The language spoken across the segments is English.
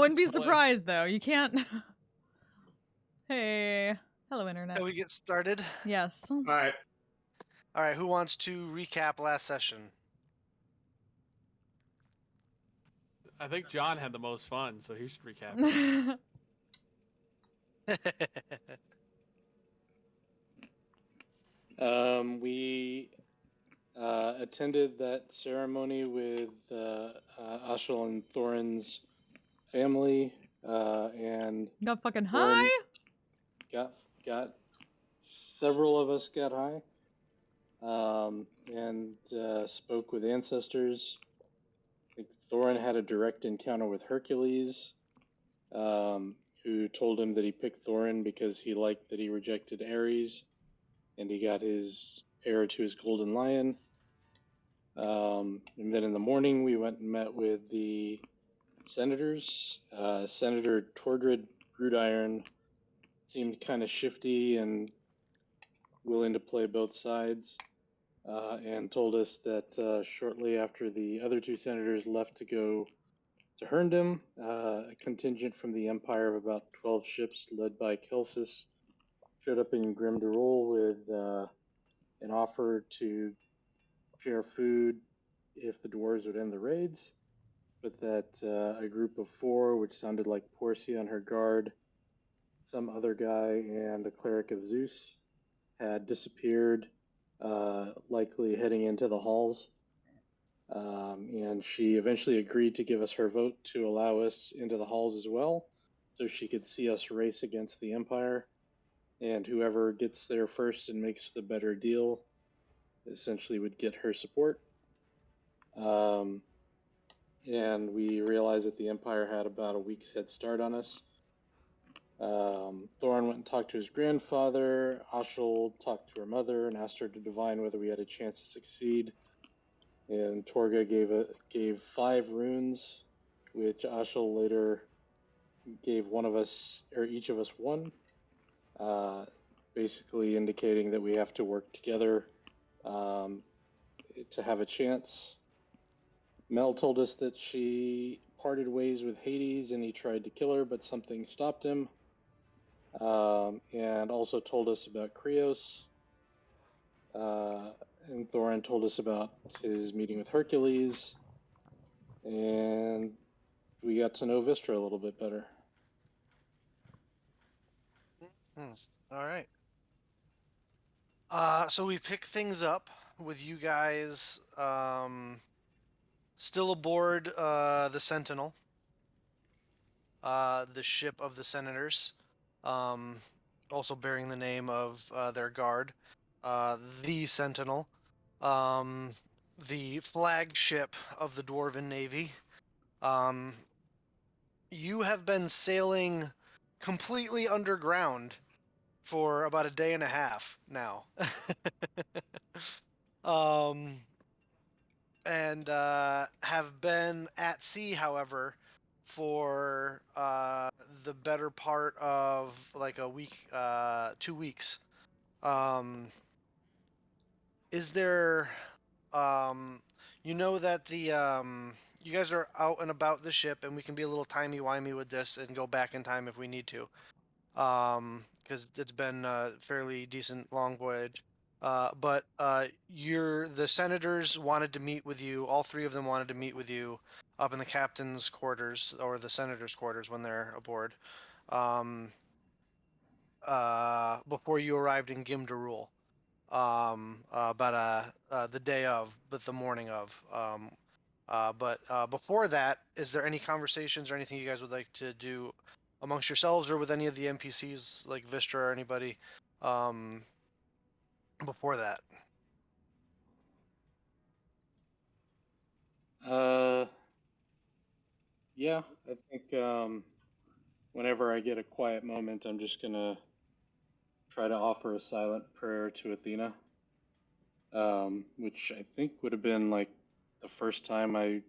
wouldn't be surprised, though. You can't... Hey. Hello, Internet. Can we get started? Yes. All right. All right, who wants to recap last session? I think John had the most fun, so he should recap. We attended that ceremony with Ashel and Thorin's family, and Got fucking Thorin high? got several of us got high, and spoke with ancestors. I think Thorin had a direct encounter with Hercules, who told him that he picked Thorin because he liked that he rejected Ares, and he got his heir to his golden lion. And then in the morning, we went and met with the senators. Senator Tordred Brudiron seemed kind of shifty and willing to play both sides, and told us that shortly after the other two senators left to go to Herndam, a contingent from the Empire of about 12 ships led by Kelsis showed up in Grim Durol with an offer to share food if the dwarves would end the raids, but that a group of 4, which sounded like Porcia and her guard, some other guy, and a cleric of Zeus, had disappeared, likely heading into the halls. And she eventually agreed to give us her vote to allow us into the halls as well, so she could see us race against the Empire, and whoever gets there first and makes the better deal essentially would get her support. And we realized that the Empire had about a week's head start on us. Thorin went and talked to his grandfather. Ashel talked to her mother and asked her to divine whether we had a chance to succeed. And Torga gave 5 runes, which Ashel later gave one of us, or each of us, one, basically indicating that we have to work together to have a chance. Mel told us that she parted ways with Hades and he tried to kill her, but something stopped him. And also told us about Krios. And Thorin told us about his meeting with Hercules. And we got to know Vistra a little bit better. All right. So we pick things up with you guys still aboard the Sentinel, the ship of the Senators, also bearing the name of their guard, the Sentinel, the flagship of the Dwarven Navy. You have been sailing completely underground for about a day and a half now. And have been at sea, however, for the better part of like a week, 2 weeks. Is there, you know that the, you guys are out and about the ship, and we can be a little timey-wimey with this and go back in time if we need to. Because it's been a fairly decent long voyage. But the senators wanted to meet with you. All 3 of them wanted to meet with you up in the captain's quarters or the senator's quarters when they're aboard. Before you arrived in Gimdarul. About the day of, but the morning of. But before that, is there any conversations or anything you guys would like to do amongst yourselves or with any of the NPCs like Vistra or anybody before that? Yeah, I think whenever I get a quiet moment, I'm just gonna try to offer a silent prayer to Athena, which I think would have been like the first time I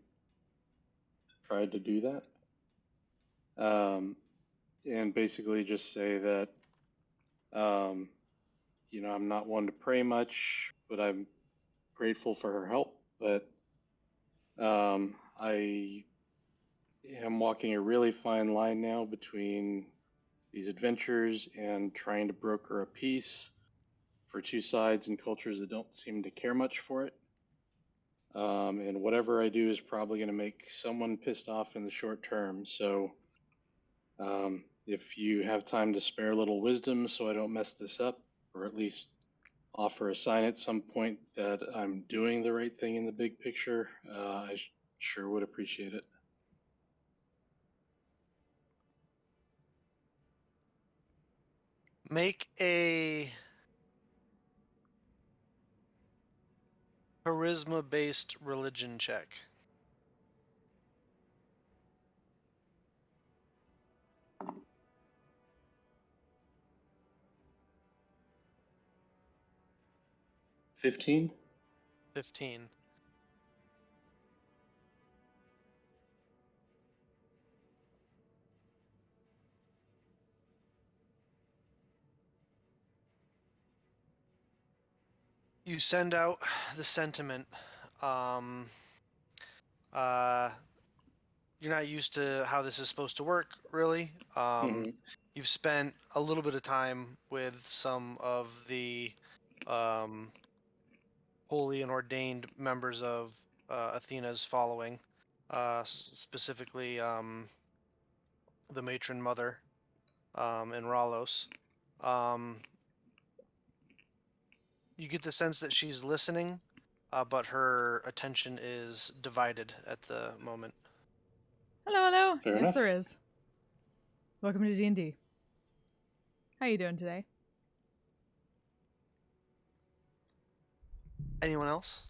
tried to do that. And basically just say that, I'm not one to pray much, but I'm grateful for her help. But I am walking a really fine line now between these adventures and trying to broker a peace for two sides and cultures that don't seem to care much for it. And whatever I do is probably going to make someone pissed off in the short term. So if you have time to spare a little wisdom so I don't mess this up, or at least offer a sign at some point that I'm doing the right thing in the big picture, I sure would appreciate it. Make a charisma-based religion check. $15? 15. You send out the sentiment. You're not used to how this is supposed to work, really. You've spent a little bit of time with some of the holy and ordained members of Athena's following, specifically the matron mother in Ralos. You get the sense that she's listening, but her attention is divided at the moment. Hello, hello. Fair yes, enough. there is. Welcome to D&D. How you doing today? Anyone else?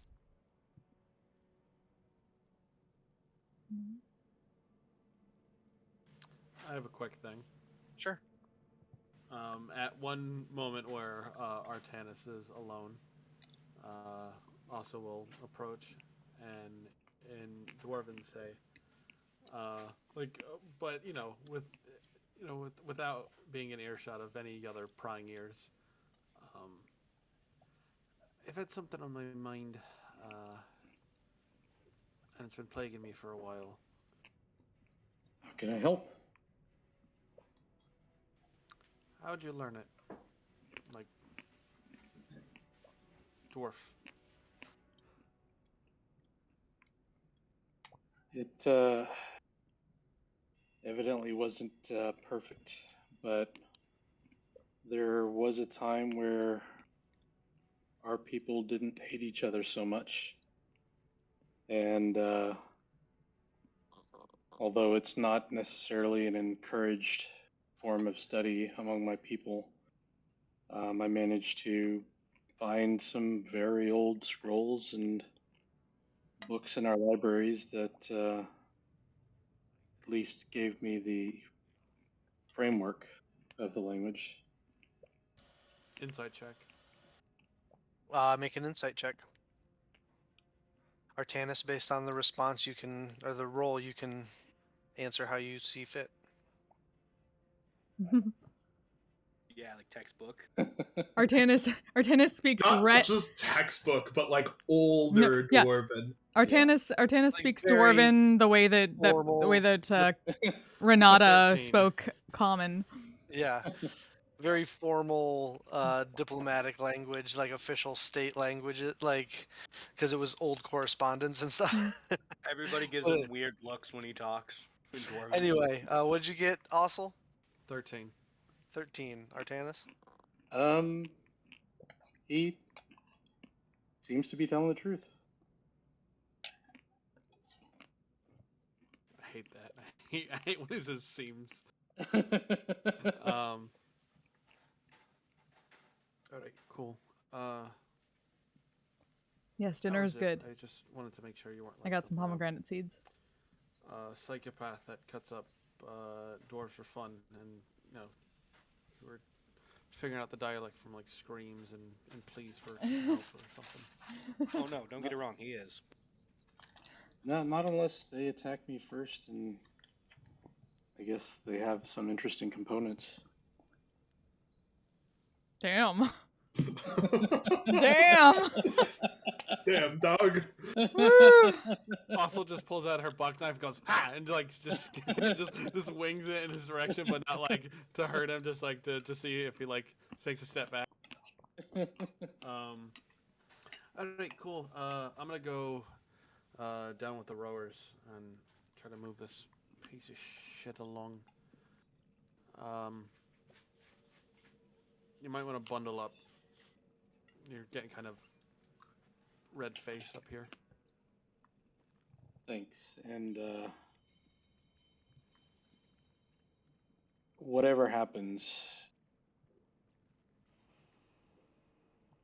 I have a quick thing. Sure. At one moment where Artanis is alone, also will approach and in Dwarven say, but without being in earshot of any other prying ears. I've had something on my mind, and it's been plaguing me for a while. How can I help? How'd you learn it? Like, dwarf. It evidently wasn't perfect, but there was a time where our people didn't hate each other so much. And although it's not necessarily an encouraged form of study among my people, I managed to find some very old scrolls and books in our libraries that at least gave me the framework of the language. Insight check. Make an insight check. Artanis, based on the response you can, or the roll, you can answer how you see fit. Yeah, like textbook. Artanis speaks Not just textbook, but like older yeah. Dwarven. Artanis Like speaks very Dwarven the way that Renata 13. spoke Common. Yeah. Very formal diplomatic language, like official state language, like, because it was old correspondence and stuff. Everybody gives him weird looks when he talks. In Dwarven. Anyway, what'd you get, Ossel? 13. 13. Artanis? He seems to be telling the truth. I hate that. I hate when it says seems. Alright, cool. Yes, That dinner was is it. good. I just wanted to make sure you weren't I got some pomegranate seeds. psychopath that cuts up dwarves for fun, and you were figuring out the dialect from like screams and pleas for help or something. Oh no, don't get it wrong, he is. No, not unless they attack me first, and I guess they have some interesting components. Damn. Damn. Damn, dog. Woo. Also, just pulls out her buck knife, goes ha, and like just wings it in his direction, but not like to hurt him, just like to see if he like takes a step back. All right, cool. I'm gonna go down with the rowers and try to move this piece of shit along. You might want to bundle up. You're getting kind of red face up here. Thanks. And whatever happens,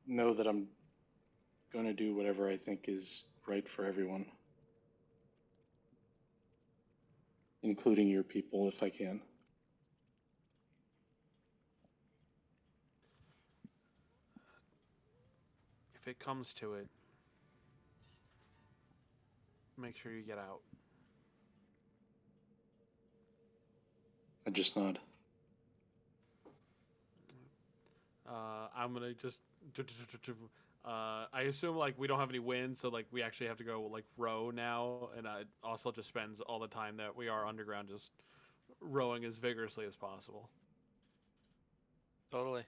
know that I'm going to do whatever I think is right for everyone, including your people if I can. If it comes to it, make sure you get out. I just nod. I'm gonna just. I assume like we don't have any wind, so like we actually have to go like row now, and also just spends all the time that we are underground just rowing as vigorously as possible. Totally.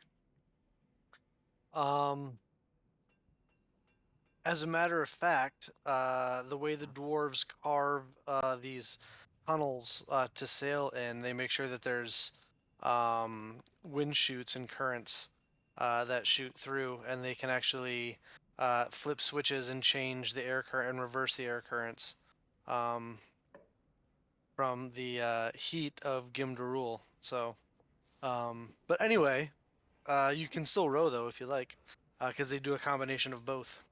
As a matter of fact, the way the dwarves carve these tunnels to sail in, they make sure that there's wind chutes and currents that shoot through, and they can actually flip switches and change the air current and reverse the air currents from the heat of Gimdarul. So, but anyway, you can still row though if you like, because they do a combination of both.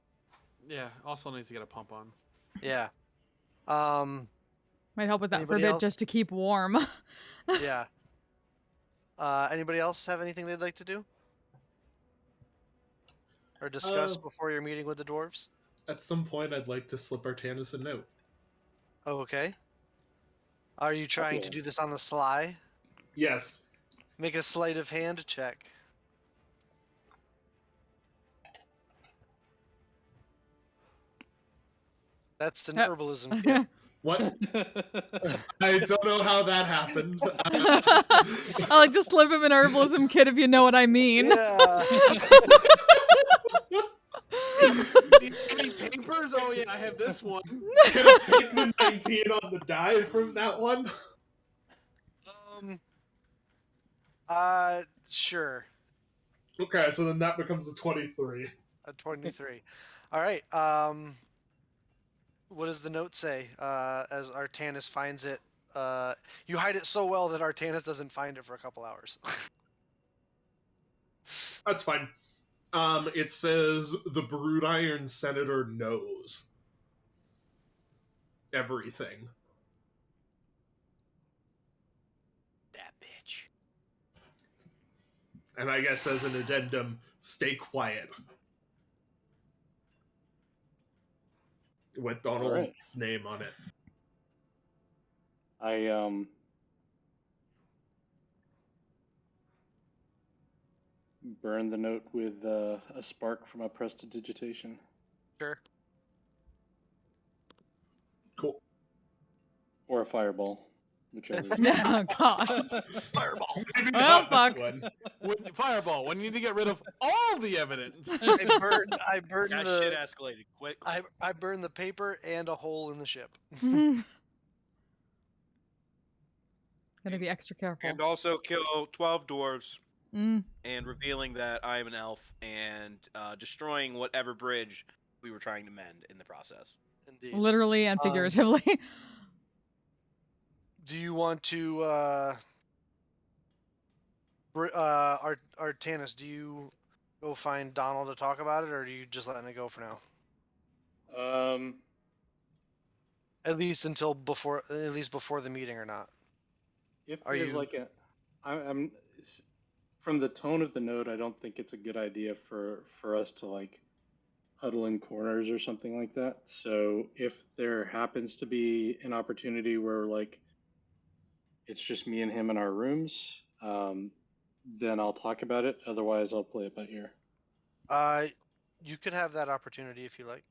Yeah. Also needs to get a pump on. Yeah. Might help with that for a Anybody bit else? just to keep warm. Yeah. Anybody else have anything they'd like to do? Or discuss before your meeting with the dwarves? At some point, I'd like to slip Artanis a note. Oh, okay. Are you trying to do this on the sly? Yes. Make a sleight of hand check. That's an herbalism kit. What? I don't know how that happened. I like to slip him an herbalism kit if you know what I mean. Yeah. Any papers? Oh yeah, I have this one. Could have taken a 19 on the die from that one. Sure. Okay, so then that becomes a 23. A 23. All right. What does the note say? As Artanis finds it, you hide it so well that Artanis doesn't find it for a couple hours. That's fine. It says the Brood Iron Senator knows everything. That bitch. And I guess as an addendum, stay quiet. With Donald's name on it. I burn the note with a spark from a prestidigitation. Sure. Cool. Or a fireball, whichever. Oh god. Fireball. Maybe Oh, not that fuck. one. Fireball. When you need to get rid of all the evidence. I burn That the shit escalated quick. I burn the paper and a hole in the ship. Gotta be extra careful. And also kill 12 dwarves, Mm. and revealing that I am an elf, and destroying whatever bridge we were trying to mend in the process. Indeed. Literally and figuratively. Do you want to Artanis, do you go find Donald to talk about it, or do you just letting it go for now? At least before the meeting, or not? If Are there's you- like I'm from the tone of the note, I don't think it's a good idea for us to like huddle in corners or something like that. So if there happens to be an opportunity where like it's just me and him in our rooms, then I'll talk about it. Otherwise, I'll play it by ear. You could have that opportunity if you like.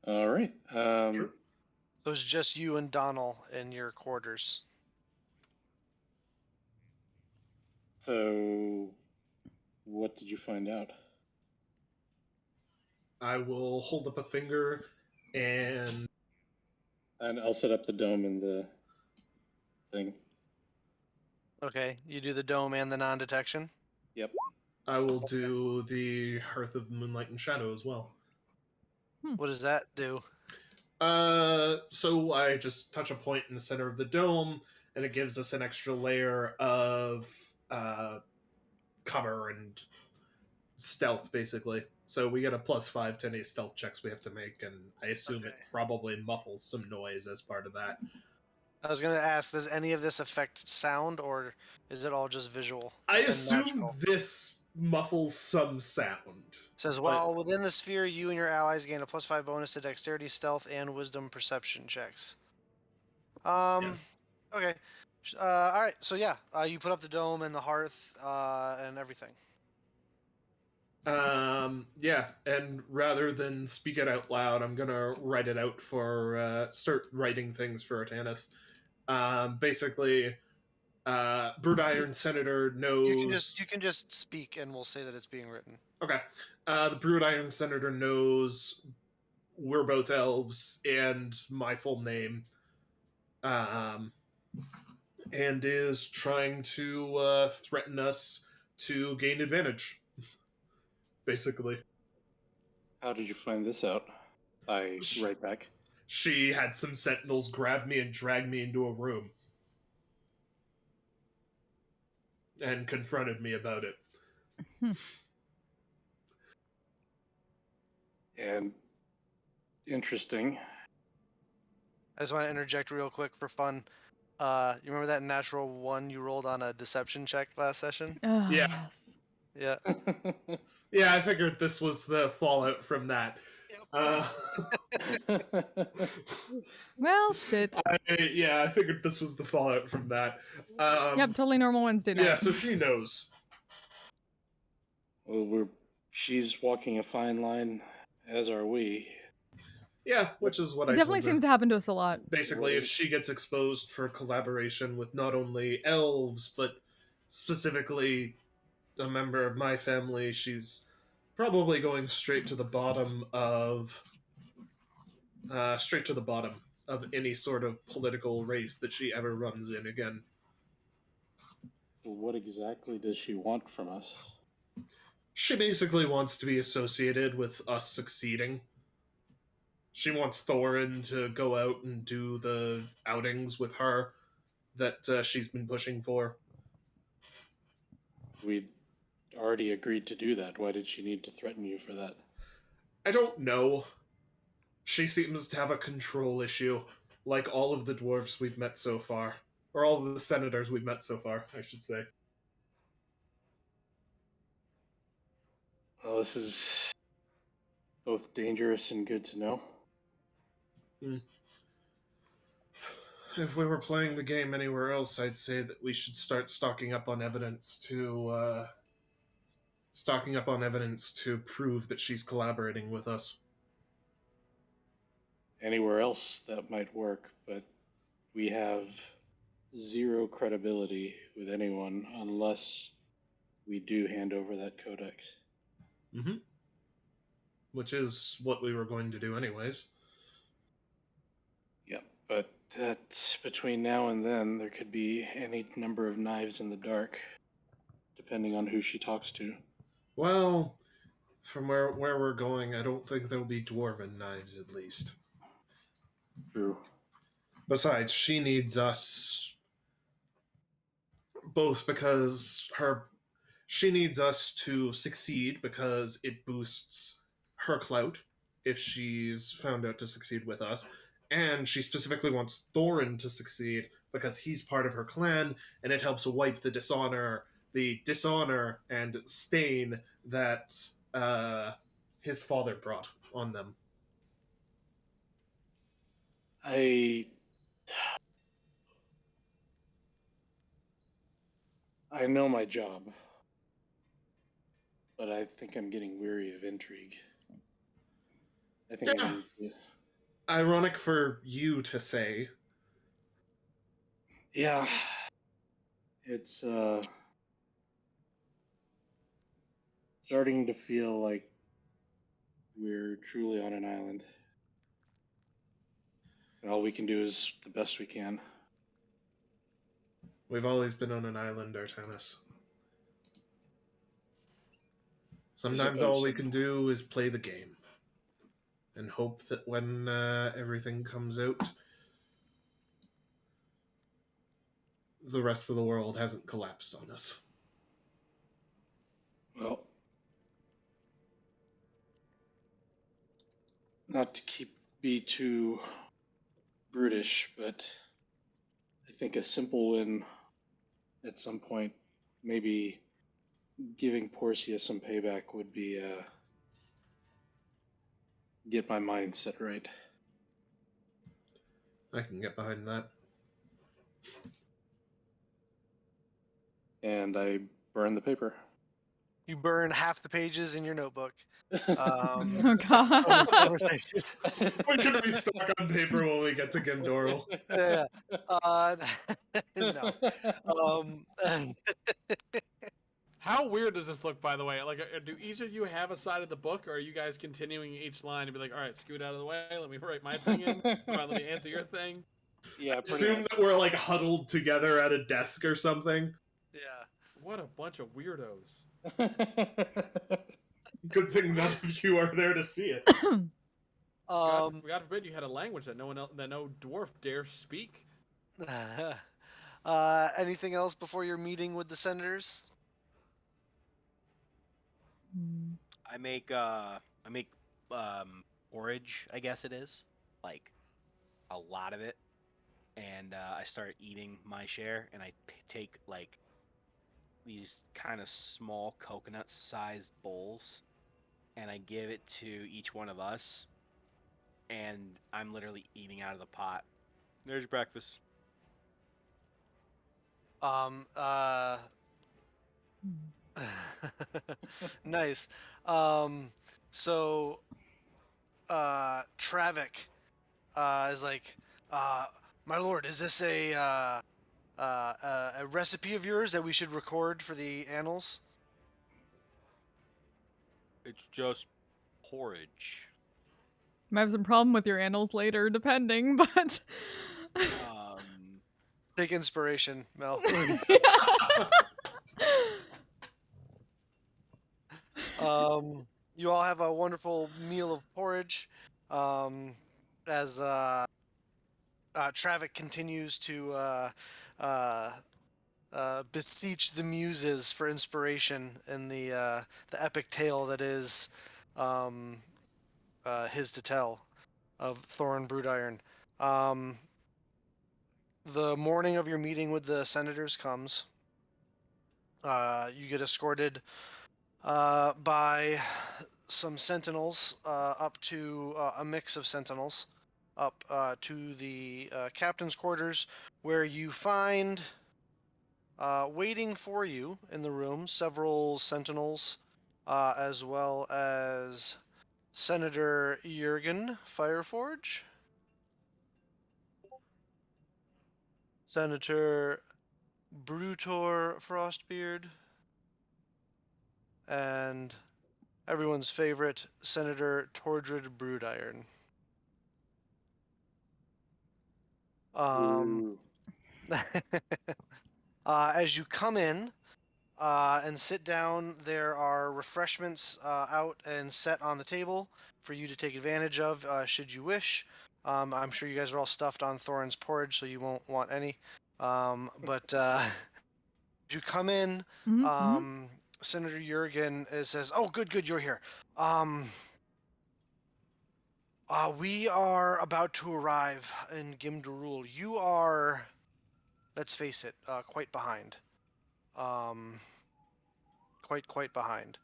All right. Sure. So it's just you and Donald in your quarters. So, what did you find out? I will hold up a finger and And I'll set up the dome and the thing. Okay, you do the dome and the non-detection. Yep. I will do the Hearth of Moonlight and Shadow as well. What does that do? So I just touch a point in the center of the dome, and it gives us an extra layer of cover and stealth, basically. So we get a +5 to any stealth checks we have to make, and I assume it Okay. probably muffles some noise as part of that. I was gonna ask, does any of this affect sound, or is it all just visual? I and assume magical? this muffles some sound. Says, while within the sphere, you and your allies gain a +5 bonus to dexterity, stealth, and wisdom perception checks. Okay. All right. So yeah, you put up the dome and the hearth and everything. Yeah, and rather than speak it out loud, I'm gonna write it out for, start writing things for Artanis. Basically, Brood Iron Senator knows... You can just speak, and we'll say that it's being written. Okay. The Brood Iron Senator knows we're both elves and my full name. And is trying to threaten us to gain advantage. Basically. How did you find this out? I write back. She had some sentinels grab me and drag me into a room. And confronted me about it. And interesting. I just want to interject real quick for fun. You remember that natural 1 you rolled on a deception check last session? Oh, Yeah. yes. Yeah. Yeah, I figured this was the fallout from that. Well, shit. I figured this was the fallout from that. Yep, totally normal Wednesday night. Yeah, so she knows. Well, she's walking a fine line, as are we. Yeah, which is what It I definitely told her. seems to happen to us a lot. Basically, if she gets exposed for collaboration with not only elves, but specifically a member of my family, she's probably going straight to the bottom of any sort of political race that she ever runs in again. Well, what exactly does she want from us? She basically wants to be associated with us succeeding. She wants Thorin to go out and do the outings with her that she's been pushing for. We'd already agreed to do that. Why did she need to threaten you for that? I don't know. She seems to have a control issue, like all of the dwarves we've met so far. Or all of the senators we've met so far, I should say. Well, this is both dangerous and good to know. If we were playing the game anywhere else, I'd say that we should start stocking up on evidence to prove that she's collaborating with us. Anywhere else that might work, but we have zero credibility with anyone unless we do hand over that codex. Mm-hmm. Which is what we were going to do anyways. Yep, but that's between now and then. There could be any number of knives in the dark, depending on who she talks to. Well, from where we're going, I don't think there'll be dwarven knives, at least. True. Besides, she needs us both because she needs us to succeed because it boosts her clout if she's found out to succeed with us. And she specifically wants Thorin to succeed because he's part of her clan, and it helps wipe the dishonor and stain that his father brought on them. I I know my job, but I think I'm getting weary of intrigue. I think Yeah. I need to. Ironic for you to say. Yeah, it's starting to feel like we're truly on an island, and all we can do is the best we can. We've always been on an island, Artemis. Sometimes all suppose we so. can do is play the game. And hope that when everything comes out, the rest of the world hasn't collapsed on us. Well, not to be too brutish, but I think a simple win at some point, maybe giving Porcia some payback would be get my mindset right. I can get behind that. And I burn the paper. You burn half the pages in your notebook. Oh From this god. conversation. We can be stuck on paper when we get to Gimdorl. Yeah. No. Um, How weird does this look, by the way? Like, do each of you have a side of the book, or are you guys continuing each line to be like, all right, scoot out of the way, let me write my opinion, come on, let me answer your thing? Yeah, pretty Assume much. that we're like huddled together at a desk or something. yeah. What a bunch of weirdos. Good thing none of you are there to see it. Um, God forbid you had a language that that no dwarf dare speak. anything else before your meeting with the senators? I make porridge, I guess it is, like a lot of it, and I start eating my share, and I take like these kind of small coconut-sized bowls, and I give it to each one of us, and I'm literally eating out of the pot. There's your breakfast. Um, uh, nice. So, Travik, is like, my lord, is this a recipe of yours that we should record for the annals? It's just porridge. Might have some problem with your annals later, depending, but Take inspiration, Mel. You all have a wonderful meal of porridge, as Travik continues to beseech the muses for inspiration in the epic tale that is his to tell of Thorin Broodiron. The morning of your meeting with the senators comes. You get escorted by some sentinels, up to a mix of sentinels, up to the captain's quarters, where you find waiting for you in the room several sentinels, as well as Senator Jurgen Fireforge, Senator Brutor Frostbeard, and everyone's favorite Senator Tordred Broodiron. Ooh. As you come in and sit down, there are refreshments out and set on the table for you to take advantage of should you wish. I'm sure you guys are all stuffed on Thorin's porridge, so you won't want any. But as you come in, Senator Jurgen says, "Oh, good, you're here. We are about to arrive in Gimdarul. You are, let's face it, quite behind. Quite behind.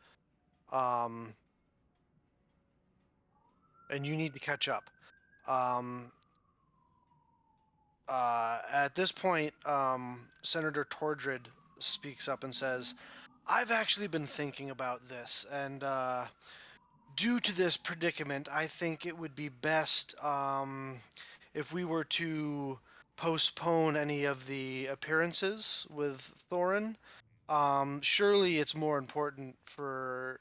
And you need to catch up. At this point, Senator Tordred speaks up and says, I've actually been thinking about this, and due to this predicament, I think it would be best if we were to postpone any of the appearances with Thorin. Surely it's more important for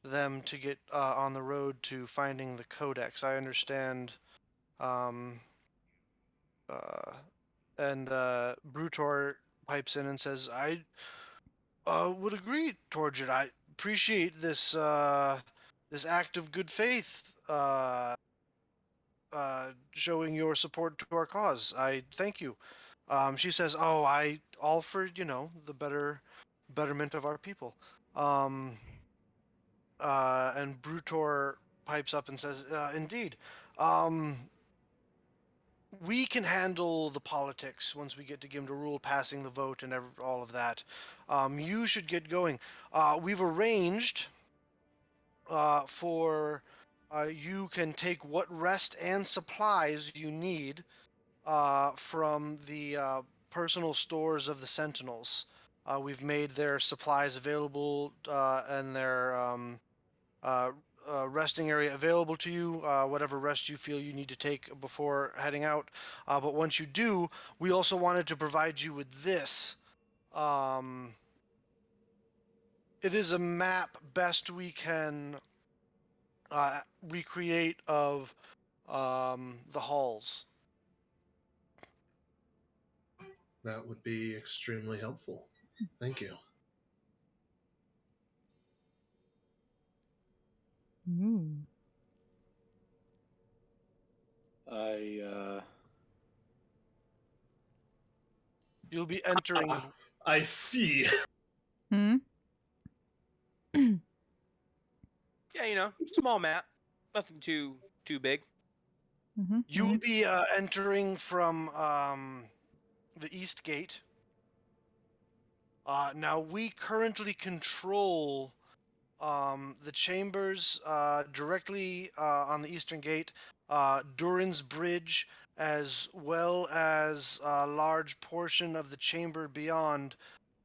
them to get on the road to finding the Codex. I understand. Um, and Brutor pipes in and says, I would agree, Torgid. I appreciate this this act of good faith, showing your support to our cause. I thank you. She says, "Oh, I all for the betterment of our people." Um, and Brutor pipes up and says, "Indeed, um, we can handle the politics once we get to Gim to Rule, passing the vote and all of that. You should get going. We've arranged for you can take what rest and supplies you need from the personal stores of the Sentinels. We've made their supplies available and their resting area available to you, whatever rest you feel you need to take before heading out. But once you do, we also wanted to provide you with this. It is a map best we can recreate of the halls. That would be extremely helpful. Thank you. Mm. You'll be entering. I see. Hmm? Yeah, small map, nothing too big. Mm-hmm. You will be entering from the east gate. Now we currently control the chambers directly on the eastern gate, Durians Bridge, as well as a large portion of the chamber beyond,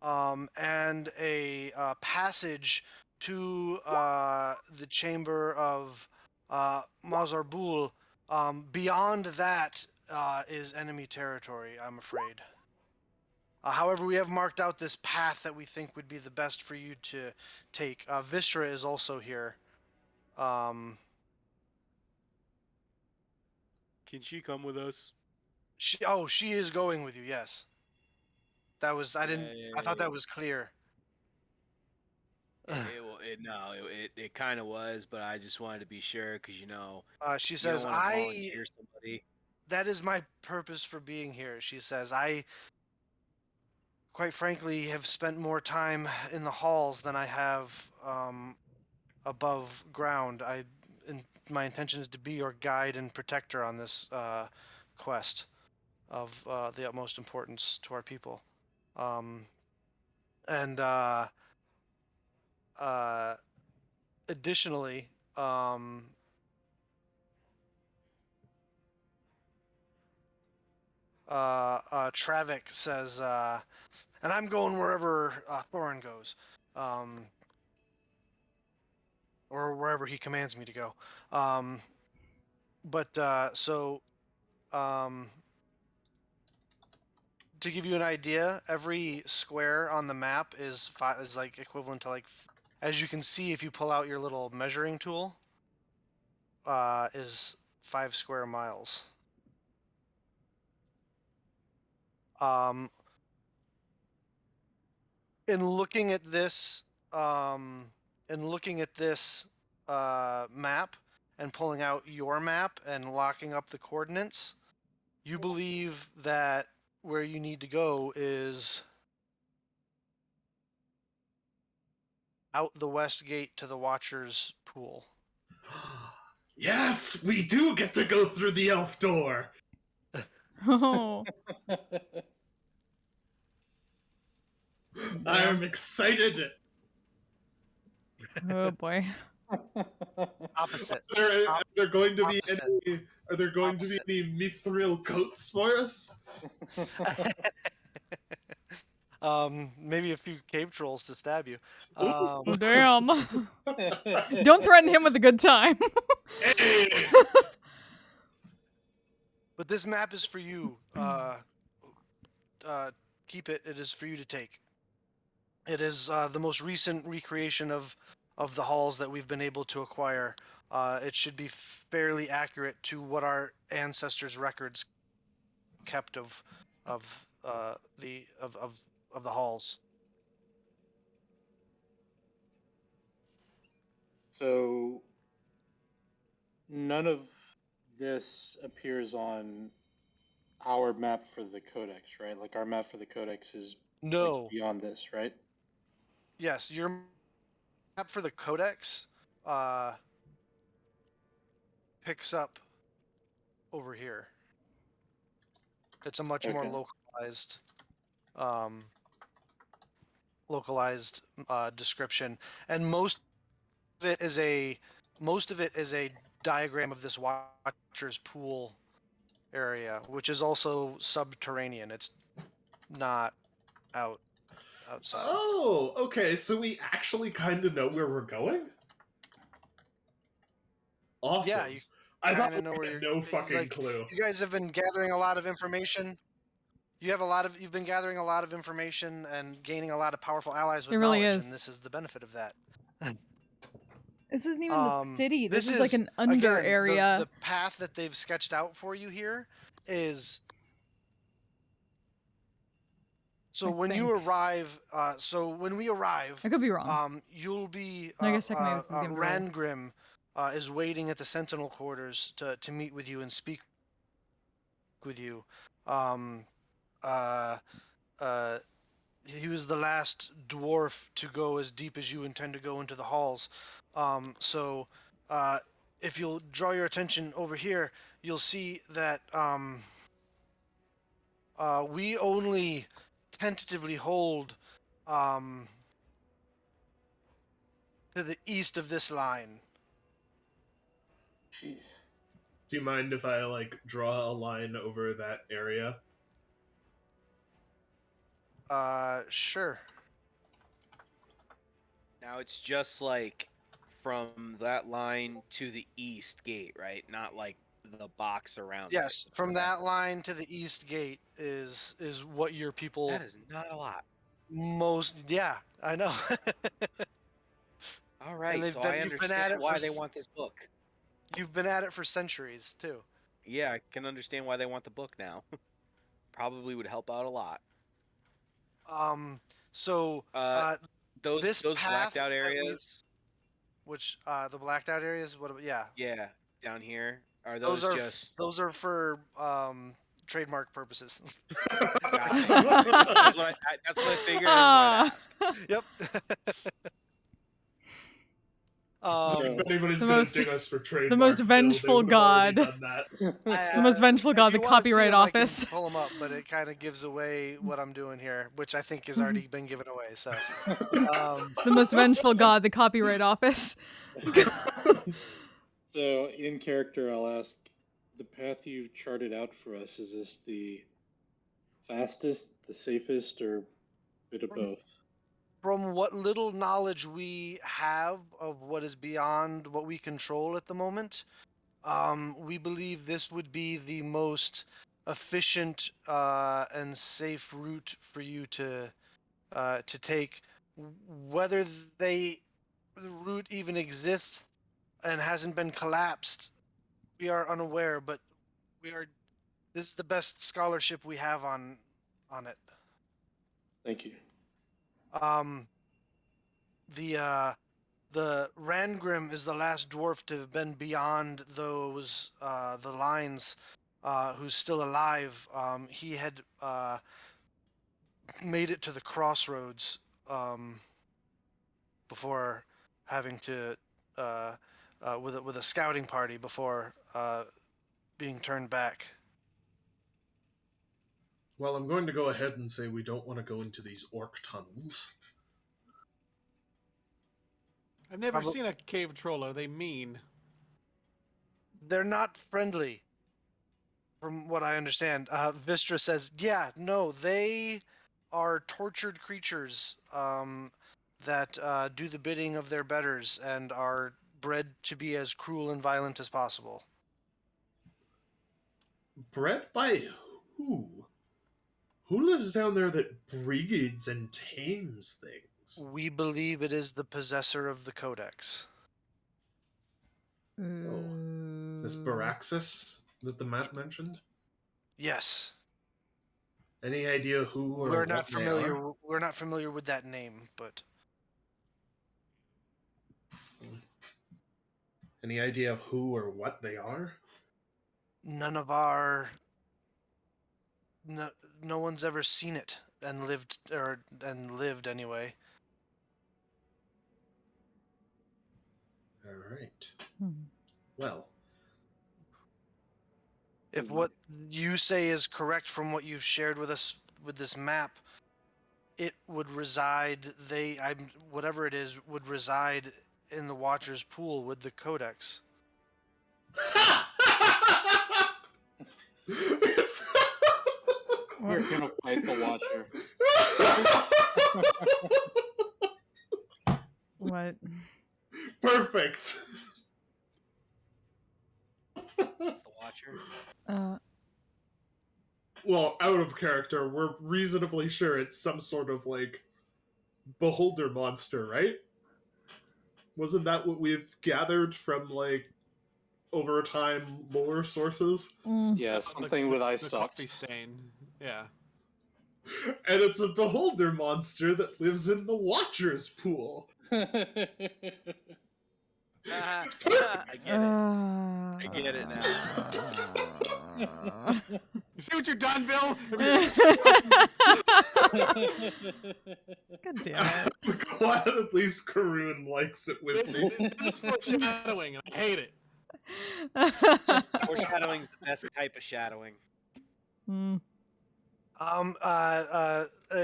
and a passage to the chamber of Mazarbul. Beyond that is enemy territory, I'm afraid. However, we have marked out this path that we think would be the best for you to take. Viscera is also here. Can she come with us? She is going with you. Yes. That was I didn't. I thought that was clear. It kind of was, but I just wanted to be sure because She you don't says, want to volunteer somebody. That is my purpose for being here. She says, I, quite frankly, have spent more time in the halls than I have above ground. My intention is to be your guide and protector on this quest of the utmost importance to our people. And additionally, Travik says, and I'm going wherever Thorin goes, or wherever he commands me to go. To give you an idea, every square on the map is like equivalent to as you can see if you pull out your little measuring tool, is 5 square miles. In looking at this, map and pulling out your map and locking up the coordinates, you believe that where you need to go is out the west gate to the Watcher's Pool. Yes, we do get to go through the elf door. Oh. I am excited. Oh boy. Opposite. Are there going to be Opposite. any? Are there going to be any mithril coats for us? Maybe a few cave trolls to stab you. Oh, damn. Don't threaten him with a good time. Hey! But this map is for you. Keep it. It is for you to take. It is the most recent recreation of the halls that we've been able to acquire. It should be fairly accurate to what our ancestors' records kept of the halls. So none of this appears on our map for the codex, right? Like our map for the codex is like No. beyond this, right? Yes, your map for the codex picks up over here. It's a much more Okay. localized description, and most of it is a diagram of this Watcher's Pool area, which is also subterranean. It's not outside. Oh, okay. So we actually kind of know where we're going. Awesome. Yeah, you I thought kinda know we where had you're- no fucking like, clue. You guys have been gathering a lot of information. You've been gathering a lot of information and gaining a lot of powerful allies with It really knowledge, is. and this is the benefit of that. This isn't even the city. This This is like an under again, area. The path that they've sketched out for you here is. So I when you think. arrive, when we arrive, I could be wrong. you'll be. I guess technically this is game to roll. Rangrim is waiting at the Sentinel quarters to meet with you and speak with you. He was the last dwarf to go as deep as you intend to go into the halls. If you'll draw your attention over here, you'll see that we only tentatively hold to the east of this line. Jeez. Do you mind if I like draw a line over that area? Sure. Now it's just like from that line to the east gate, right? Not like the box around. Yes, it. from Okay. that line to the east gate is what your people That is not a lot. most. Yeah, I know. All right, they've so been- I you've been at understand it why for they s- want this book. You've been at it for centuries too. Yeah, I can understand why they want the book now. Probably would help out a lot. So Those this those path blacked out that we've- areas. which the blacked out areas, what? Yeah, Yeah, down here are those, just. those are for trademark purposes. Got it. That's what I figured. I just wanted to ask. Yep. If anybody's The gonna most- dig us for trademark, the most Bill, they vengeful would've already god. done that. The most vengeful god, the if you wanna see Copyright 'em, I can Office. pull them up, but it kind of gives away what I'm doing here, which I think has already been given away. So, The most vengeful god, the Copyright Office. So in character, I'll ask, the path you charted out for us, is this the fastest, the safest, or a bit of both? from what little knowledge we have of what is beyond what we control at the moment, we believe this would be the most efficient and safe route for you to take. Whether the route even exists and hasn't been collapsed, we are unaware. But this is the best scholarship we have on it. Thank you. The Rangrim is the last dwarf to have been beyond those the lines, who's still alive. He had made it to the crossroads before having to with a scouting party before being turned back. Well, I'm going to go ahead and say we don't want to go into these orc tunnels. I've never Probably- seen a cave troll. Are they mean? They're not friendly, from what I understand. Vistra says, yeah, no, they are tortured creatures that do the bidding of their betters and are bred to be as cruel and violent as possible. Bred by who? Who lives down there that breeds and tames things? We believe it is the possessor of the Codex. This Baraxis that the map mentioned? Yes. Any idea who or We're what not they familiar. are? We're not familiar with that name, but Any idea of who or what they are? none of our. No one's ever seen it and lived anyway. All right. Hmm. Well, If what you say is correct from what you've shared with us with this map, it would reside. Whatever it is would reside in the Watcher's pool with the Codex. It's- We're gonna fight the Watcher. What? Perfect. That's the Watcher. Well, out of character, we're reasonably sure it's some sort of like beholder monster, right? Wasn't that what we've gathered from like over time lore sources? Yeah, something with eye the coffee stalks. stain. Yeah. And it's a beholder monster that lives in the Watcher's pool. I perfect. get it now. You see what you've done, Bill? Have you God seen damn it. I'm glad at least Karun likes it with me. this is foreshadowing, and I hate it. Foreshadowing's the best type of shadowing. Hmm.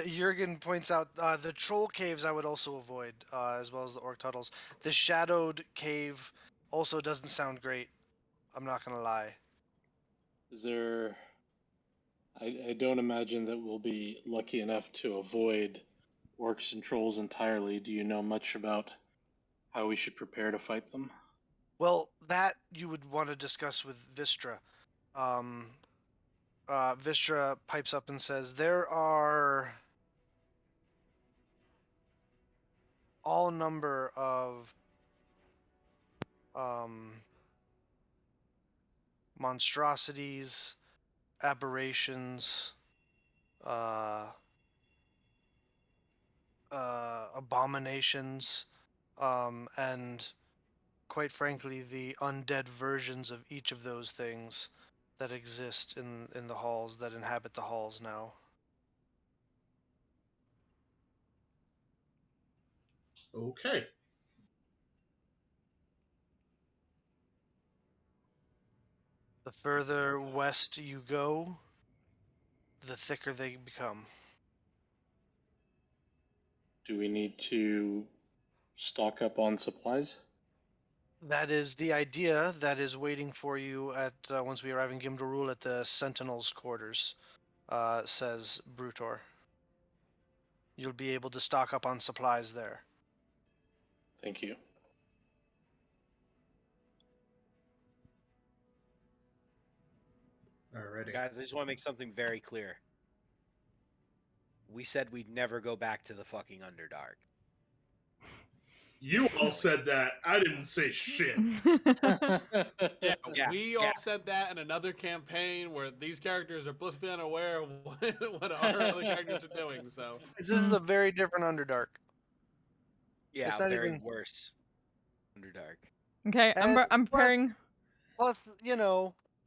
Jurgen points out the troll caves I would also avoid, as well as the orc tunnels. The shadowed cave also doesn't sound great. I'm not gonna lie. Is there? I don't imagine that we'll be lucky enough to avoid orcs and trolls entirely. Do you know much about how we should prepare to fight them? Well, that you would want to discuss with Vistra. Vistra pipes up and says, there are all number of monstrosities, aberrations, abominations, and quite frankly, the undead versions of each of those things that exist in the halls, that inhabit the halls now. Okay. The further west you go, the thicker they become. Do we need to stock up on supplies? That is the idea that is waiting for you at once we arrive in Gimdarul at the Sentinels' quarters, says Brutor. You'll be able to stock up on supplies there. Thank you. Alrighty. Guys, I just want to make something very clear. We said we'd never go back to the fucking Underdark. You all said that. I didn't say shit. Yeah, we all yeah. said that in another campaign where these characters are blissfully unaware of what our other characters are doing. So This is a very different Underdark. Yeah, It's not very even- worse. Underdark. Okay, I'm And plus- preparing. Plus,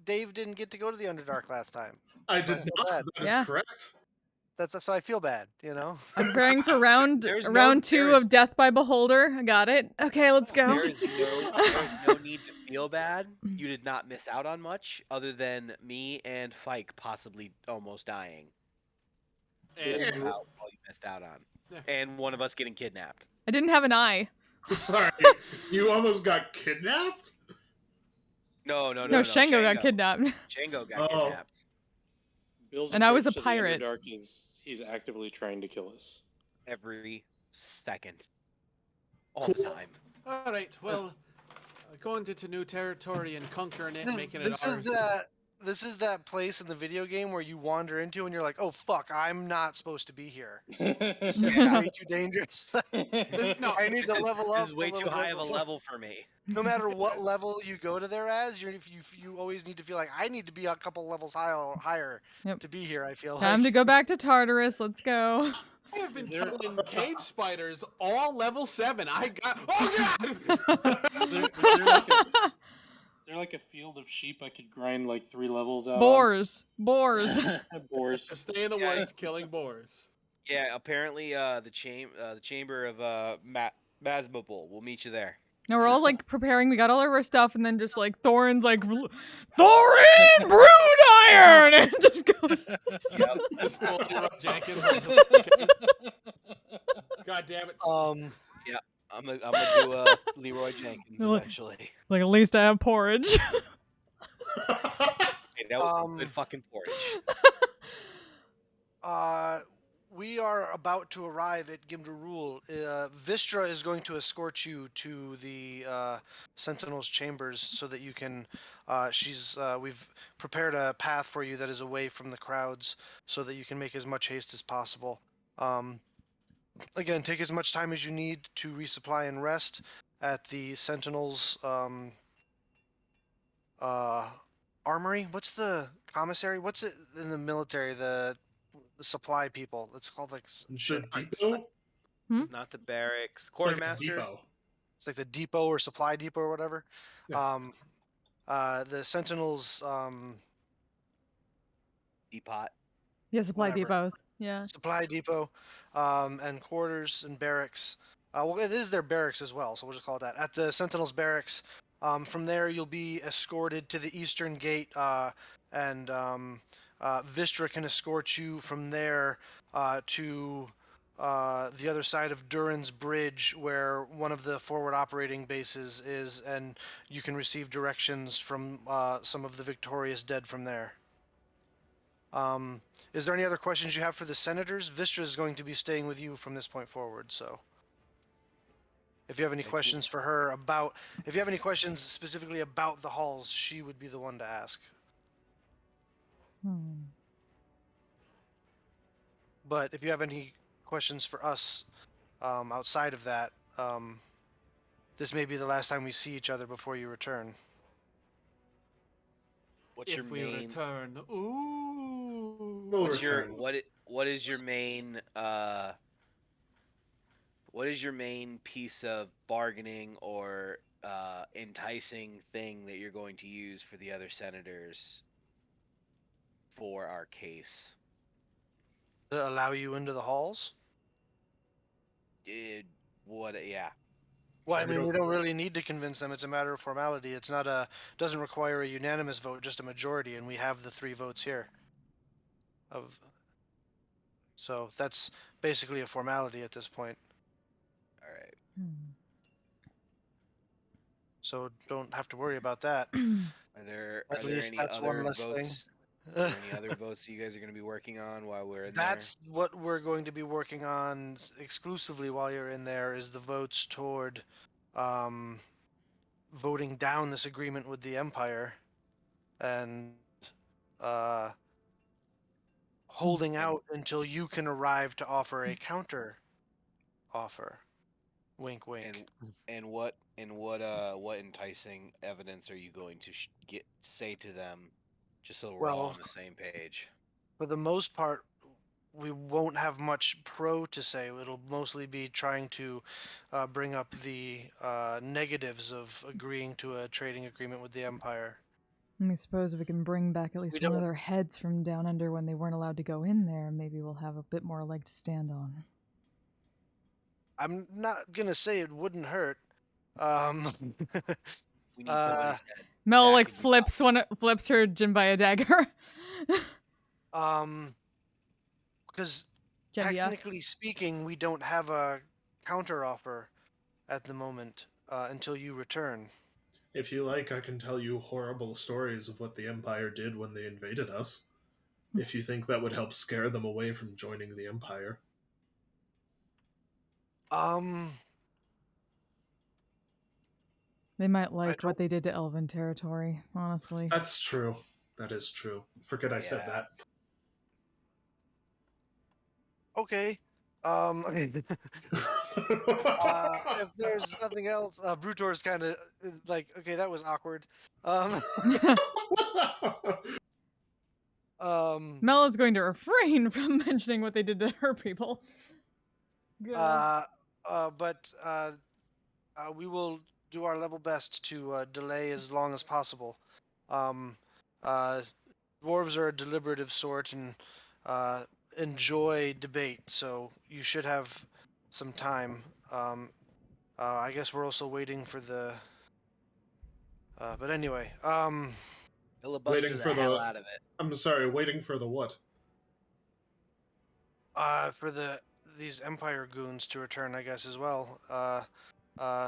Dave didn't get to go to the Underdark last time. I did Not not. bad. That is Yeah. correct. So I feel bad, I'm preparing for round There's no- round 2 there is- of Death by Beholder. I got it. Okay, let's go. There is no need to feel bad. You did not miss out on much, other than me and Fike possibly almost dying. and That's about all you missed out on. Yeah. And one of us getting kidnapped. I didn't have an eye. Sorry. You almost got kidnapped? No. No, Shango got kidnapped. Shango got Oh. kidnapped. Bill's And I was approach a to the pirate. Underdark is He's actively trying to kill us. Every second. All the time. All right, well, going into new territory and conquering it, making it This ours. is that place in the video game where you wander into and you're like, oh fuck, I'm not supposed to be here. This is way too dangerous. No, I need to level up. This is way a too little high bit of a before- level for me. No matter what level you go to there as, you always need to feel like I need to be a couple levels higher Yep. to be here. I feel Time to like. go back to Tartarus. Let's go. I have been There- killing cave spiders all level 7. I got. Oh god! Is there like a field of sheep I could grind like 3 levels out Boars. on? Boars. Just stay in the woods killing boars. Yeah, apparently the chamber of Masmabul. We'll meet you there. Now we're all like preparing. We got all of our stuff, and then just like Thorin's like, Thorin, brood iron, and it just goes. Yep. Just full Leroy Jenkins. God damn it. I'm gonna do Leroy Jenkins Look. eventually. Like at least I have porridge. Hey, that was good fucking porridge. We are about to arrive at Gimdarul. Vistra is going to escort you to the Sentinel's chambers so that you can. We've prepared a path for you that is away from the crowds, so that you can make as much haste as possible. Again, take as much time as you need to resupply and rest at the Sentinel's armory. What's the commissary? What's it in the military? The supply people. It's called like The depot? It's not the barracks. It's like a Quartermaster. depot. it's like the depot or supply depot or whatever. Yeah. The Sentinels Depot. Yeah, supply Whatever. depots. Yeah. supply depot and quarters and barracks. Well, it is their barracks as well, so we'll just call it that. At the Sentinels barracks. From there, you'll be escorted to the eastern gate, and Vistra can escort you from there to the other side of Durians Bridge, where one of the forward operating bases is, and you can receive directions from some of the victorious dead from there. Is there any other questions you have for the senators? Vistra is going to be staying with you from this point forward, so. If you have any Thank you. questions for her about, if you have any questions specifically about the halls, she would be the one to ask. But if you have any questions for us outside of that, this may be the last time we see each other before you return. What's If your we main? return. Ooh. We'll What's your return. what is your main? What is your main piece of bargaining or enticing thing that you're going to use for the other senators for our case? To allow you into the halls? Yeah. Well, I We mean, don't- we don't really need to convince them. It's a matter of formality. It's not a doesn't require a unanimous vote, just a majority, and we have the 3 votes here. So that's basically a formality at this point. All right. So don't have to worry about that. Are there At are there least any that's one other less thing. votes? Are there any other votes that you guys are going to be working on while we're in That's what we're going to be working on exclusively while you're in there, is the votes toward voting down this agreement with the Empire and holding out until you can arrive to offer a counter offer. Wink, wink. And what enticing evidence are you going to say to them, just so we're all Well- on the same page? For the most part, we won't have much pro to say. It'll mostly be trying to bring up the negatives of agreeing to a trading agreement with the Empire. I suppose if we can bring back at least We one of don't- their heads from down under when they weren't allowed to go in there, maybe we'll have a bit more leg to stand on. I'm not gonna say it wouldn't hurt. We need somebody's head. Mel That like could be flips her Jinbei dagger. Because Jembia. technically speaking, we don't have a counter offer at the moment until you return. If you like, I can tell you horrible stories of what the Empire did when they invaded us. if you think that would help scare them away from joining the Empire. They might like don't- what they did to Elven territory, honestly. That's true. That is true. Forget I said Yeah. that. Okay. If there's nothing else, Brutor's kind of like, okay, that was awkward. Um, Mel is going to refrain from mentioning what they did to her people. Good. but we will do our level best to delay as long as possible. Um, dwarves are a deliberative sort and enjoy debate, so you should have some time. I guess we're also waiting for the. But anyway, Filibuster Waiting the for hell the. out of it. I'm sorry. Waiting for the what? for these Empire goons to return, I guess as well.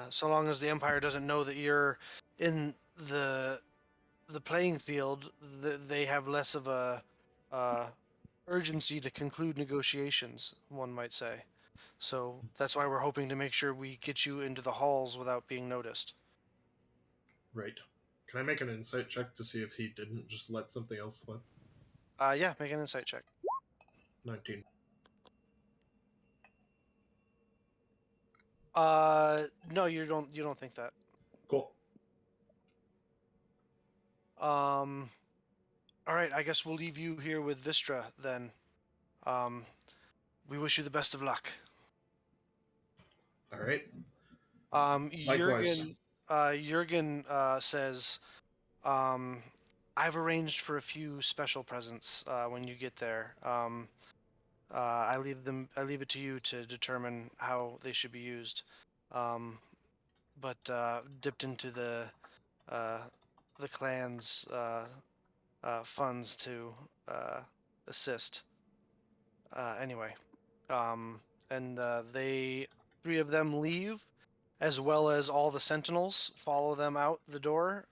So long as the Empire doesn't know that you're in the playing field, they have less of a urgency to conclude negotiations, one might say. So that's why we're hoping to make sure we get you into the halls without being noticed. Right. Can I make an insight check to see if he didn't just let something else slip? Yeah, make an insight check. 19. No, you don't think that. Cool. All right, I guess we'll leave you here with Vistra then. We wish you the best of luck. All right. Likewise. Jurgen says, I've arranged for a few special presents when you get there. I leave it to you to determine how they should be used. But dipped into the clan's funds to assist. Anyway, and they 3 of them leave, as well as all the sentinels follow them out the door.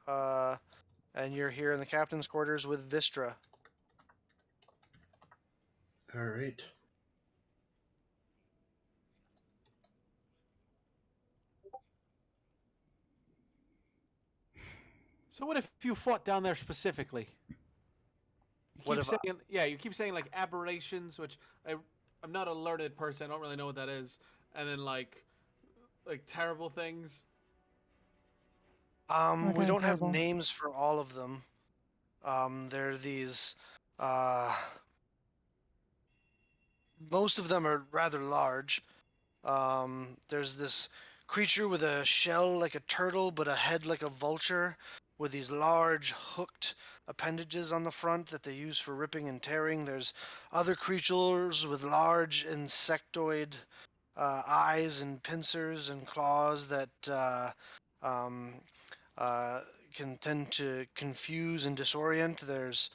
And you're here in the captain's quarters with Vistra. All right. So what if you fought down there specifically? What if You keep saying like aberrations, which I'm not a learned person. I don't really know what that is. And then like terrible things. we kinda don't have terrible? names for all of them. There are these. Most of them are rather large. There's this creature with a shell like a turtle, but a head like a vulture, with these large hooked appendages on the front that they use for ripping and tearing. There's other creatures with large insectoid eyes and pincers and claws that um, can tend to confuse and disorient. There's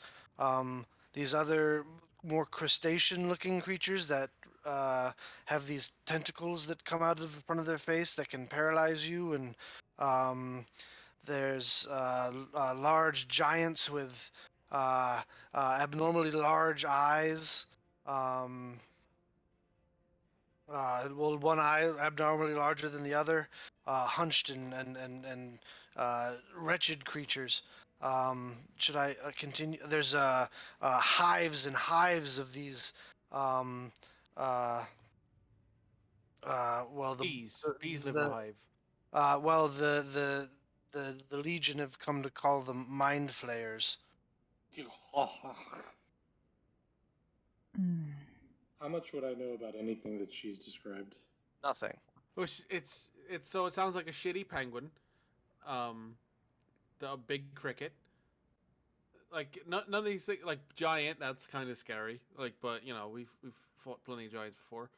these other more crustacean-looking creatures that have these tentacles that come out of the front of their face that can paralyze you, and there's large giants with abnormally large eyes. One eye abnormally larger than the other, hunched and wretched creatures. Should I continue? There's hives and hives of these. Um, well, Bees live in the a hive. well the Legion have come to call them mind flayers. Mm. How much would I know about anything that she's described? Nothing. Which it's so it sounds like a shitty penguin, the big cricket. Like none of these things, like giant. That's kind of scary. Like, but you know we've fought plenty of giants before.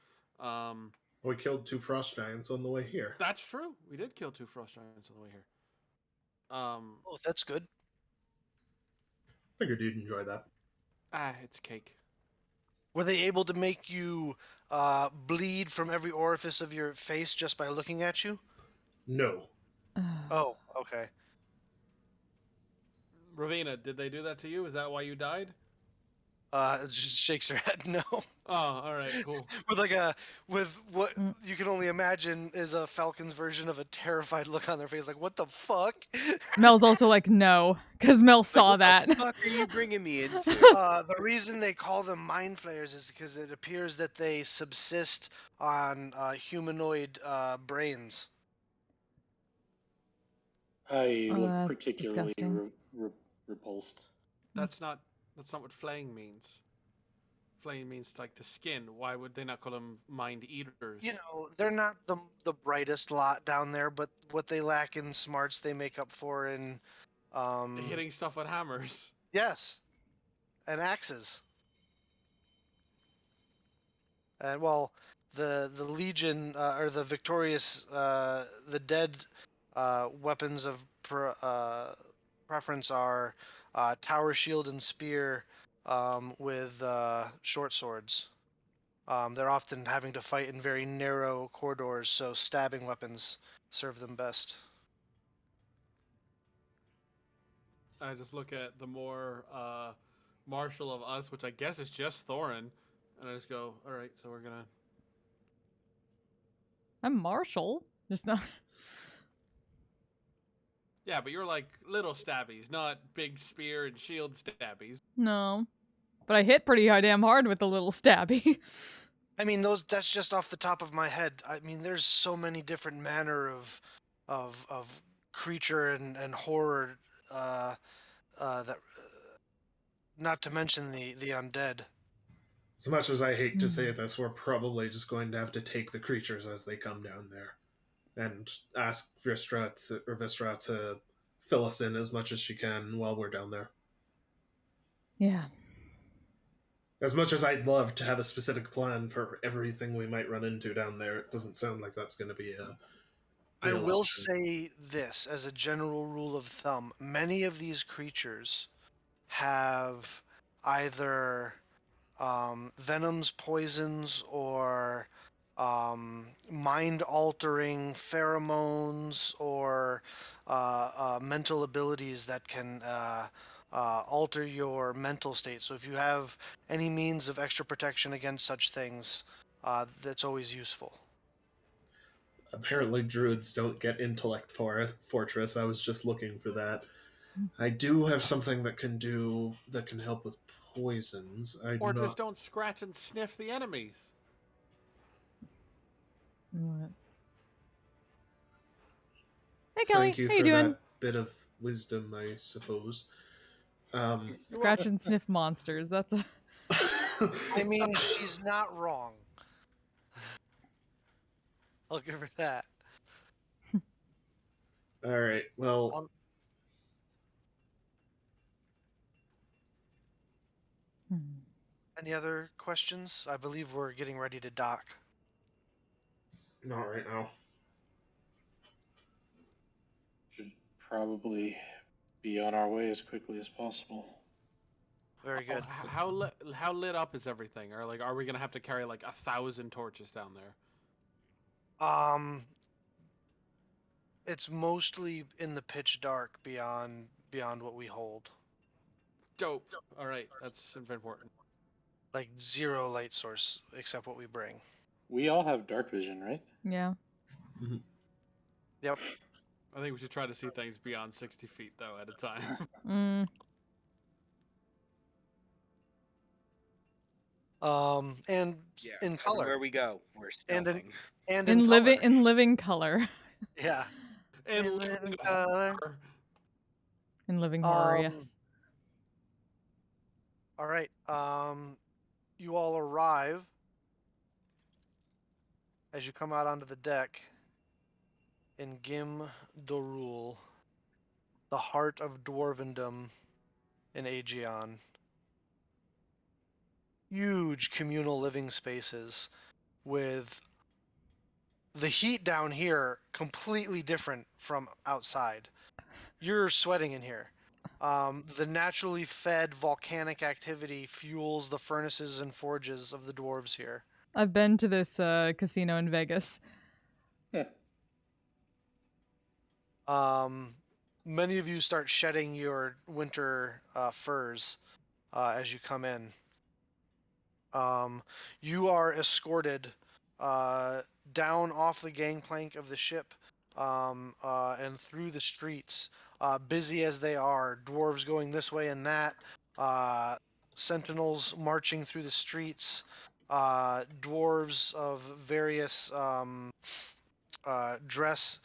We killed 2 frost giants on the way here. That's true. We did kill 2 frost giants on the way here. Oh, that's good. Figured you'd enjoy that. It's cake. Were they able to make you bleed from every orifice of your face just by looking at you? No. Oh, okay. Ravina, did they do that to you? Is that why you died? It just shakes her head no. Oh, all right, cool. With what Mm. you can only imagine is a falcon's version of a terrified look on their face, like what the fuck. Mel's also like, no, because Mel saw What that. the fuck are you bringing me into? The reason they call them mind flayers is because it appears that they subsist on humanoid brains. I Oh, look that's particularly disgusting. repulsed. That's not what flaying means. Flaying means like to skin. Why would they not call them mind eaters? You know, they're not the brightest lot down there, but what they lack in smarts, they make up for in Hitting stuff with hammers. yes, and axes. And well, the Legion or the victorious, the dead weapons of preference are tower shield and spear with short swords. They're often having to fight in very narrow corridors, so stabbing weapons serve them best. I just look at the more martial of us, which I guess is just Thorin, and I just go, all right, so we're gonna. I'm Marshall, just not. Yeah, but you're like little stabbies, not big spear and shield stabbies. No, but I hit pretty damn hard with the little stabby. I mean, that's just off the top of my head. I mean, there's so many different manner of creature and horror that not to mention the undead. As much as I hate to say this, we're probably just going to have to take the creatures as they come down there, and ask Vistra to fill us in as much as she can while we're down there. Yeah. As much as I'd love to have a specific plan for everything we might run into down there, it doesn't sound like that's going to be a. I real will option. say this as a general rule of thumb: many of these creatures have either venoms, poisons, or mind-altering pheromones or mental abilities that can alter your mental state. So if you have any means of extra protection against such things, that's always useful. Apparently, druids don't get intellect for it. Fortress. I was just looking for that. I do have something that can help with poisons. Or just don't scratch and sniff the enemies. What? Hey, Kelly. Thank you How you for doing? that bit of wisdom, I suppose. Scratch and sniff monsters. That's a. I mean, she's not wrong. I'll give her that. All right. Well, Any other questions? I believe we're getting ready to dock. not right now. Should probably be on our way as quickly as possible. Very good. How lit up is everything? Or like, are we gonna have to carry like 1,000 torches down there? It's mostly in the pitch dark beyond what we hold. Dope. All right, that's important. Like zero light source except what we bring. We all have dark vision, right? Yeah. Yep. I think we should try to see things beyond 60 feet though at a time. And Yeah, in color. Where we go, we're And stealthing. and In color. living color. Yeah. In living color. In living horror, Um, yes. All right. You all arrive as you come out onto the deck in Gim Dorul, the heart of dwarvendom in Aegion. Huge communal living spaces with the heat down here completely different from outside. You're sweating in here. The naturally fed volcanic activity fuels the furnaces and forges of the dwarves here. I've been to this casino in Vegas. Many of you start shedding your winter furs as you come in. You are escorted down off the gangplank of the ship and through the streets, busy as they are. Dwarves going this way and that. Sentinels marching through the streets. Dwarves of various dress,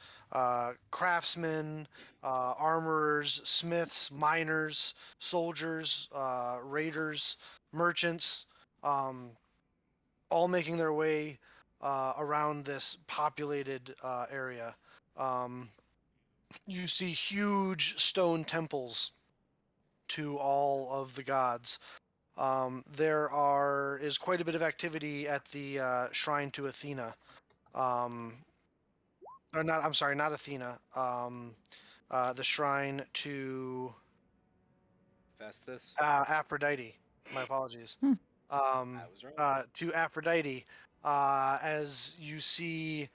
craftsmen, armorers, smiths, miners, soldiers, raiders, merchants, all making their way around this populated area. Um, you see huge stone temples to all of the gods. There is quite a bit of activity at the shrine to Athena. Um, or not, I'm sorry, not Athena. The shrine to Festus. Aphrodite. My apologies. Hmm. Um, I was wrong. to Aphrodite, as you see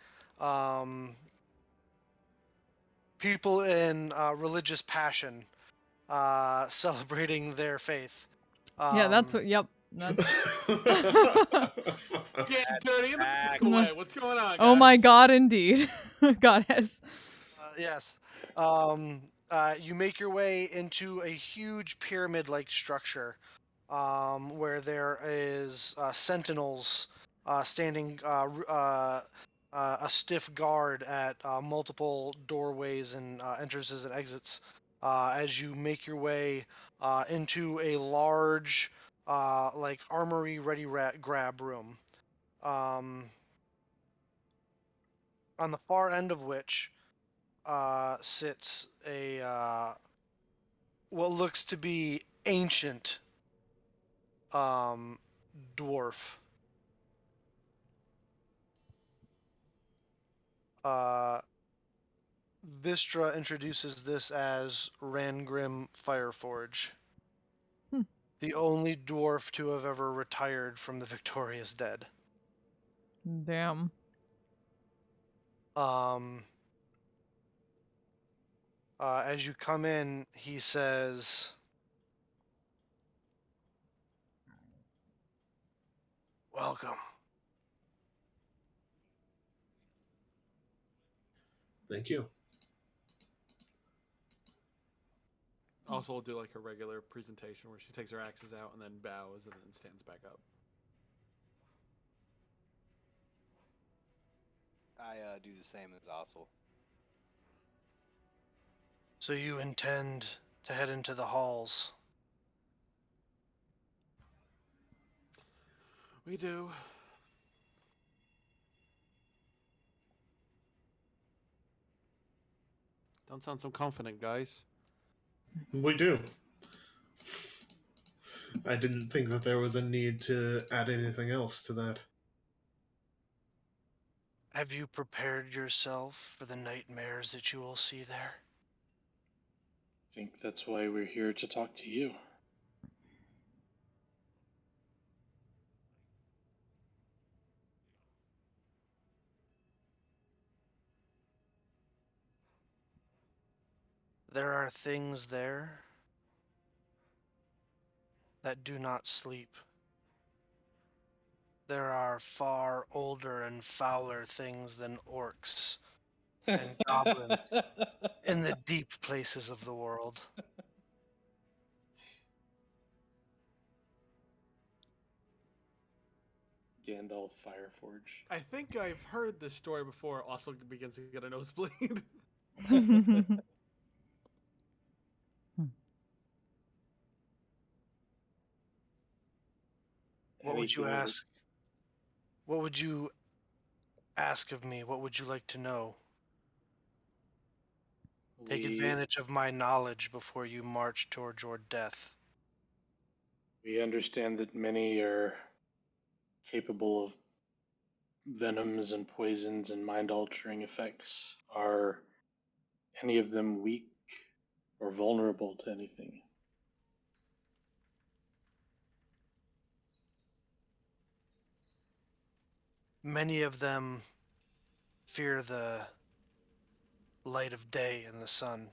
people in religious passion celebrating their faith. Yeah, that's Um, what. Yep. That's. Get dirty in the back. book away. What's going on, guys? Oh my God, indeed, goddess. yes. You make your way into a huge pyramid-like structure where there is sentinels standing a stiff guard at multiple doorways and entrances and exits as you make your way into a large like armory ready grab room. On the far end of which sits a what looks to be ancient dwarf. Vistra introduces this as Rangrim Fireforge, Hmm. the only dwarf to have ever retired from the victorious dead. Damn. As you come in, he says, "Welcome." Thank you. Also, we'll do like a regular presentation where she takes her axes out and then bows and then stands back up. I do the same as Ossel. So you intend to head into the halls? We do. Don't sound so confident, guys. We do. I didn't think that there was a need to add anything else to that. Have you prepared yourself for the nightmares that you will see there? I think that's why we're here to talk to you. There are things there that do not sleep. There are far older and fouler things than orcs and goblins in the deep places of the world. Gandalf Fireforge. I think I've heard this story before. Also begins to get a nosebleed. What would you Anything that- ask? What would you ask of me? What would you like to know? Take we, advantage of my knowledge before you march toward your death. We understand that many are capable of venoms and poisons and mind-altering effects. Are any of them weak or vulnerable to anything? Many of them fear the light of day and the sun.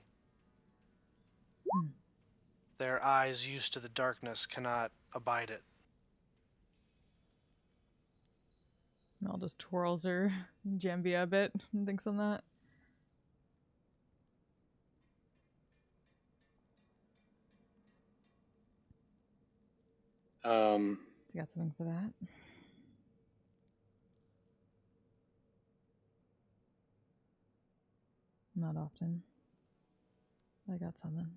Their eyes used to the darkness cannot abide it. Mel just twirls her jambia a bit and thinks on that. You got something for that? Not often. I got something.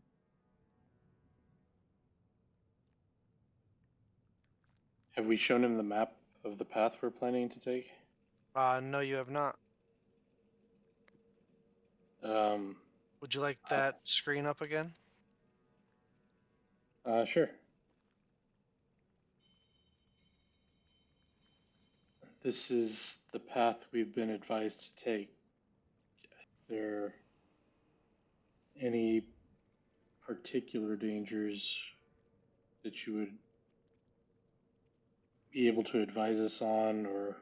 Have we shown him the map of the path we're planning to take? No, you have not. Would you like that screen up again? Sure. This is the path we've been advised to take. Is there any particular dangers that you would be able to advise us on, or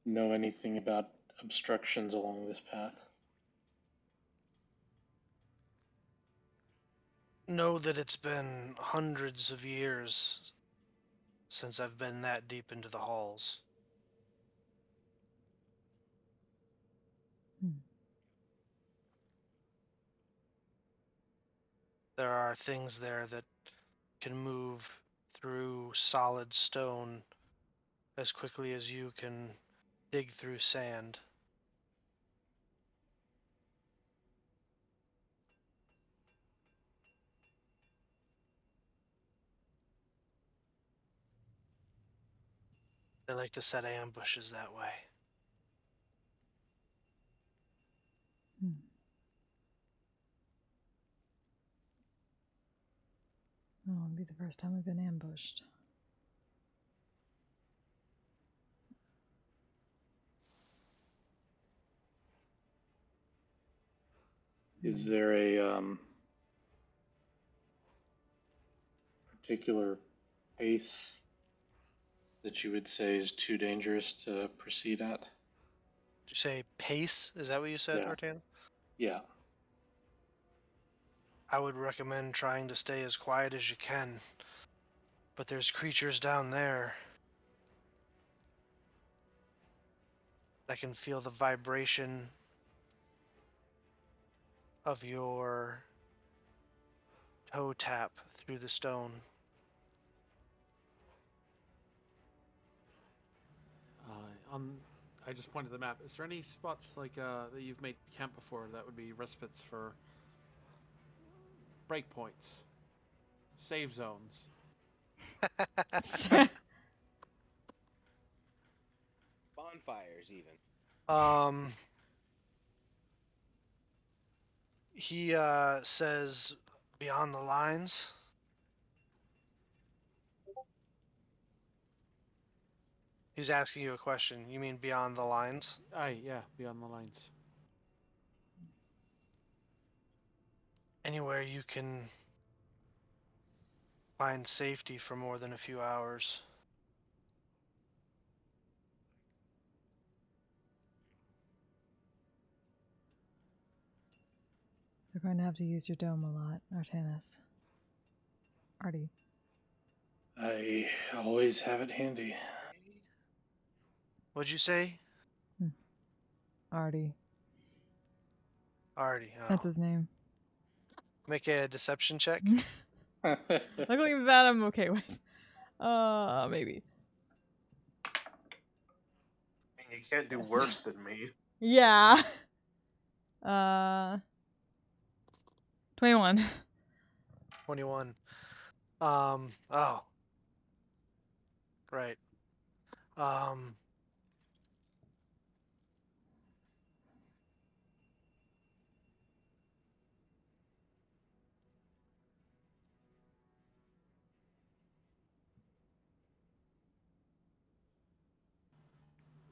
know anything about obstructions along this path? Know that it's been hundreds of years since I've been that deep into the halls. There are things there that can move through solid stone as quickly as you can dig through sand. They like to set ambushes that way. Oh, it'll be the first time we've been ambushed. Is there a particular pace that you would say is too dangerous to proceed at? Did you say pace? Is that what you said, Yeah. Artan? Yeah. I would recommend trying to stay as quiet as you can. But there's creatures down there that can feel the vibration of your toe tap through the stone. I just pointed the map. Is there any spots like that you've made camp before that would be respites for breakpoints, save zones? Bonfires, even. He says beyond the lines. He's asking you a question. You mean beyond the lines? Aye, yeah, beyond the lines. Anywhere you can find safety for more than a few hours. You're going to have to use your dome a lot, Artanis. Artie. I always have it handy. What'd you say? Artie. Artie. Oh. That's his name. Make a deception check. Luckily that I'm okay with. Maybe. You can't do worse than me. Yeah. 21. 21. Oh. Right.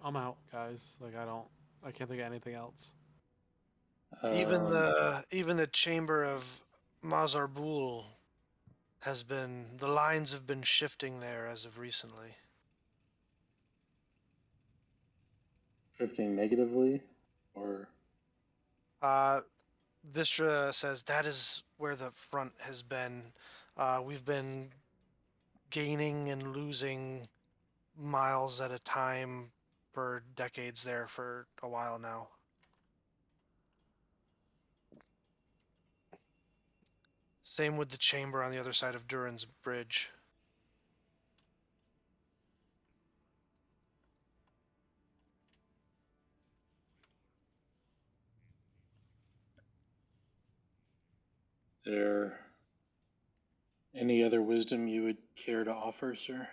I'm out, guys. Like I can't think of anything else. Even the chamber of Mazarbul the lines have been shifting there as of recently. Drifting negatively, or Vistra says that is where the front has been. We've been gaining and losing miles at a time for decades there for a while now. Same with the chamber on the other side of Durians Bridge. There any other wisdom you would care to offer, sir?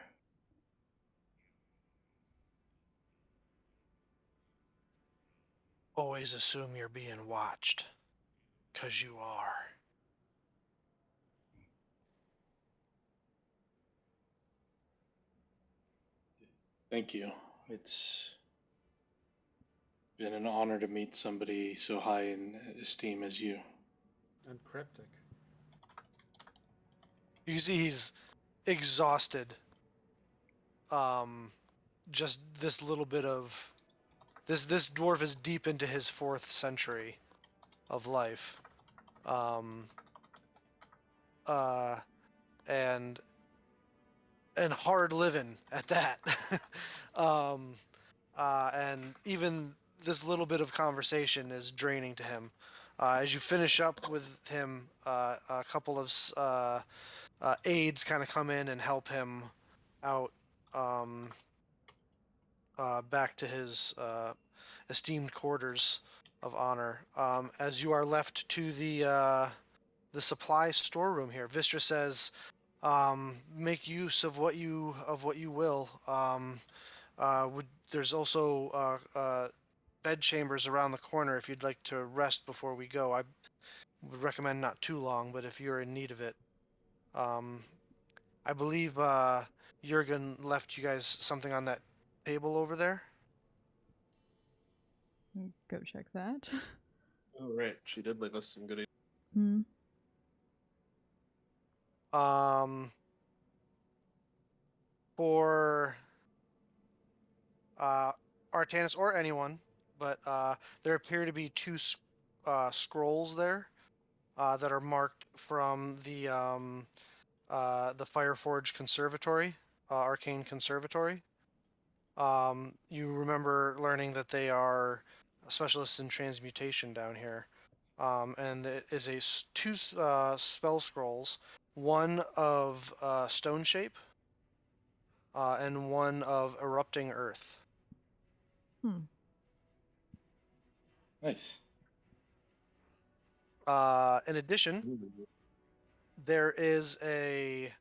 Always assume you're being watched, 'cause you are. Thank you. It's been an honor to meet somebody so high in esteem as you. And cryptic. You can see he's exhausted. Just this little bit of this dwarf is deep into his 4th century of life. And hard living at that. And even this little bit of conversation is draining to him. As you finish up with him, a couple of aides kind of come in and help him out back to his esteemed quarters of honor. As you are left to the supply storeroom here, Vistra says, "Make use of what you will. There's also bed chambers around the corner if you'd like to rest before we go. I would recommend not too long, but if you're in need of it, I believe Jurgen left you guys something on that table over there." Go check that. Oh, right. She did leave us some goodies. Hmm. For Artanis or anyone, but there appear to be 2 scrolls there that are marked from the Fireforge Conservatory, Arcane Conservatory. You remember learning that they are specialists in transmutation down here. And it is 2 spell scrolls, one of stone shape and one of erupting earth. Nice. In addition, there is a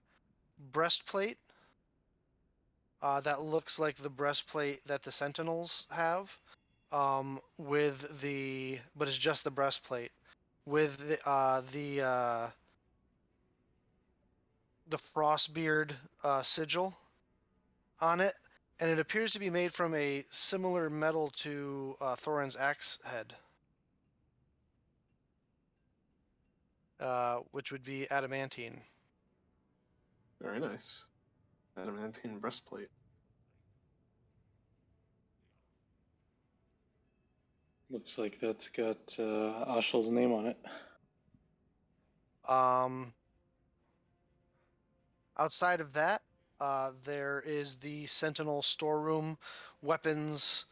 breastplate that looks like the breastplate that the Sentinels have, but it's just the breastplate with the Frostbeard sigil on it, and it appears to be made from a similar metal to Thorin's axe head, which would be adamantine. Very nice. Adamantine breastplate. Looks like that's got Ashel's name on it. Outside of that, there is the Sentinel storeroom, weapons,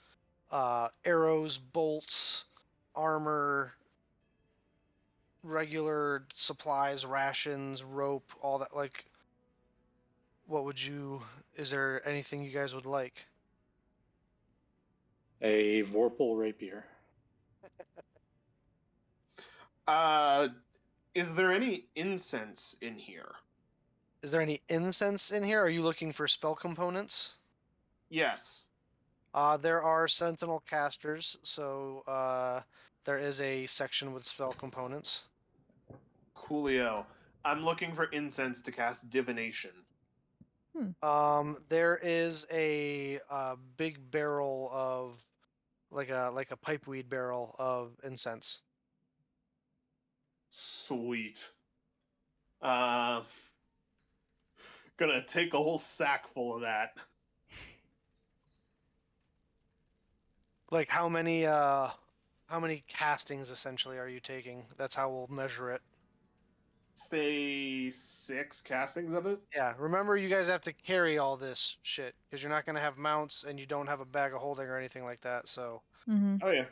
arrows, bolts, armor, regular supplies, rations, rope, all that. Like, is there anything you guys would like? A Vorpal rapier. Is there any incense in here? Is there any incense in here? Are you looking for spell components? Yes. There are Sentinel casters, so there is a section with spell components. Coolio. I'm looking for incense to cast divination. There is a big barrel of like a pipeweed barrel of incense. Sweet. Gonna take a whole sack full of that. Like how many castings essentially are you taking? That's how we'll measure it. say 6 castings of it. Yeah, remember you guys have to carry all this shit because you're not gonna have mounts and you don't have a bag of holding or anything like that. So, Mm-hmm. Oh yeah.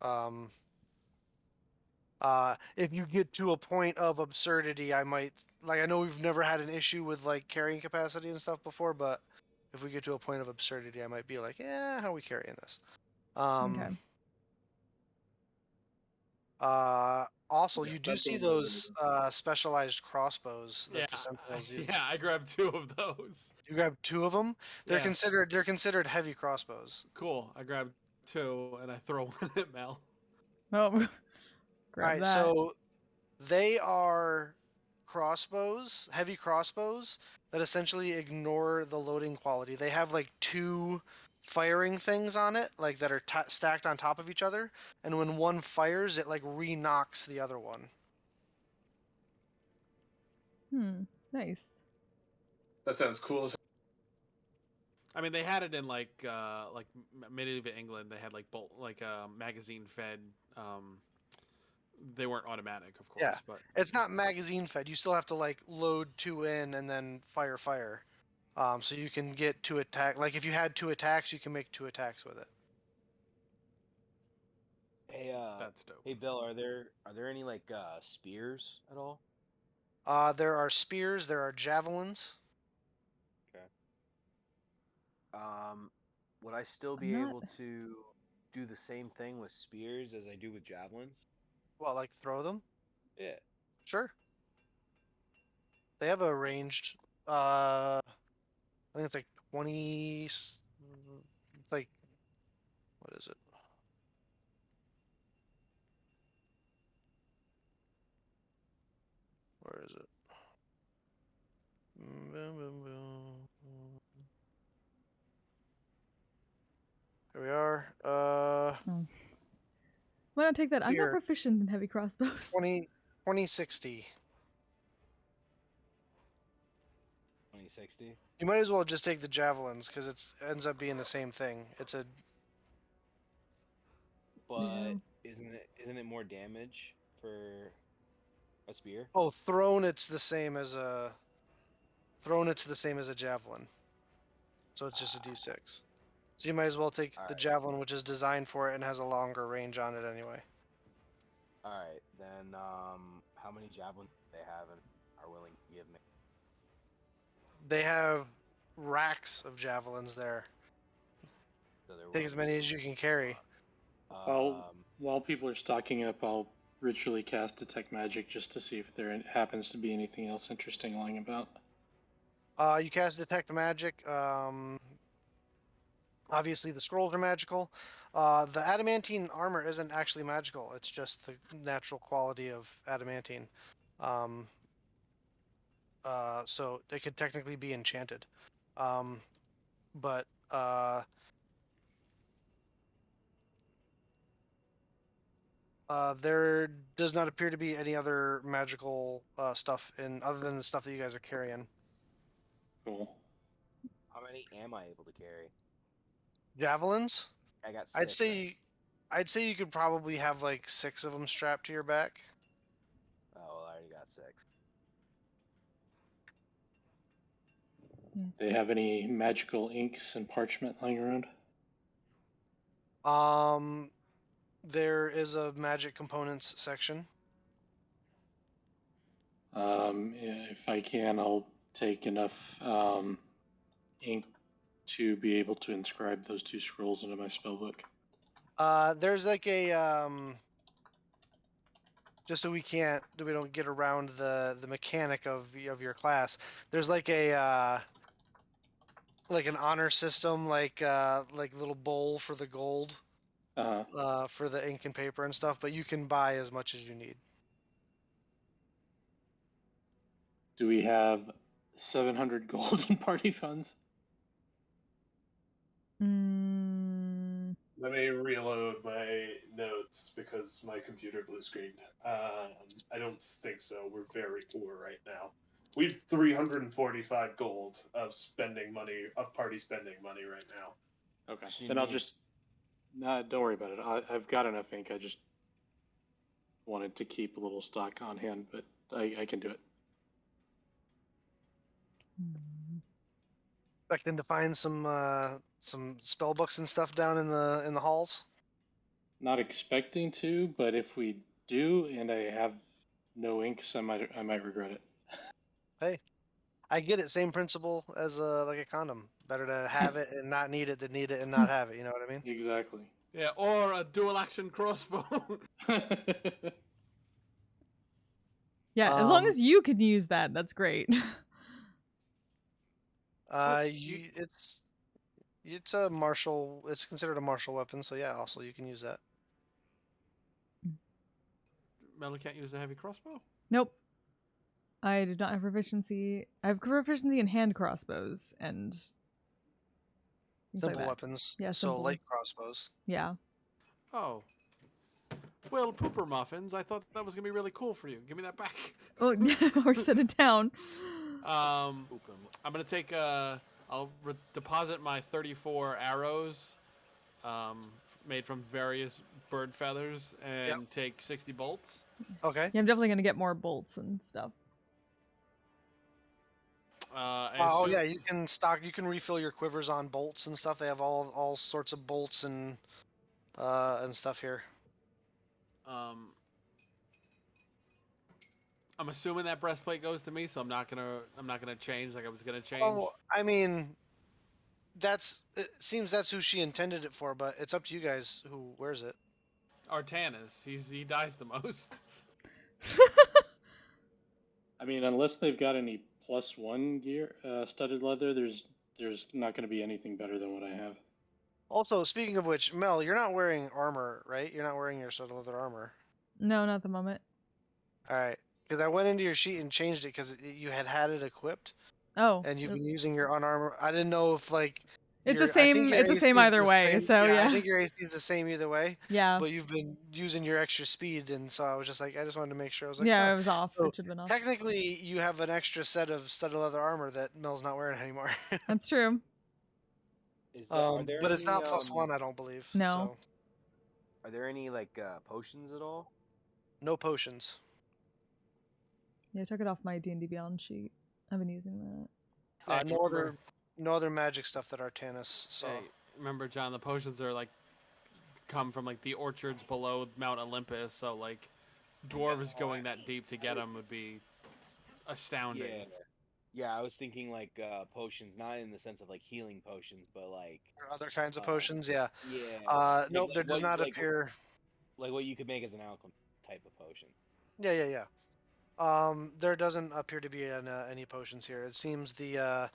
um, if you get to a point of absurdity, I might like. I know we've never had an issue with like carrying capacity and stuff before, but if we get to a point of absurdity, I might be like, yeah, how are we carrying this? Okay. Also, Yeah, you do that's see what we're those specialized crossbows that the Sentinels use. yeah, I grabbed 2 of those. You grab 2 of them. They're Yeah. considered heavy crossbows. Cool. I grabbed 2 and I throw one at Mel. Oh, All grab right, that. so they are crossbows, heavy crossbows that essentially ignore the loading quality. They have like 2 firing things on it, like that are stacked on top of each other, and when one fires, it like re-knocks the other one. Nice. That sounds cool as I mean, they had it in like medieval England. They had like magazine fed. They weren't automatic, of course, Yeah. but It's not magazine fed. You still have to like load 2 in and then fire. So you can get 2 attack. Like if you had 2 attacks, you can make 2 attacks with it. Hey, that's dope. hey, Bill, are there any like spears at all? There are spears. There are javelins. Would I still be not- able to do the same thing with spears as I do with javelins? Well, like throw them. Yeah. Sure. They have a ranged. I think it's like 20. It's like, what is it? Where is it? Here we are. Why not take that? I'm not Here. proficient in heavy crossbows. 2060. 2060. You might as well just take the javelins because it ends up being the same thing. It's a But isn't it more damage for a spear? thrown. It's the same as a javelin. So it's just a d6. So you might as well take the Alright. javelin, which is designed for it and has a longer range on it anyway. All right, then how many javelins do they have and are willing to give me? They have racks of javelins there. So they're Take willing as to many give as me- you can carry. While people are stocking up, I'll ritually cast Detect Magic just to see if there happens to be anything else interesting lying about. You cast Detect Magic. Obviously, the scrolls are magical. The adamantine armor isn't actually magical. It's just the natural quality of adamantine. So it could technically be enchanted. But there does not appear to be any other magical stuff other than the stuff that you guys are carrying. Cool. How many am I able to carry? Javelins? I got 6. I'd say you could probably have like 6 of them strapped to your back. Oh, well, I already got 6. They have any magical inks and parchment lying around? There is a magic components section. Yeah, if I can, I'll take enough ink to be able to inscribe those 2 scrolls into my spellbook. There's like a just so we don't get around the mechanic of your class. There's like a like an honor system, like little bowl for the gold, for the ink and paper and stuff. But you can buy as much as you need. Do we have 700 gold in party funds? Let me reload my notes because my computer blue screened. I don't think so. We're very poor right now. We've 345 gold of party spending money right now. Okay, So you then I'll mean- just... Nah, don't worry about it. I've got enough ink. I just wanted to keep a little stock on hand, but I can do it. Expecting to find some spell books and stuff down in the halls. Not expecting to, but if we do, and I have no inks, I might regret it. Hey, I get it. Same principle as like a condom. Better to have it and not need it than need it and not have it. You know what I mean? Exactly. Yeah, or a dual action crossbow. Yeah, as long Um, as you can use that, that's great. It's a martial. It's considered a martial weapon, so yeah. Also, you can use that. Melon can't use the heavy crossbow. Nope. I do not have proficiency. I have proficiency in hand crossbows and things like Simple that. weapons. Yeah, So simple. light crossbows. Yeah. Oh. Well, pooper muffins. I thought that was gonna be really cool for you. Give me that back. Oh, or set it down. I'm gonna take. I'll deposit my 34 arrows, made from various bird feathers, and take 60 bolts. Okay. Yeah, I'm definitely gonna get more bolts and stuff. Oh yeah, you can stock. You can refill your quivers on bolts and stuff. They have all sorts of bolts and stuff here. I'm assuming that breastplate goes to me, so I'm not gonna change like I was gonna change. Oh, I mean, it seems that's who she intended it for, but it's up to you guys who wears it. Artanis, he dies the most. I mean, unless they've got any +1 gear, studded leather, there's not going to be anything better than what I have. Also, speaking of which, Mel, you're not wearing armor, right? You're not wearing your studded leather armor. No, not at the moment. All right, because I went into your sheet and changed it because you had it equipped. Oh. And you've been using your unarmored. I didn't know if like. It's the same. It's the same either way. So yeah. I think your AC is the same either way. Yeah. But you've been using your extra speed, and so I was just like, I just wanted to make sure. I was like, yeah, oh. it was off. So it should have been off. technically, you have an extra set of studded leather armor that Mel's not wearing anymore. That's true. But it's not +1, I don't believe. No. So. Are there any like potions at all? No potions. Yeah, I took it off my D&D Beyond sheet. I've been using that. No other magic stuff that Artanis saw. Hey, remember, John, the potions are like come from like the orchards below Mount Olympus, so like dwarves going that deep to get them would be astounding. Yeah, I was thinking like potions, not in the sense of like healing potions, but like Or other kinds of potions, yeah. Yeah. Nope, there does not appear. Like what you could make as an alchemy type of potion. Yeah. There doesn't appear to be any potions here. It seems the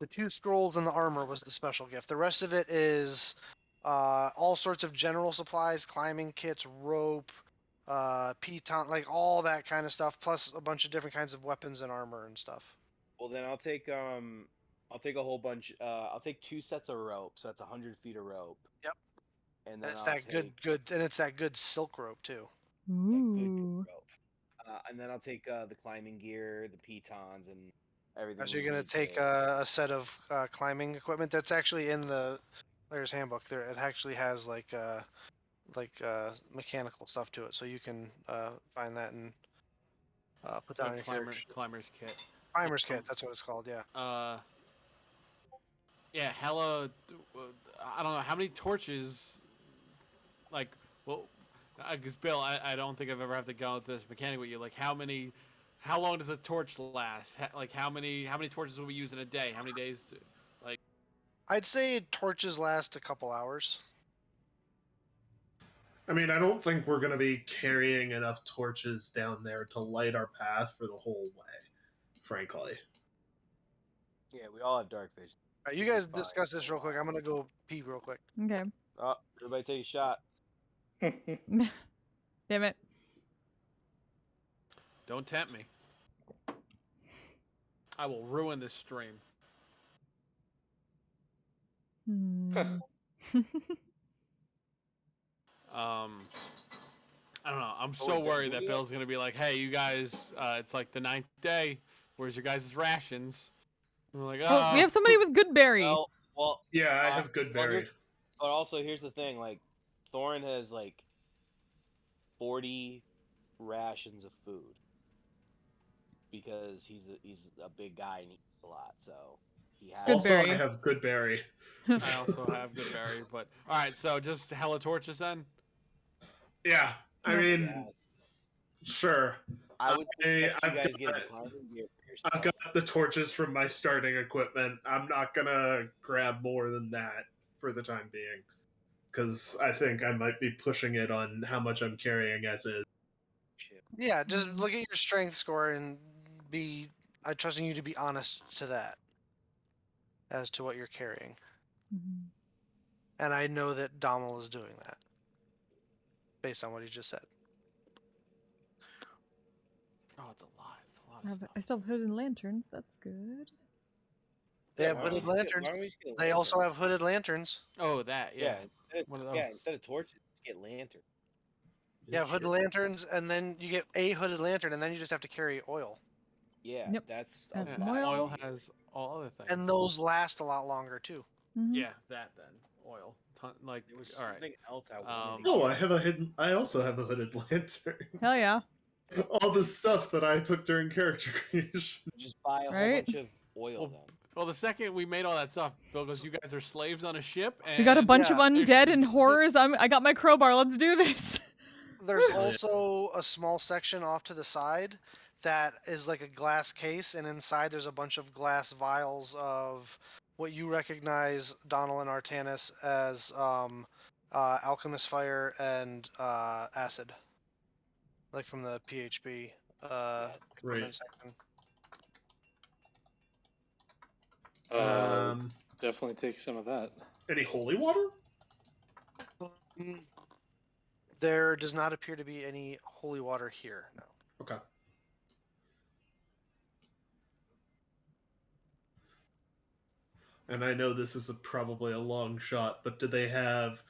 2 scrolls and the armor was the special gift. The rest of it is all sorts of general supplies, climbing kits, rope, piton, like all that kind of stuff, plus a bunch of different kinds of weapons and armor and stuff. Well, then I'll take a whole bunch. I'll take 2 sets of rope, so that's 100 feet of rope. Yep. And then it's I'll that take, good, and it's that good silk rope too. Ooh. rope. And then I'll take the climbing gear, the pitons, and everything. So you're gonna take a set of climbing equipment that's actually in the player's handbook. There, it actually has like mechanical stuff to it, so you can find that and put that on your Climber's kit. Climbers kit. That's what it's called. Yeah. Yeah, hella. I don't know how many torches. Like, well, because Bill, I don't think I've ever had to go with this mechanic with you. Like, how long does a torch last? Like, how many torches will we use in a day? How many days? Like, I'd say torches last a couple hours. I mean, I don't think we're going to be carrying enough torches down there to light our path for the whole way, frankly. Yeah, we all have dark vision. All right, you guys discuss this real quick. I'm gonna go pee real quick. Okay. Oh, everybody take a shot. Damn it. don't tempt me. I will ruin this stream. I don't know. I'm so worried that Bill's gonna be like, "Hey, you guys, it's like the 9th day. Where's your guys' rations?" And we're like, Oh, we have somebody with good berry. Well, Yeah, I have good berry. But also, here's the thing: like, Thorin has like 40 rations of food. because he's a big guy and he eats a lot, so he has. Good Also, berry. I have good berry. I also have good berry, but all right. So just hella torches then. Yeah, I Yep. mean, Yes. sure. I would suggest you I've guys get got- a climbing gear for I've yourself. got the torches from my starting equipment. I'm not gonna grab more than that for the time being, because I think I might be pushing it on how much I'm carrying as is. Shit. Yeah, just look at your strength score and be. I'm trusting you to be honest to that, as to what you're carrying. Mhm. And I know that Dommel is doing that, based on what he just said. Oh, it's a lot. It's a lot I of have- stuff. I still have hooded lanterns. That's good. They Yeah, have why don't hooded we just lanterns. why don't we just get a They also lantern? have hooded lanterns. Oh, that yeah. One of those. Instead of torches, just get lantern. You have hooded lanterns, and then you get a hooded lantern, and then you just have to carry oil. Yeah, Yep. that's Have a some lot oil. Oil easier. has all other things. And those last a lot longer, too. Mhm. Yeah, that then oil. Like There was all right. something else I wanted. Oh, I also have a hooded lantern. Hell yeah. All the stuff that I took during character creation. Just buy a whole Right? bunch of oil Well, then. Well, the second we made all that stuff, Bill goes, "You guys are slaves on a ship." And We got a bunch of Yeah. undead and horrors. I got my crowbar. Let's do this. There's yeah. also a small section off to the side that is like a glass case, and inside there's a bunch of glass vials of what you recognize, Donald and Artanis, as alchemist fire and acid, like from the PHB Yes. equipment Right. section. Definitely take some of that. Any holy water? There does not appear to be any holy water here. No. Okay. And I know this is probably a long shot, but do they have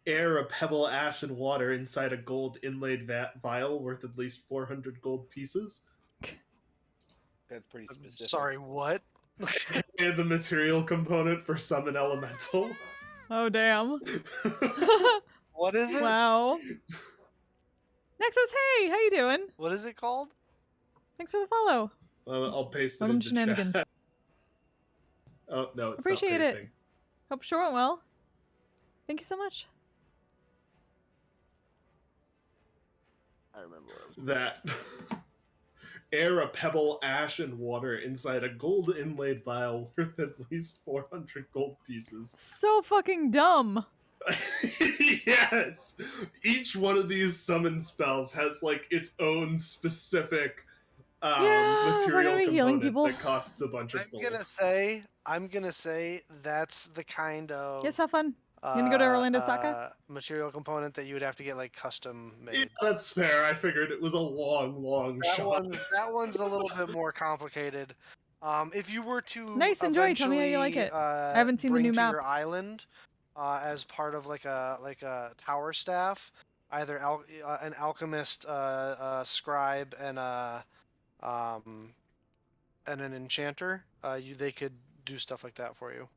air, a pebble, ash, and water inside a gold inlaid vial worth at least 400 gold pieces? That's pretty specific. Sorry, what? And the material component for summon elemental. Oh damn. What is it? Wow. Nexus, hey, how you doing? What is it called? Thanks for the follow. I'll paste it Welcome into to Shenanigans. chat. Oh no, it's Appreciate not it. pasting. Hope sure went well. Thank you so much. I remember what it was. That air, a pebble, ash, and water inside a gold inlaid vial worth at least 400 gold pieces. So fucking dumb. Yes! Each one of these summon spells has like its own specific Yeah, we're material gonna be healing component people. that costs a bunch of gold. I'm gonna say that's the kind of Yes, have fun. You gonna go to Orlando, Saka? material component that you would have to get like custom Yeah, made. that's fair. I figured it was a long That shot. one's a little bit more complicated. If you were to Nice, enjoy. Tell me how you like it. I haven't seen the bring new to map. your island as part of like a tower staff, either an alchemist, scribe, and an enchanter, they could do stuff like that for you.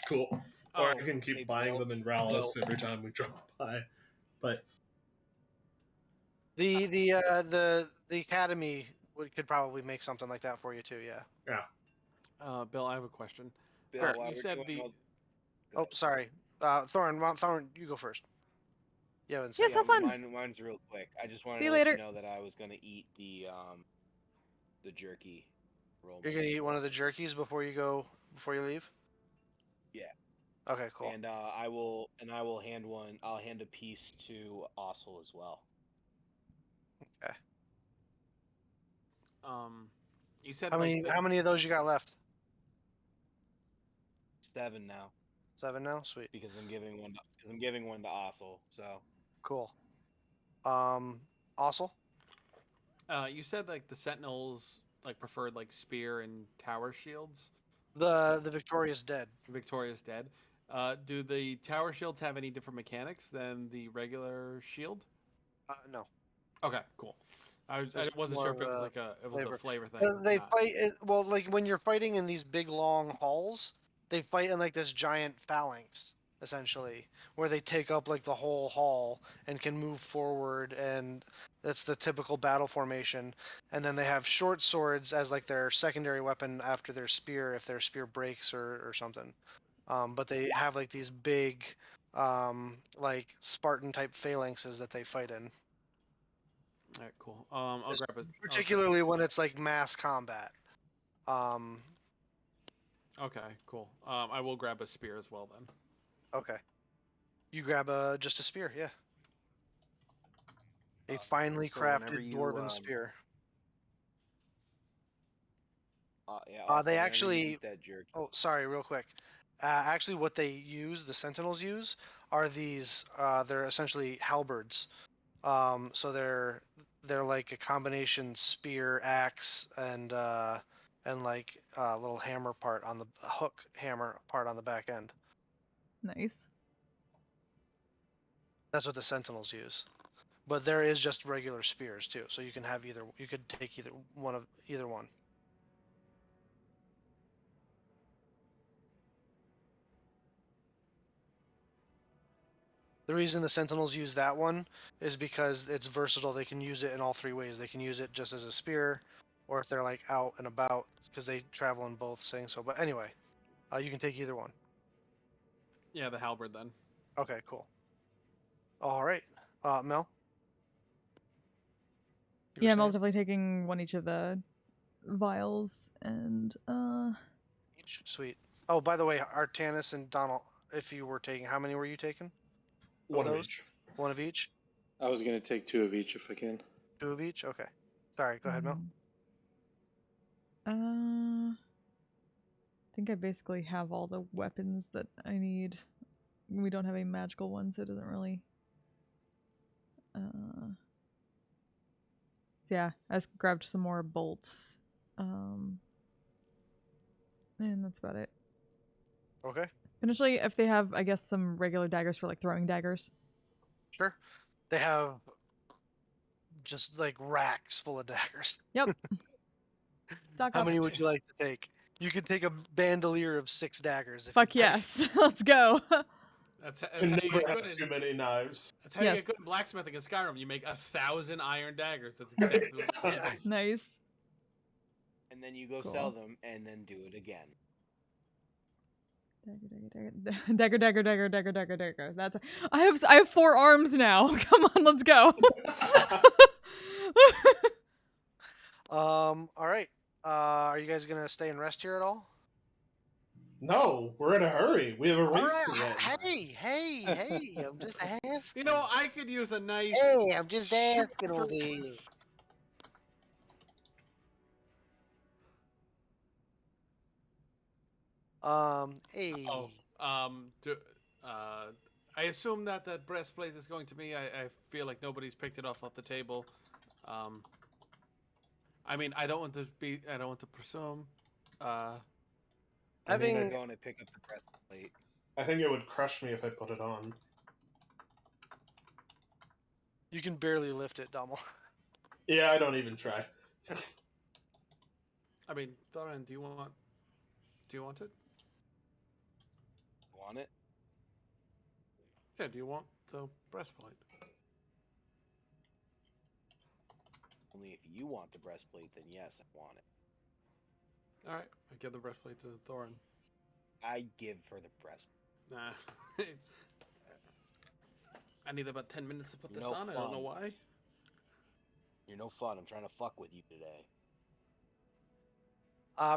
Cool. Or I Oh, can keep hey, buying Bill. them in Rallis every time we drop by. But The academy could probably make something like that for you too. Yeah. Bill, I have a question. Bill, Alright, while you we're said doing the- all- Oh, sorry. Thorin, you go first. Yeah. Yes, have fun. Mine's real quick. I just wanted See to you let later. you know that I was gonna eat the jerky roll. You're gonna eat one of the jerkies before you leave. Yeah. Okay, cool. And I will hand one. I'll hand a piece to Ossel as well. You said How like many of those you got left? 7 now 7 now. Sweet. because I'm giving one to Ossel. So Cool. Ossel? you said like the Sentinels like preferred like spear and tower shields. The Victoria's dead. Victoria's dead. Do the tower shields have any different mechanics than the regular shield? No. Okay, cool. I It's wasn't more sure if of it was a like a flavor. flavor thing. They or not. fight well, like when you're fighting in these big long halls, they fight in like this giant phalanx. essentially, where they take up like the whole hall and can move forward, and that's the typical battle formation. And then they have short swords as like their secondary weapon after their spear, if their spear breaks or something. But they have like these big, like Spartan type phalanxes that they fight in. All right, cool. I'll grab a. Particularly when it's like mass combat. Um, Okay, cool. I will grab a spear as well then. okay. You grab just a spear, yeah. A finely so whenever crafted you, dwarven spear. Yeah. Also, They whenever you actually. eat that jerky. Oh, sorry, real quick. Actually, what they use, the Sentinels use, are these. They're essentially halberds. So they're like a combination spear, axe, and like a little hammer part on the hook hammer part on the back end. Nice. That's what the Sentinels use. But there is just regular spears too, so you can have either. You could take either one. The reason the Sentinels use that one is because it's versatile. They can use it in all three ways. They can use it just as a spear, or if they're like out and about, because they travel in both, saying so. But anyway, you can take either one. Yeah, the halberd then. Okay, cool. All right, Mel. You were Yeah, saying? Mel's definitely taking one each of the vials and Each? Sweet. Oh, by the way, Artanis and Donald, if you were taking, how many were you taking? One of those? each. One of each? I was gonna take 2 of each if I can. 2 of each? Okay. Sorry, go ahead, Mel. I think I basically have all the weapons that I need. We don't have any magical ones, so it doesn't really. So yeah, I just grabbed some more bolts. And that's about it. Okay, Initially, if they have, I guess, some regular daggers for like throwing daggers. sure. They have just like racks full of daggers. Yep. Stock How up. many would you like to take? You could take a bandolier of 6 daggers. If Fuck you'd like. yes. Let's go. That's And how you never get have good. too many knives. That's how you Yes. get good in blacksmithing in Skyrim. You make 1,000 iron daggers. That's exactly what you do. Nice. And then you go Cool. sell them, and then do it again. Dagger, dagger, dagger, dagger, dagger, dagger. That's. I have 4 arms now. Come on, let's go. All right. Are you guys gonna stay and rest here at all? No, we're in a hurry. We have a race to win. Hey! I'm just asking. You know, I could use a nice. Hey, I'm just short asking over here. Hey. Oh, I assume that that breastplate is going to me. I feel like nobody's picked it off the table. I mean, I don't want to presume. I'm gonna Having go and pick up the breastplate. I think it would crush me if I put it on. you can barely lift it, Dummel. Yeah, I don't even try. I mean, Thorin, do you want it? Want it? Yeah, do you want the breastplate? Only if you want the breastplate, then yes, I want it. All right, I give the breastplate to Thorin. I give for the breastplate. Nah. I need about 10 minutes to put this No on. I don't know fun. why. You're no fun. I'm trying to fuck with you today.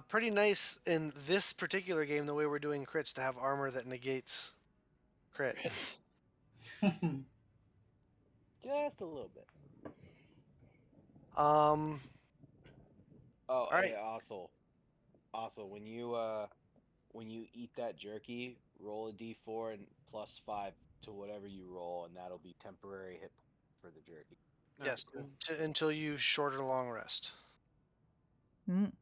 Pretty nice in this particular game, the way we're doing crits, to have armor that negates crit. Just a little bit. Um, Oh, Alright. yeah, also, when you eat that jerky, roll a d4 and +5 to whatever you roll, and that'll be temporary hit for the jerky. All right, yes, cool. until you short or long rest. Mm.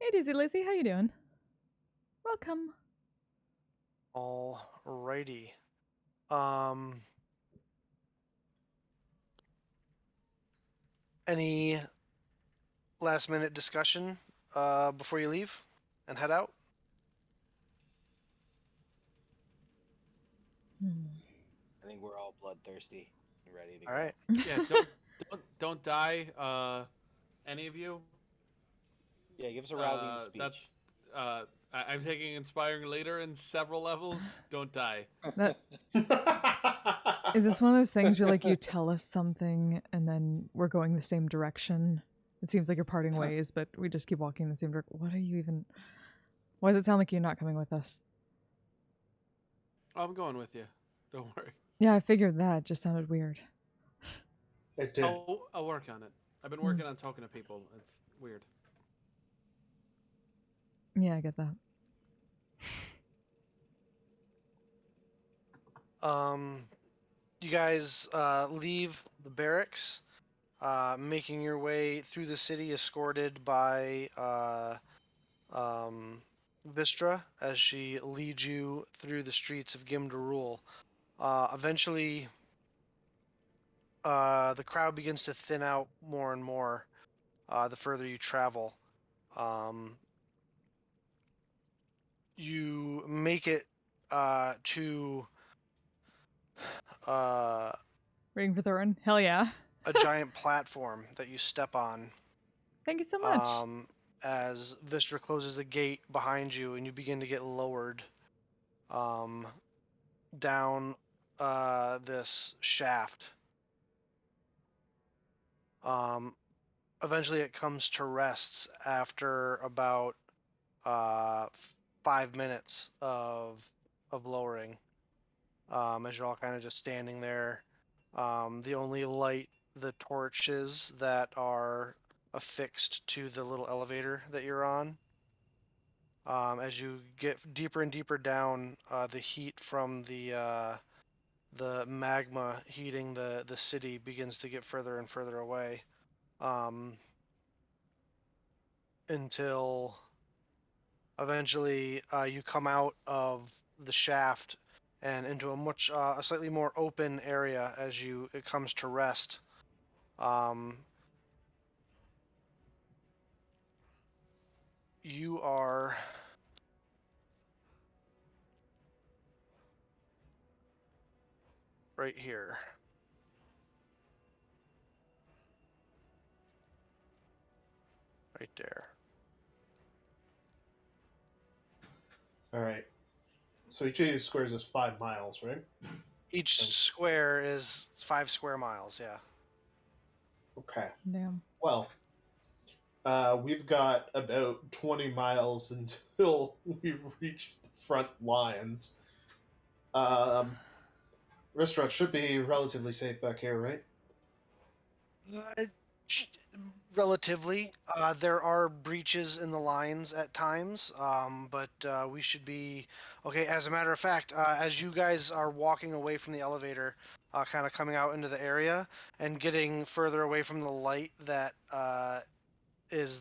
Hey, Dizzy Lizzy, how you doing? Welcome. Alrighty. Any last minute discussion before you leave and head out? I think we're all bloodthirsty and ready to All go. right. Yeah, don't die. Any of you? Yeah, give us a rousing speech. That's I'm taking inspiring leader in several levels. Don't die. That is this one of those things where like you tell us something and then we're going the same direction. It seems like you're parting ways, but we just keep walking in the same direction. What are you even? Why does it sound like you're not coming with us? I'm going with you. Don't worry. Yeah, I figured that. It just sounded weird. It did. I'll work on it. I've been working on talking to people. It's weird. Yeah, I get that. You guys leave the barracks, making your way through the city, escorted by Vistra as she leads you through the streets of Gimdarul. Eventually, the crowd begins to thin out more and more the further you travel. You make it to Waiting for Thorin? Hell yeah. a giant platform that you step on. Thank you so much. As Vistra closes the gate behind you and you begin to get lowered down this shaft. Eventually it comes to rests after about 5 minutes of lowering. As you're all kind of just standing there. The only light, the torches that are affixed to the little elevator that you're on. As you get deeper and deeper down, the heat from the magma heating the city begins to get further and further away, until eventually you come out of the shaft and into a slightly more open area as it comes to rest. You are right here. Right there. All right. So each of these squares is 5 miles, right? Each square is 5 square miles, yeah. Okay. Damn. Well, we've got about 20 miles until we reach the front lines. Restaurant should be relatively safe back here, right? Relatively. There are breaches in the lines at times, but we should be okay. As a matter of fact, as you guys are walking away from the elevator, kind of coming out into the area and getting further away from the light that is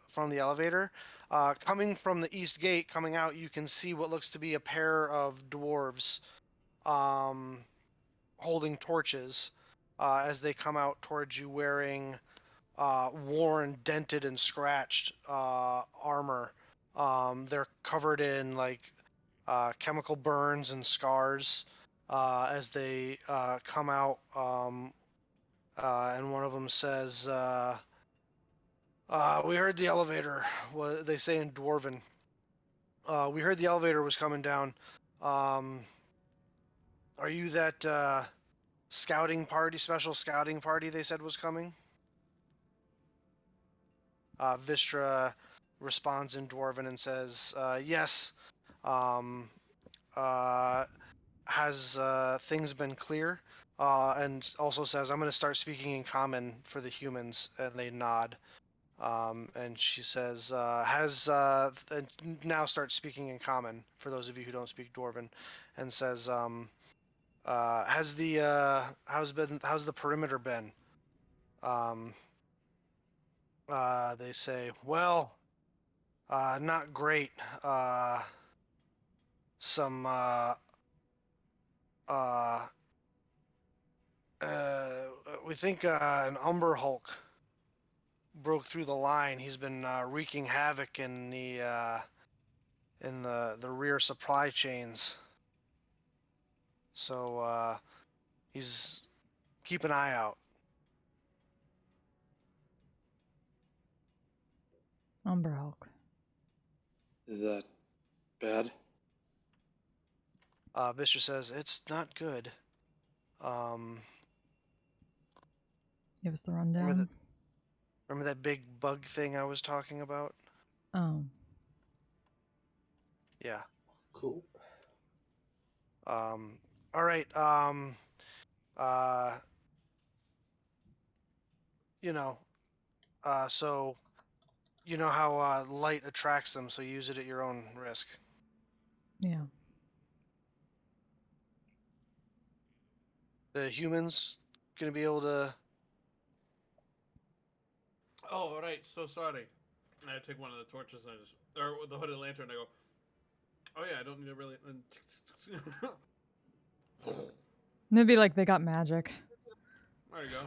from the elevator, coming from the east gate, coming out, you can see what looks to be a pair of dwarves holding torches as they come out towards you wearing worn, dented, and scratched armor. They're covered in like chemical burns and scars as they come out. And one of them says, "We heard the elevator." They say in Dwarven. We heard the elevator was coming down. Are you that special scouting party they said was coming? Vistra responds in Dwarven and says, yes. Has things been clear? And also says, I'm going to start speaking in common for the humans. And they nod. And she says, and now starts speaking in common for those of you who don't speak Dwarven, and says, how's the perimeter been? They say, well, not great. Some we think an Umber Hulk broke through the line. He's been wreaking havoc in the rear supply chains. So he's keep an eye out. Umber Hulk. Is that bad? Vischer says it's not good. Give us the rundown. Remember that big bug thing I was talking about? Oh. Yeah. Cool. All right. So you know how light attracts them, so use it at your own risk. Yeah. The humans gonna be able to. Oh, right. So sorry. I take one of the torches and or the hooded lantern. And I go, oh yeah, I don't need to really. And it'd be like they got magic. There you go.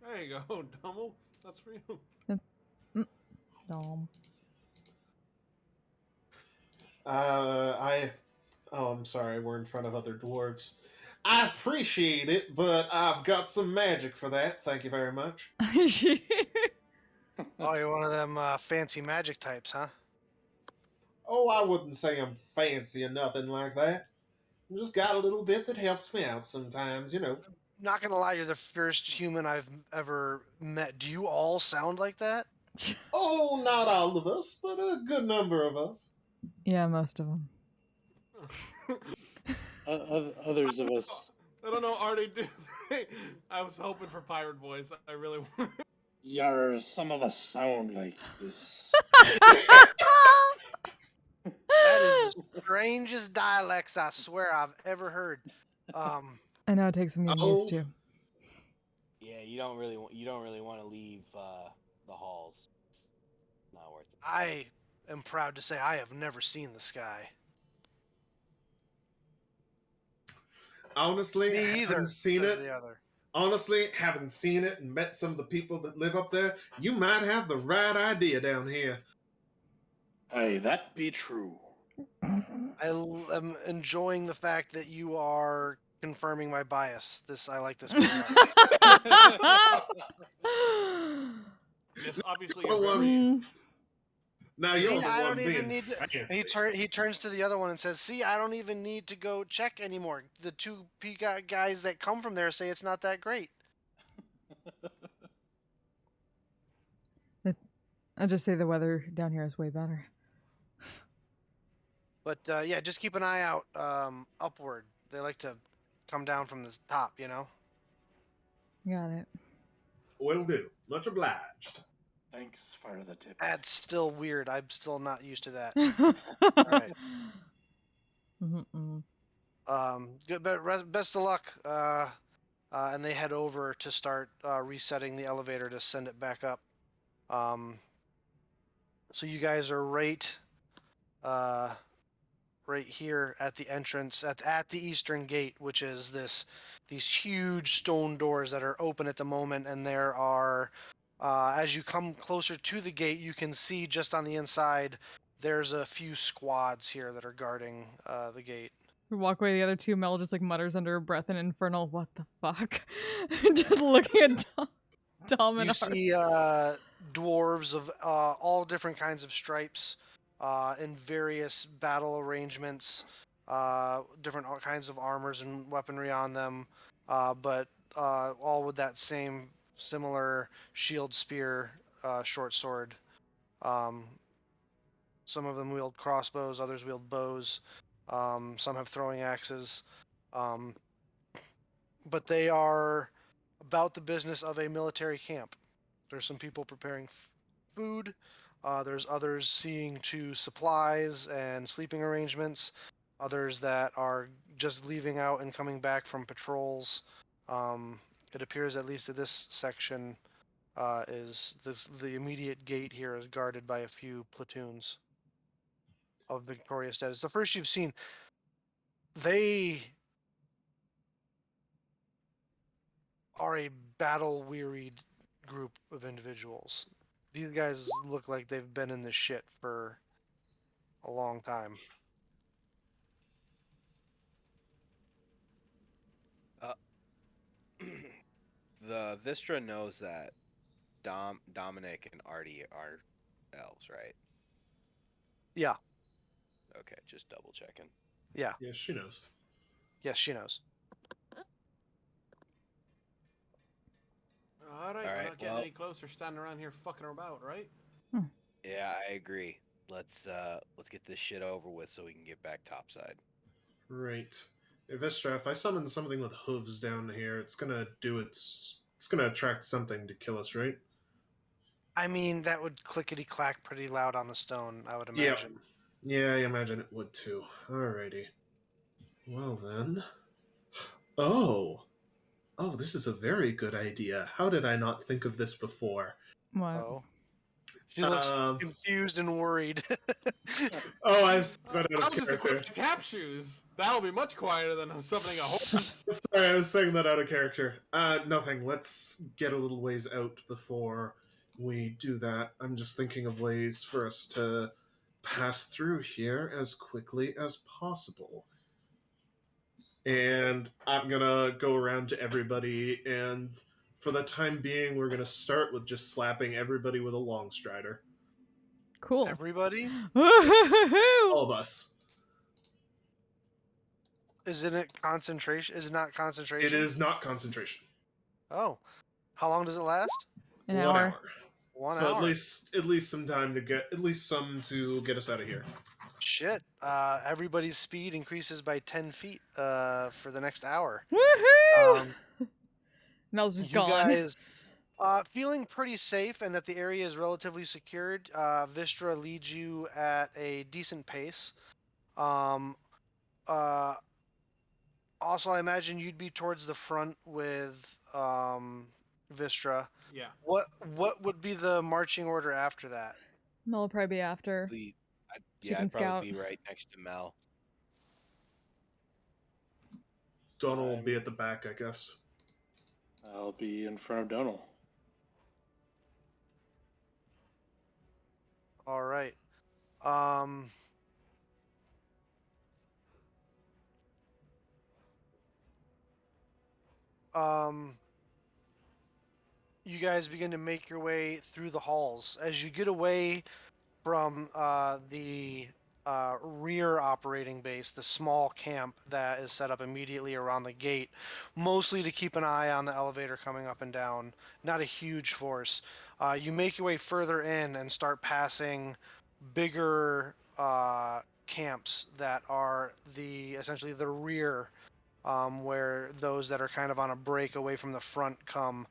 There you go, Dummel. That's for you. Dumb. I'm sorry, we're in front of other dwarves. I appreciate it, but I've got some magic for that. Thank you very much. Oh, you're one of them fancy magic types, huh? Oh, I wouldn't say I'm fancy or nothing like that. I just got a little bit that helps me out sometimes, you know. Not gonna lie, you're the first human I've ever met. Do you all sound like that? Oh, not all of us, but a good number of us. Yeah, most of them. Others of us. I don't know, Artie. I was hoping for pirate voice. I really. Yar, some of us sound like this. That is the strangest dialects I swear I've ever heard. I know it takes some getting used to. Yeah, you don't really want to leave the halls. It's not worth it. I am proud to say I have never seen the sky. Honestly, Me either. haven't seen says it. the other. Honestly, haven't seen it and met some of the people that live up there. You might have the right idea down here. Aye, that be true. I am enjoying the fact that you are confirming my bias. I like this very much. Yes, obviously. Oh, You're well, very... Now you're See, the I one don't even being need to. fancy. He turns to the other one and says, "See, I don't even need to go check anymore. The two guys that come from there say it's not that great." I'll just say the weather down here is way better. But yeah, just keep an eye out upward. They like to come down from the top, you know. Got it. Will do. Much obliged. Thanks for the tip. That's still weird. I'm still not used to that. All right. Mm-mm. Good. Best of luck. And they head over to start resetting the elevator to send it back up. So you guys are right here at the entrance at the eastern gate, which is these huge stone doors that are open at the moment, and there are as you come closer to the gate, you can see just on the inside there's a few squads here that are guarding the gate. We walk away, the other two, Mel just like mutters under her breath in Infernal, "What the fuck?" Just looking at Dom and You see dwarves of all different kinds of stripes in various battle arrangements, different kinds of armors and weaponry on them, but all with that same similar shield, spear, short sword. Some of them wield crossbows, others wield bows, some have throwing axes. But they are about the business of a military camp. There's some people preparing food. There's others seeing to supplies and sleeping arrangements. Others that are just leaving out and coming back from patrols. It appears, at least at this section, the immediate gate here is guarded by a few platoons of victorious dead. It's the first you've seen. They are a battle-wearied group of individuals. These guys look like they've been in this shit for a long time. The Vistra knows that Dominic and Artie are elves, right? Yeah, Okay, just double checking. yeah, Yeah, she knows. yes, she knows. All right, All we're right, not getting well- any closer standing around here fucking about, right? Yeah, I agree. Let's get this shit over with so we can get back topside. Right. Hey, Vistra, if I summon something with hooves down here, it's gonna attract something to kill us, right? I mean, that would clickety clack pretty loud on the stone, I would Yeah. imagine. Yeah, I imagine it would too. Alrighty. Well then. Oh! Oh, this is a very good idea. How did I not think of this before? What? Oh. She looks Um, confused and worried. Oh, I was that out I'll of just equip character. my tap shoes. That'll be much quieter than summoning a horse. Sorry, I was saying that out of character. Nothing. Let's get a little ways out before we do that. I'm just thinking of ways for us to pass through here as quickly as possible. And I'm gonna go around to everybody, and for the time being, we're gonna start with just slapping everybody with a long strider. Cool. Everybody? Woo-hoo-hoo-hoo! All of us. Isn't it concentration? Is it not It concentration? is not concentration. Oh. How long does it last? An 1 hour. hour. 1 So hour. at least some time to get to get us out of here. Shit. Everybody's speed increases by 10 feet for the next hour. Woohoo! Um, Mel's just you gone. guys feeling pretty safe and that the area is relatively secured. Vistra leads you at a decent pace. Um, also, I imagine you'd be towards the front with Vistra. Yeah. What would be the marching order after that? Mel will probably be after. She can I'd scout. probably be right next to Mel. Donald will be at the back, I guess. I'll be in front of Donald. All right. You guys begin to make your way through the halls. As you get away from the rear operating base, the small camp that is set up immediately around the gate, mostly to keep an eye on the elevator coming up and down, not a huge force. You make your way further in and start passing bigger camps that are essentially the rear, where those that are kind of on a break away from the front come.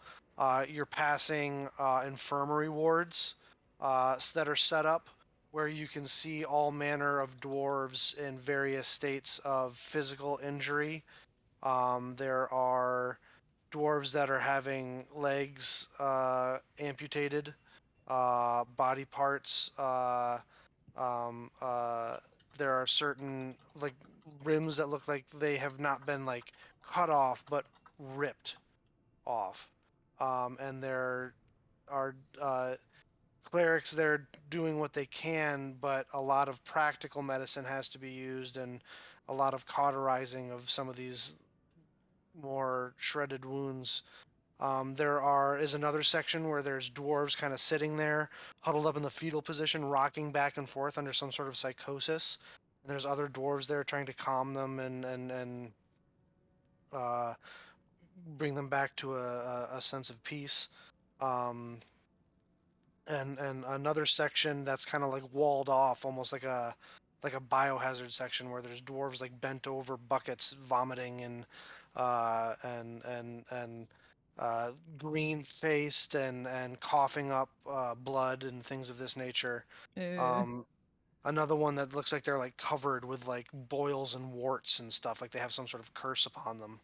You're passing infirmary wards that are set up where you can see all manner of dwarves in various states of physical injury. There are dwarves that are having legs amputated, body parts. There are certain like rims that look like they have not been like cut off but ripped off. And there are clerics there doing what they can, but a lot of practical medicine has to be used and a lot of cauterizing of some of these more shredded wounds. There is another section where there's dwarves kind of sitting there, huddled up in the fetal position, rocking back and forth under some sort of psychosis. And there's other dwarves there trying to calm them and bring them back to a sense of peace. And another section that's kind of like walled off, almost like a biohazard section where there's dwarves like bent over buckets, vomiting and green faced and coughing up blood and things of this nature. Another one that looks like they're like covered with like boils and warts and stuff, like they have some sort of curse upon them.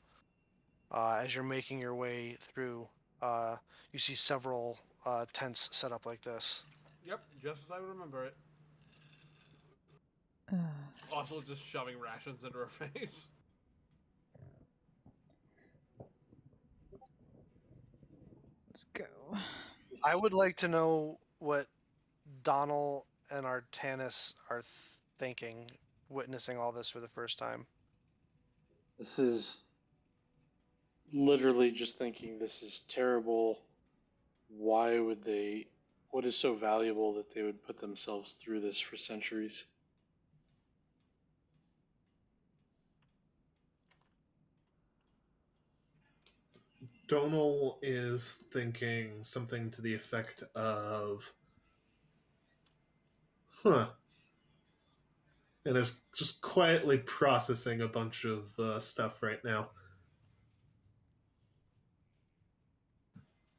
As you're making your way through, you see several tents set up like this. Yep, just as I remember it. Also just shoving rations into her face. Let's go. I would like to know what Donald and Artanis are thinking, witnessing all this for the first time. This is literally just thinking this is terrible. Why would they? What is so valuable that they would put themselves through this for centuries? Donal is thinking something to the effect of, huh, and is just quietly processing a bunch of stuff right now.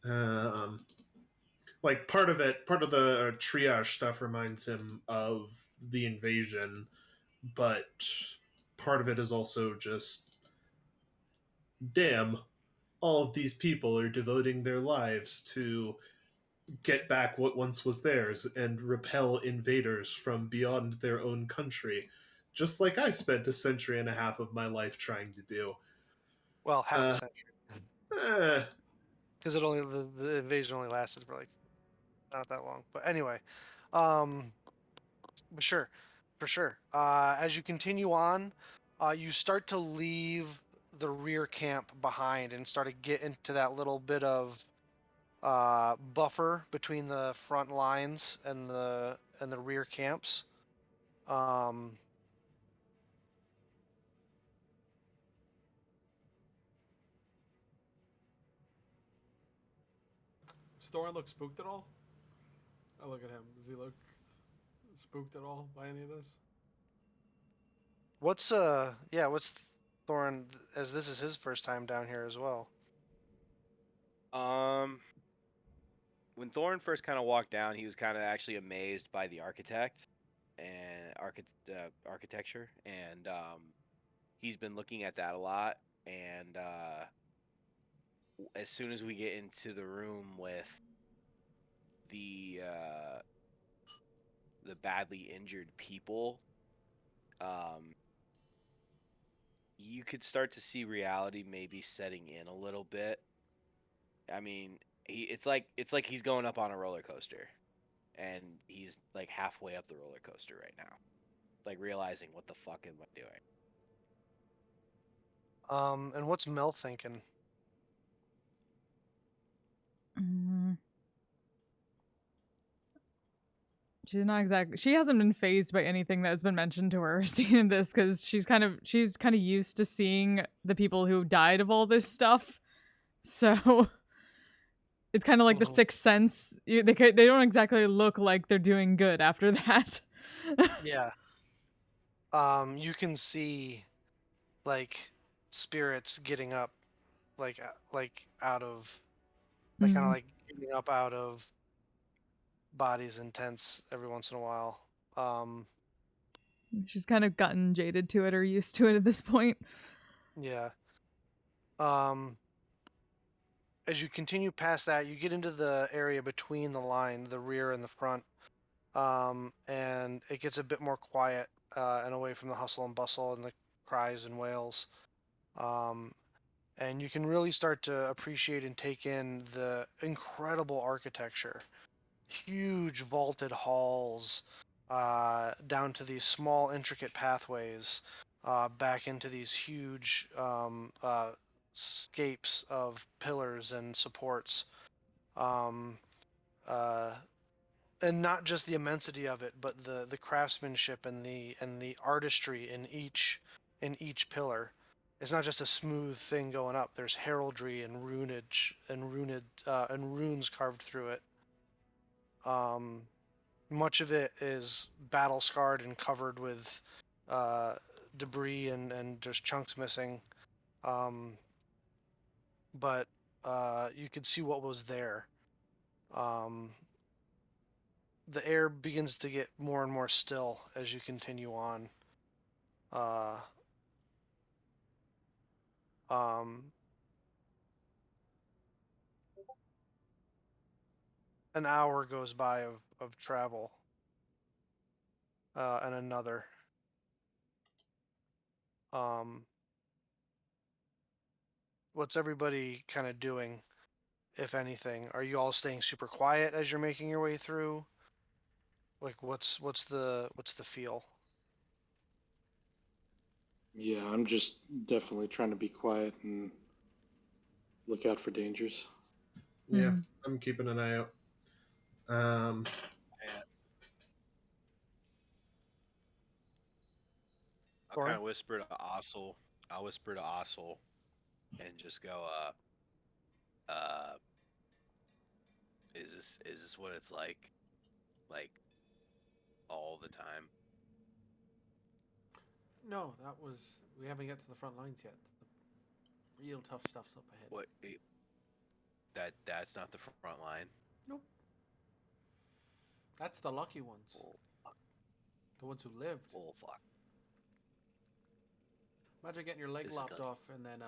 Um, like part of the triage stuff reminds him of the invasion, but part of it is also just, damn, all of these people are devoting their lives to get back what once was theirs and repel invaders from beyond their own country, just like I spent a century and a half of my life trying to do. Well, half a Uh, century, eh, because the invasion only lasted for like not that long. But anyway, um, but sure, for sure. As you continue on, you start to leave the rear camp behind and start to get into that little bit of buffer between the front lines and the rear camps. Um, Does Thorin look spooked at all? I look at him. Does he look spooked at all by any of this? what's Thorin, as this is his first time down here as well. When Thorn first kind of walked down, he was kind of actually amazed by the architect and architecture, and he's been looking at that a lot. And as soon as we get into the room with the badly injured people, you could start to see reality maybe setting in a little bit. I mean, it's like he's going up on a roller coaster, and he's like halfway up the roller coaster right now, like realizing what the fuck am I doing? And what's Mel thinking? Mm. She's not exactly. She hasn't been phased by anything that's been mentioned to her seen in this because she's kind of used to seeing the people who died of all this stuff. So it's kind of like the Sixth Sense. They don't exactly look like they're doing good after that. Yeah. You can see like spirits getting up, like out of, like kind of Mhm. like getting up out of bodies and tents every once in a while. She's kind of gotten jaded to it or used to it at this point. Yeah. As you continue past that, you get into the area between the line, the rear and the front, and it gets a bit more quiet and away from the hustle and bustle and the cries and wails. And you can really start to appreciate and take in the incredible architecture. Huge vaulted halls, down to these small, intricate pathways, back into these huge scapes of pillars and supports. Um, uh, and not just the immensity of it, but the craftsmanship and the artistry in each pillar. It's not just a smooth thing going up. There's heraldry and runage and runes carved through it. Um, Much of it is battle scarred and covered with uh, debris and there's chunks missing. Um, but you could see what was there. Um, the air begins to get more and more still as you continue on. Uh, um, an hour goes by of travel, and another. Um, what's everybody kind of doing if anything? Are you all staying super quiet as you're making your way through? Like, what's the feel? Yeah, I'm just definitely trying to be quiet and look out for dangers. Yeah, Mhm. I'm keeping an eye out. I'll Thorin? kind of whisper to Ossel. I'll whisper to Ossel and just go, uh, is this what it's like all the time? No, that was. We haven't get to the front lines yet. The real tough stuff's up ahead. What? That's not the front line. Nope. That's the lucky ones. Oh, The ones who lived. oh fuck. Imagine getting your leg This is lopped gonna- off and then,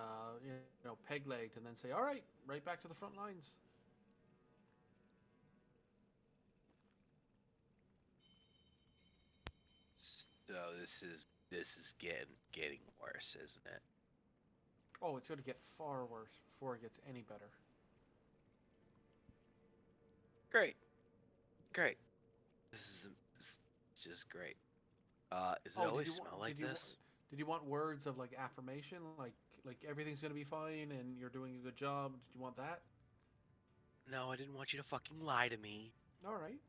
peg-legged, and then say, "All right, right back to the front lines." So this is getting worse, isn't it? Oh, it's going to get far worse before it gets any better. Great. This is just great. Is it Oh, always smell like this? Did you want words of like affirmation, like everything's going to be fine and you're doing a good job? Did you want that? No, I didn't want you to fucking lie to me. All right.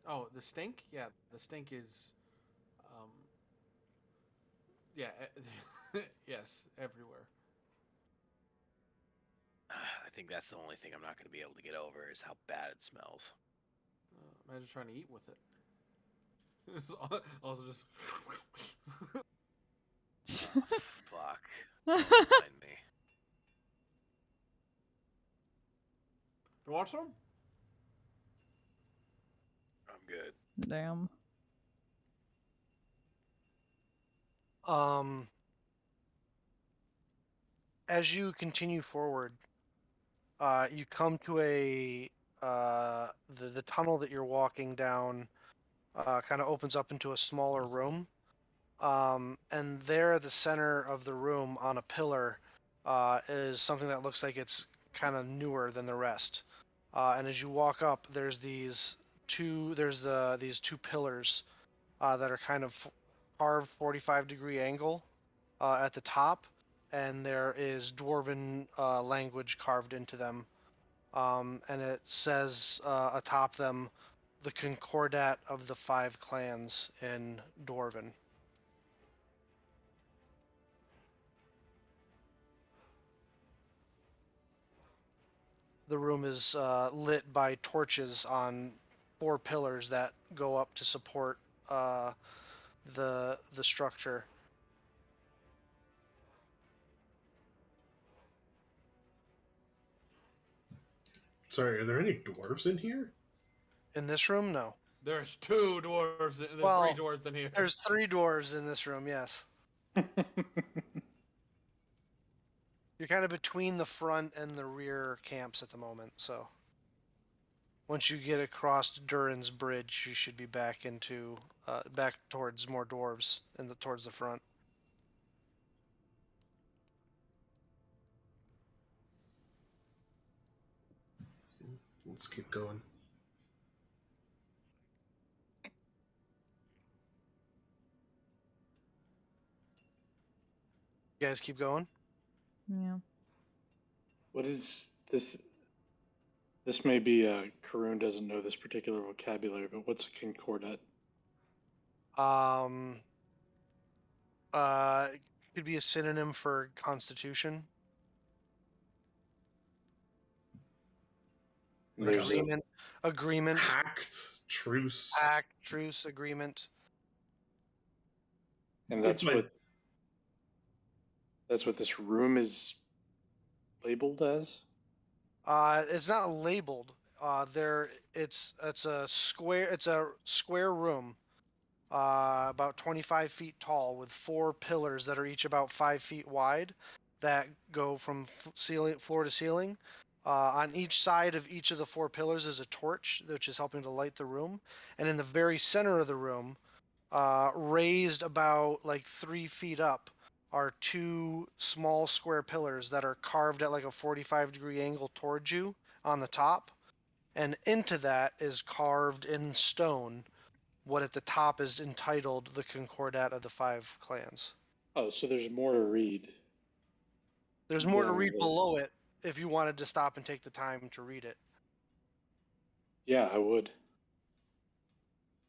Oh, the stink? Yeah, the stink is, yeah, yes, everywhere. I think that's the only thing I'm not going to be able to get over is how bad it smells. Imagine trying to eat with it. It's also just. Oh, fuck. Don't mind me. You want some? I'm good. Damn. As you continue forward, you come to the tunnel that you're walking down kind of opens up into a smaller room. And there at the center of the room on a pillar is something that looks like it's kind of newer than the rest. And as you walk up, there's these two pillars that are kind of carved 45-degree angle at the top, and there is dwarven language carved into them. And it says atop them, the Concordat of the 5 clans in Dwarven. The room is lit by torches on 4 pillars that go up to support the structure. Sorry, are there any dwarves in here? In this room, no. There's two dwarves. There's Well, three dwarves in here. There's 3 dwarves in this room, yes. You're kind of between the front and the rear camps at the moment, so once you get across Durians Bridge, you should be back into back towards more dwarves and towards the front. Let's keep going. You guys keep going. Yeah. What is this? This may be Karun doesn't know this particular vocabulary, but what's a concordat? Could be a synonym for constitution. Like There's a, Agreement, Pact, truce. pact, truce, agreement. and that's Like- what this room is labeled as. It's not labeled. It's a square room, about 25 feet tall, with 4 pillars that are each about 5 feet wide, that go from floor to ceiling. On each side of each of the 4 pillars is a torch, which is helping to light the room. And in the very center of the room, raised about like 3 feet up, are two small square pillars that are carved at like a 45-degree angle towards you on the top. And into that is carved in stone what at the top is entitled the Concordat of the Five Clans. Oh, so there's more to read. There's more to than read the- below it if you wanted to stop and take the time to read it. Yeah, I would.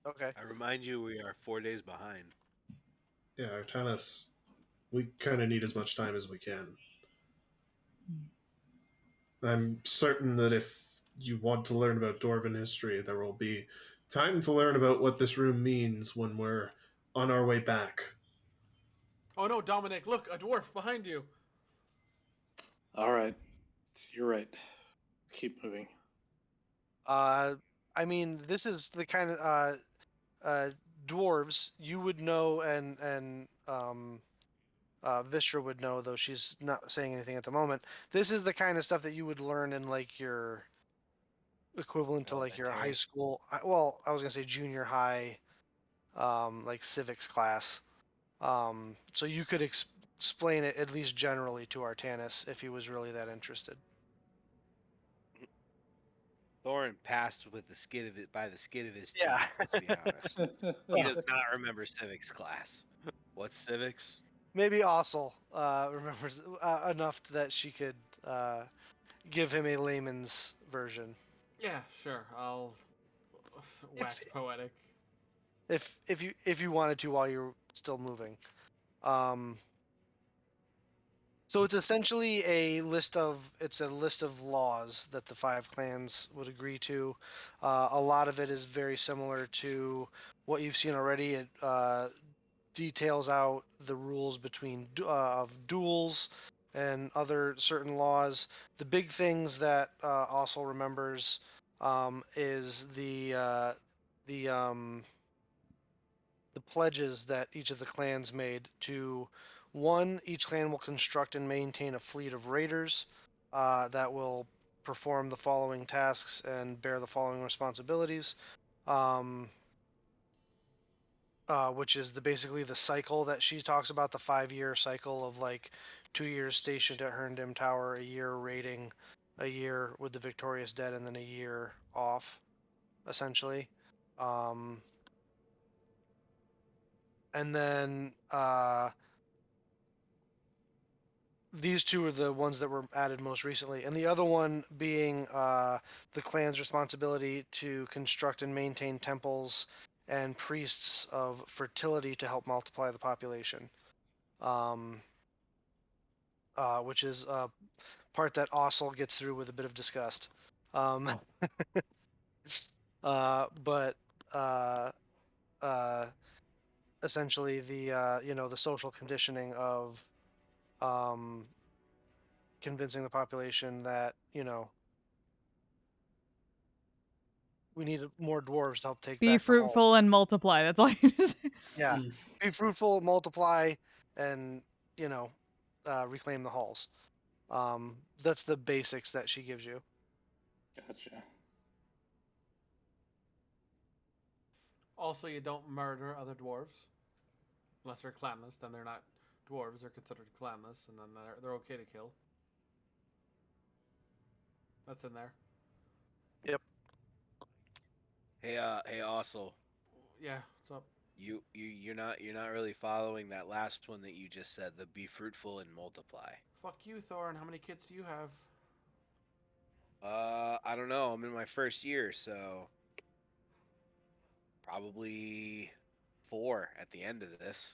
Okay. I remind you, we are 4 days behind. Yeah, Artanis, we kind of need as much time as we can. I'm certain that if you want to learn about Dwarven history, there will be time to learn about what this room means when we're on our way back. Oh no, Dominic! Look, a dwarf behind you. All right, you're right. Keep moving. I mean, this is the kind of dwarves you would know, and Vistra would know, though she's not saying anything at the moment. This is the kind of stuff that you would learn in like your equivalent to like your high Elementary. school. Well, I was gonna say junior high, like civics class. So you could explain it at least generally to Artanis if he was really that interested. Thorin passed with the skin of it by the skin of his Yeah. teeth. Let's be honest. He does not remember civics class. What's civics? Maybe Ossel remembers enough that she could give him a layman's version. Yeah, sure. I'll wax poetic. If you wanted to while you're still moving. So it's essentially a list of laws that the five clans would agree to. A lot of it is very similar to what you've seen already. It details out the rules between of duels and other certain laws. The big things that also remembers is the pledges that each of the clans made to. One, each clan will construct and maintain a fleet of raiders that will perform the following tasks and bear the following responsibilities, which is basically the cycle that she talks about, the 5-year cycle of like 2 years stationed at Herndam Tower, a year raiding, a year with the Victorious Dead, and then a year off, essentially. And then these two are the ones that were added most recently, and the other one being the clan's responsibility to construct and maintain temples and priests of fertility to help multiply the population, which is a part that Ossel gets through with a bit of disgust. But essentially the the social conditioning of convincing the population that we need more dwarves to help take Be back the halls. fruitful and multiply. That's all you just say. Yeah, be fruitful, multiply, and reclaim the halls. That's the basics that she gives you. Gotcha. Also, you don't murder other dwarves. Unless they're clanless, then they're not dwarves. They're considered clanless, and then they're okay to kill. That's in there. Yep. Hey, Ossel, Yeah, what's up? you're not really following that last one that you just said. The be fruitful and multiply. Fuck you, Thorin. How many kids do you have? I don't know. I'm in my first year, so probably 4 at the end of this.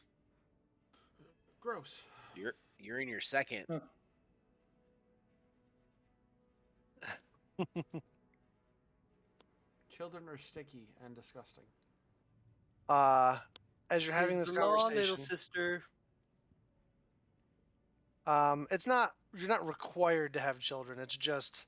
Gross. You're in your second. Huh. Children are sticky and disgusting. As you're having this Is the law, conversation, little sister. you're not required to have children. It's just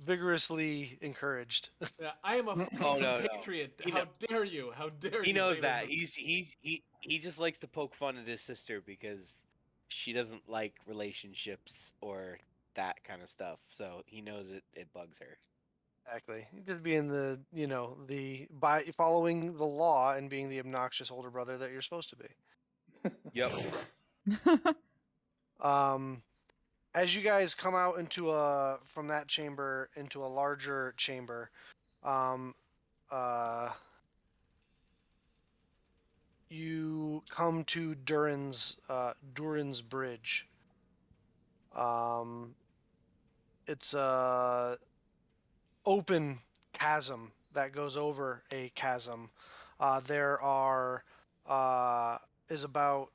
vigorously encouraged. Yeah, I am a fucking Oh, no. patriot. He How dare you? How dare you? He knows say that. this? He just likes to poke fun at his sister because she doesn't like relationships or that kind of stuff. So he knows it bugs her. Exactly. Just being by following the law and being the obnoxious older brother that you're supposed to be. Yep. As you guys come out from that chamber into a larger chamber, you come to Durians Bridge. It's a open chasm that goes over a chasm. There is about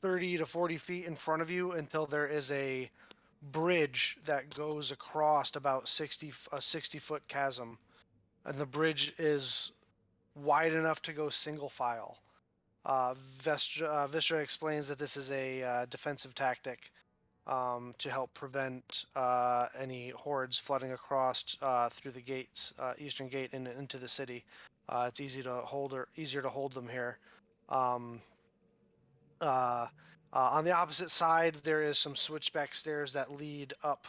30 to 40 feet in front of you until there is a bridge that goes across about a 60-foot chasm, and the bridge is wide enough to go single file. Vistra explains that this is a defensive tactic to help prevent any hordes flooding across through the gates, eastern gate, and into the city. It's easier to hold them here. On the opposite side, there is some switchback stairs that lead up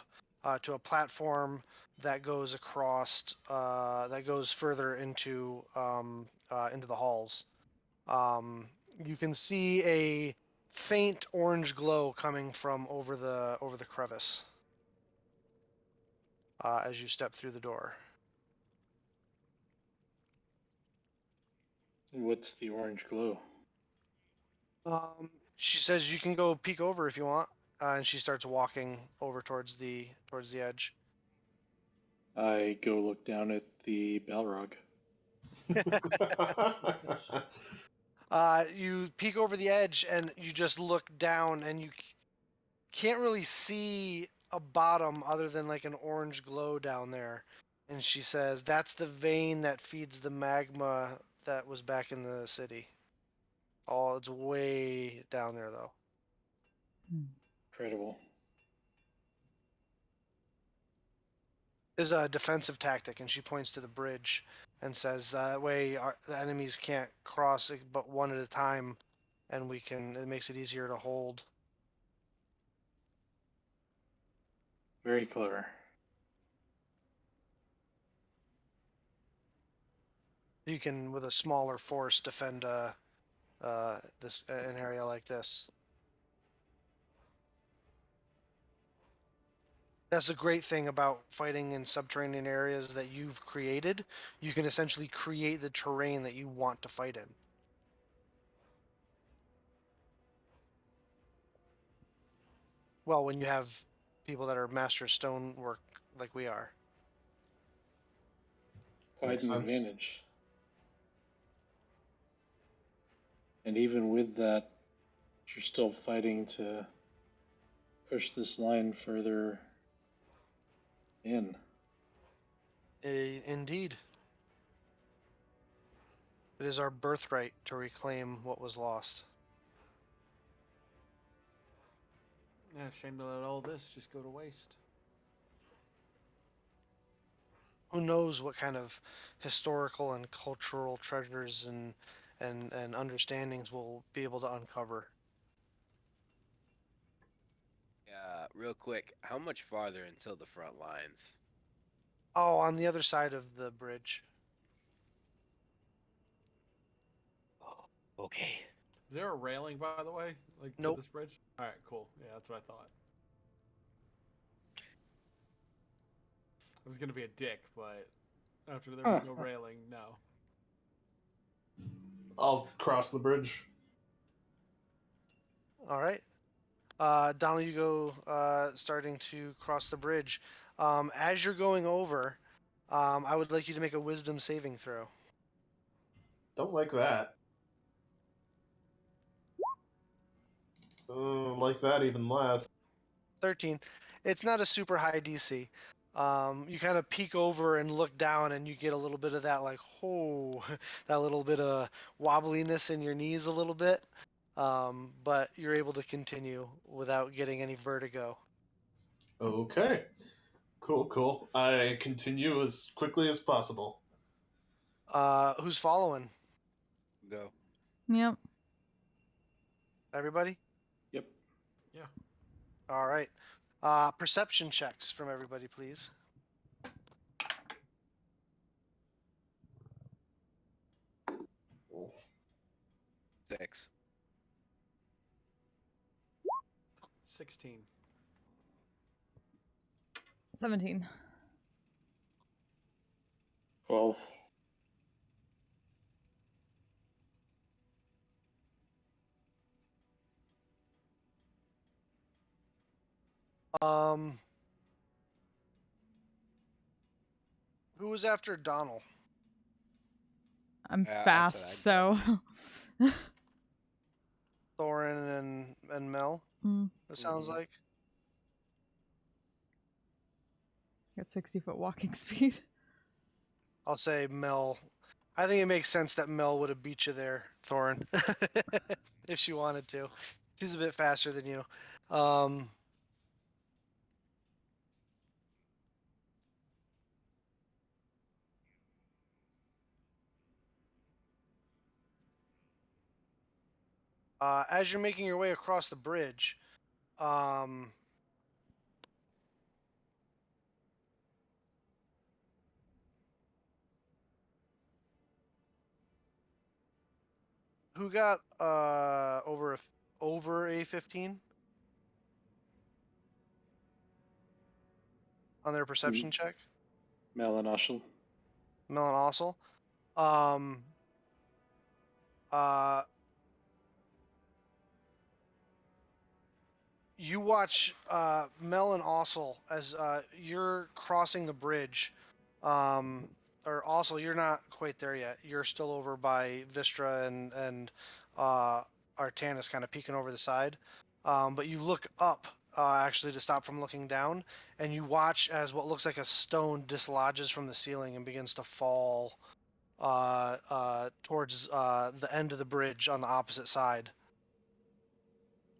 to a platform that goes across, that goes further into the halls. You can see a faint orange glow coming from over the crevice as you step through the door. What's the orange glow? She says you can go peek over if you want, and she starts walking over towards the edge. I go look down at the Balrog. You peek over the edge and you just look down, and you can't really see a bottom other than like an orange glow down there. And she says, that's the vein that feeds the magma that was back in the city. Oh, it's way down there, though. Incredible. Is a defensive tactic, and she points to the bridge and says, that way the enemies can't cross but one at a time, and it makes it easier to hold. Very clever. You can, with a smaller force, defend an area like this. That's the great thing about fighting in subterranean areas that you've created. You can essentially create the terrain that you want to fight in. Well, when you have people that are master stonework like we are. Quite Makes an sense. advantage. And even with that, you're still fighting to push this line further in. Indeed. It is our birthright to reclaim what was lost. Yeah, shame to let all this just go to waste. Who knows what kind of historical and cultural treasures and understandings we'll be able to uncover. Real quick, how much farther until the front lines? Oh, on the other side of the bridge. Okay. Is there a railing, by the way, like Nope. to this bridge? All right, cool. Yeah, that's what I thought. I was gonna be a dick, but after there was no railing, no. I'll cross the bridge. All right. Donald, you go starting to cross the bridge. As you're going over, I would like you to make a wisdom saving throw. Don't like that. Like that even less. 13. It's not a super high DC. You kind of peek over and look down, and you get a little bit of that, like, oh, that little bit of wobbliness in your knees a little bit. But you're able to continue without getting any vertigo. Okay. Cool. I continue as quickly as possible. Who's following? Go. Yep. Everybody? Yep. Yeah. All right. Perception checks from everybody, please. Six. 16. 17. 12. Who was after Donald? I'm Yeah, I said fast, so. Thorin and Mel. Mm, It sounds Mhm. like. got 60-foot walking speed. I'll say Mel. I think it makes sense that Mel would have beat you there, Thorin, if she wanted to. She's a bit faster than you. As you're making your way across the bridge, who got over a 15 on their perception check? Mel and Ashel. Mel and Ossel. You watch Mel and Ossel as you're crossing the bridge. Or Ossel, you're not quite there yet. You're still over by Vistra and Artanis kind of peeking over the side. But you look up actually to stop from looking down, and you watch as what looks like a stone dislodges from the ceiling and begins to fall towards the end of the bridge on the opposite side.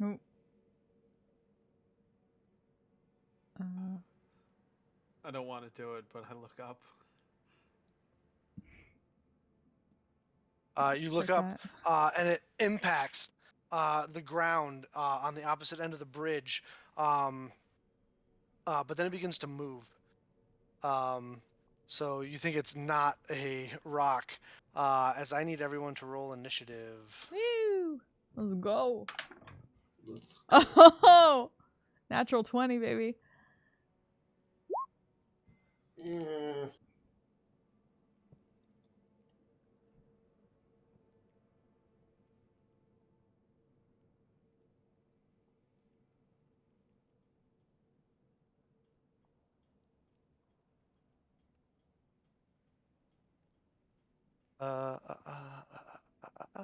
Oh. I don't want to do it, but I look up. You look check up, and it impacts the ground on the opposite end of the bridge, but then it begins to move. So you think it's not a rock, as I need everyone to roll initiative. Woo! Let's go. Let's Oh! Natural 20, baby. Mm, Uh, uh, uh, uh, uh, uh.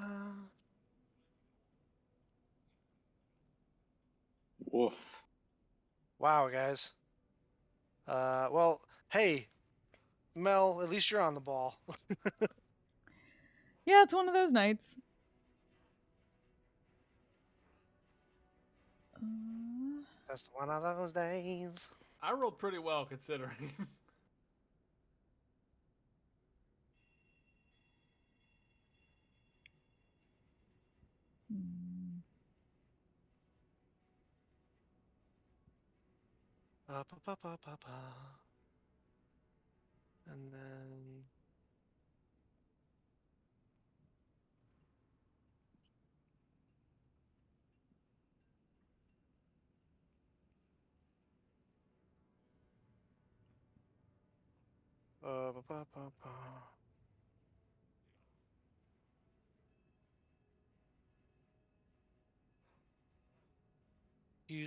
Woof. Wow, guys. Well, hey, Mel, at least you're on the ball. Yeah, it's one of those nights. Just one of those days. I rolled pretty well considering. And then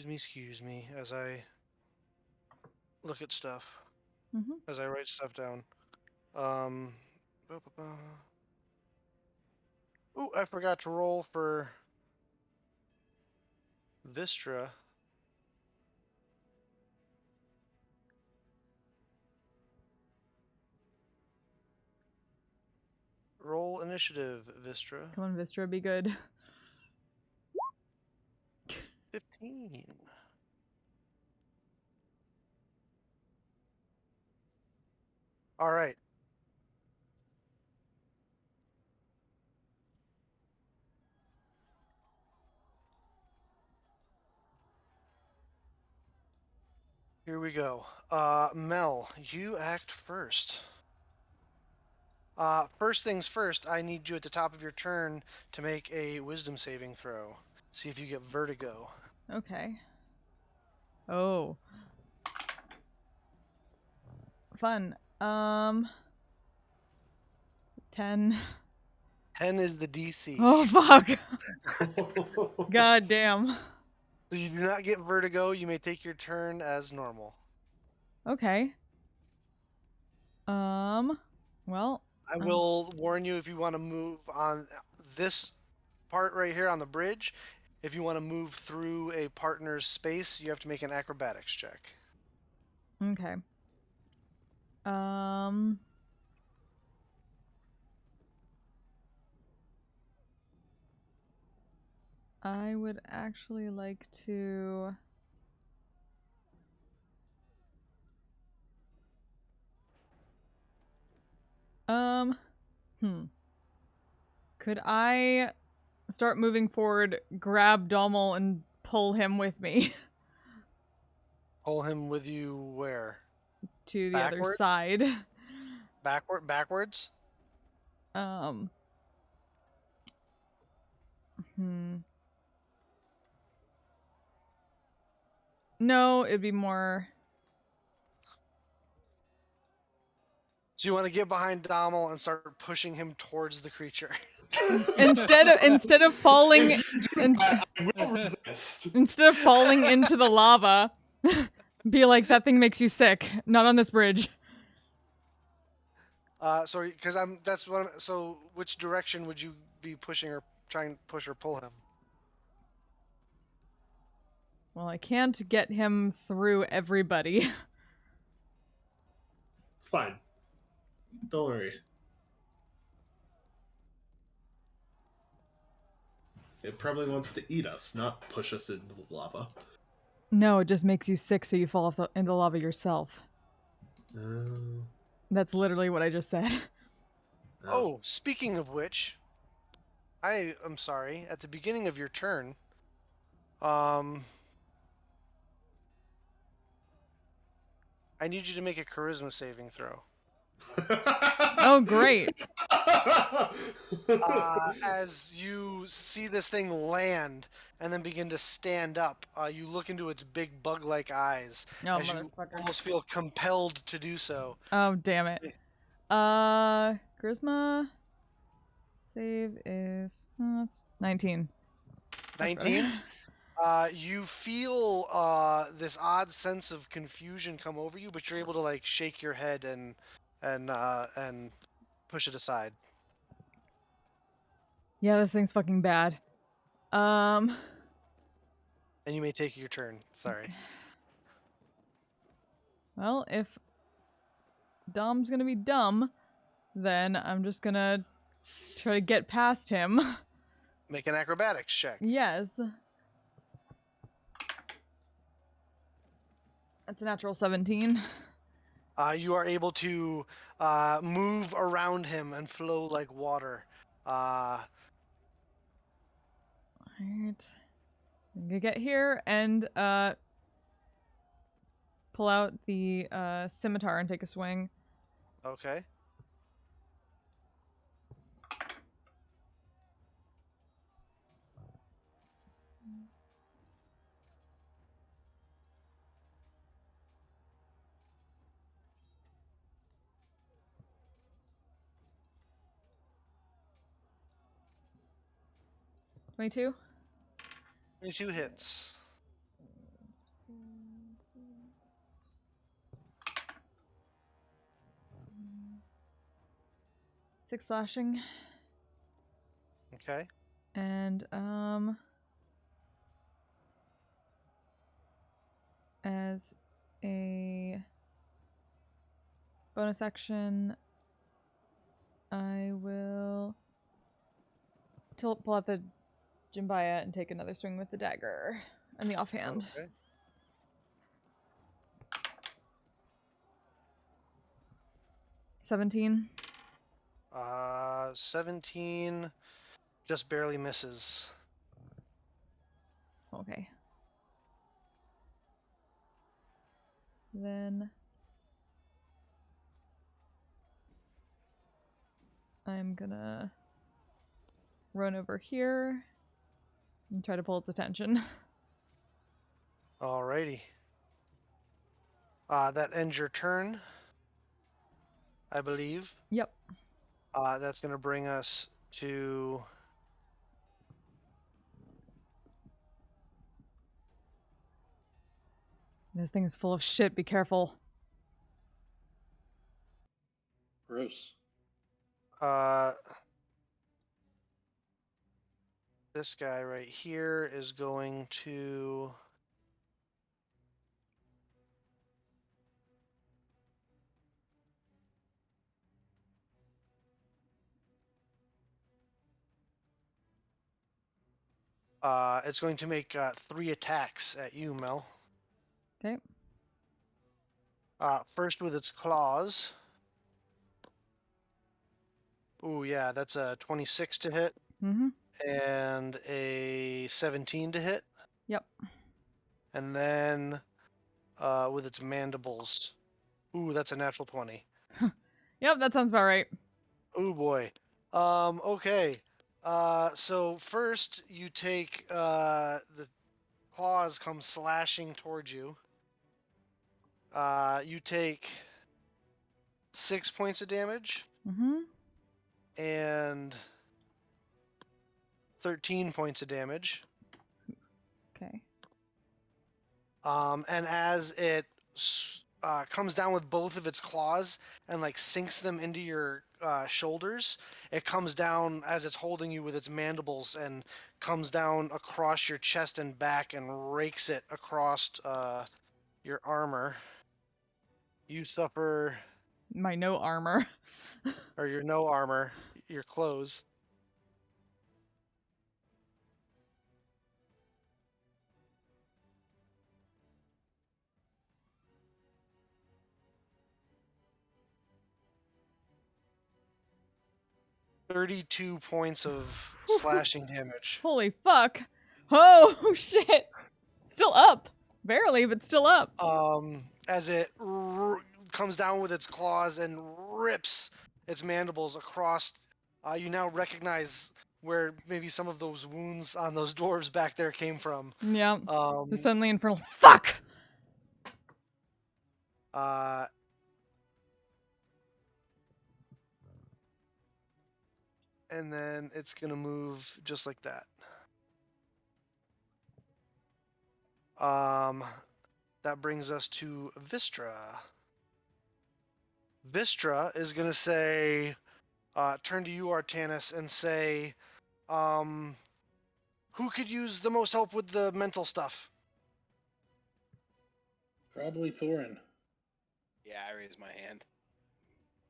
excuse me, as I look at stuff, Mm-hmm. as I write stuff down. Oh, I forgot to roll for Vistra. Roll initiative, Vistra. Come on, Vistra, be good. 15. All right. Here we go. Mel, you act first. First things first, I need you at the top of your turn to make a wisdom saving throw. See if you get vertigo. Okay. Oh. Fun. 10. 10 is the DC. Oh, fuck. God damn. So you do not get vertigo. You may take your turn as normal. Okay. Well. I will warn you if you want to move on this part right here on the bridge. If you want to move through a partner's space, you have to make an acrobatics check. Okay. I would actually like to... Could I start moving forward, grab Dommel, and pull him with me Pull him with you where? to the other Backward? side? Backwards? No, it'd be more... So you want to get behind Dommel and start pushing him towards the creature. Instead of falling I will resist. instead of falling into the lava, be like, that thing makes you sick. Not on this bridge. So which direction would you be pushing or trying to push or pull him? Well, I can't get him through everybody. It's fine. Don't worry. It probably wants to eat us, not push us into the lava. No, it just makes you sick so you fall off into the lava yourself. That's literally what I just said. Oh, speaking of which, I am sorry. At the beginning of your turn, I need you to make a charisma saving throw. Oh, great. As you see this thing land and then begin to stand up, you look into its big bug-like eyes Oh, as you motherfucker. almost feel compelled to do so. Oh, damn it. Charisma save is... that's 19. That's 19. better. You feel this odd sense of confusion come over you, but you're able to like shake your head and push it aside. Yeah, this thing's fucking bad. And you may take your turn. Sorry. Well, if Dom's gonna be dumb, then I'm just gonna try to get past him. Make an acrobatics check. Yes. That's a natural 17. You are able to move around him and flow like water. Alright. I'm gonna get here and pull out the scimitar and take a swing. Okay. $22? 22 hits. Six slashing. Okay. And as a bonus action, I will pull out the Jimbaya and take another swing with the dagger and the offhand. Okay. 17. 17 just barely misses. Okay. Then I'm gonna run over here and try to pull its attention. Alrighty. That ends your turn, I believe. Yep. That's going to bring us to... This thing is full of shit. Be careful. Gross. This guy right here is going to... it's going to make 3 attacks at you, Mel. Okay. First with its claws. Ooh, yeah, that's a 26 to hit Mm-hmm. and a 17 to hit. Yep. And then with its mandibles. Ooh, that's a natural 20. Yep, that sounds about right. Ooh, boy. Okay. So first you take the claws come slashing towards you. You take 6 points of damage Mm-hmm. and 13 points of damage. Okay. And as it comes down with both of its claws and like sinks them into your shoulders, it comes down as it's holding you with its mandibles and comes down across your chest and back and rakes it across your armor. You suffer, My no armor. or your no armor, your clothes. $32 points of slashing damage. Holy fuck. Oh, shit. Still up. Barely, but still up. As it comes down with its claws and rips its mandibles across, you now recognize where maybe some of those wounds on those dwarves back there came from. Yeah. Um, Just suddenly infernal. Fuck! uh, and then it's gonna move just like that. That brings us to Vistra. Vistra is gonna say, turn to you, Artanis, and say, who could use the most help with the mental stuff? Probably Thorin. Yeah, I raised my hand.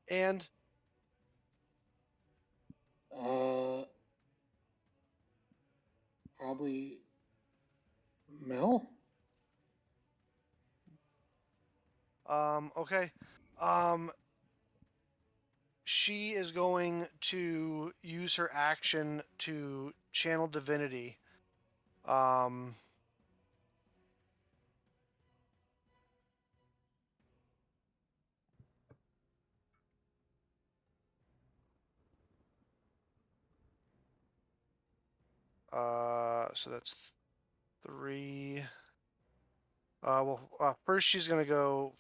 And Probably Mel. okay. She is going to use her action to channel divinity. So that's 3. First she's gonna go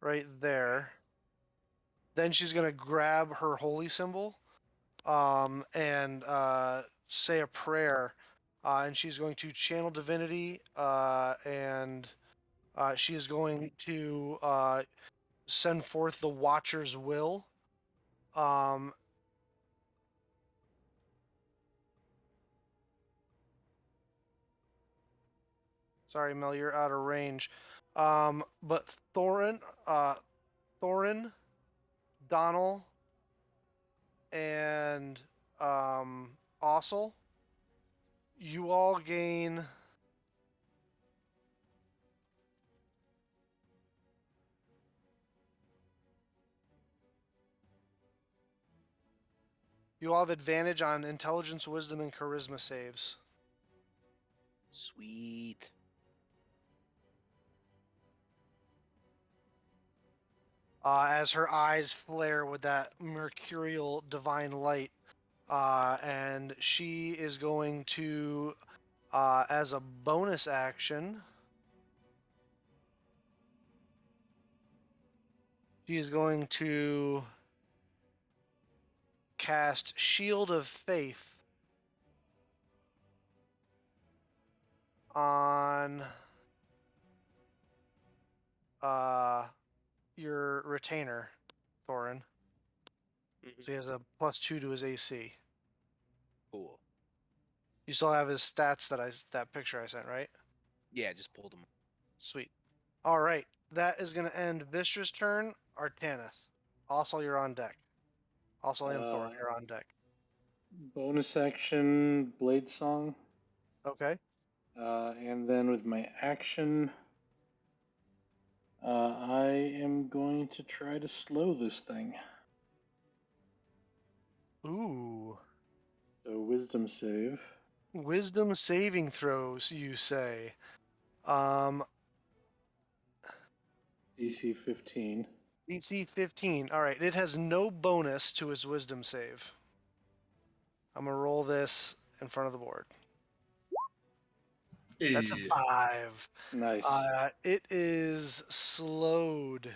right there. Then she's gonna grab her holy symbol, and say a prayer, and she's going to channel divinity, and she is going to send forth the Watcher's will. Sorry, Mel, you're out of range. But Thorin, Donald, and Ossel, you all gain... You all have advantage on intelligence, wisdom, and charisma saves. Sweet. As her eyes flare with that mercurial divine light. And she is going to, as a bonus action, She is going to cast Shield of Faith on your retainer, Thorin. So he has a +2 to his AC. Cool. You still have his stats that picture I sent, right? Yeah, just pulled them. Sweet. All right, that is going to end Vistra's turn. Artanis. Also, you're on deck. Also, and Thorin, you're on deck. Bonus action Blade Song. Okay. And then with my action, I am going to try to slow this thing. Ooh. So wisdom save. Wisdom saving throws, you say. DC 15. DC 15. All right, it has no bonus to its wisdom save. I'm going to roll this in front of the board. That's a 5. Nice. It is slowed.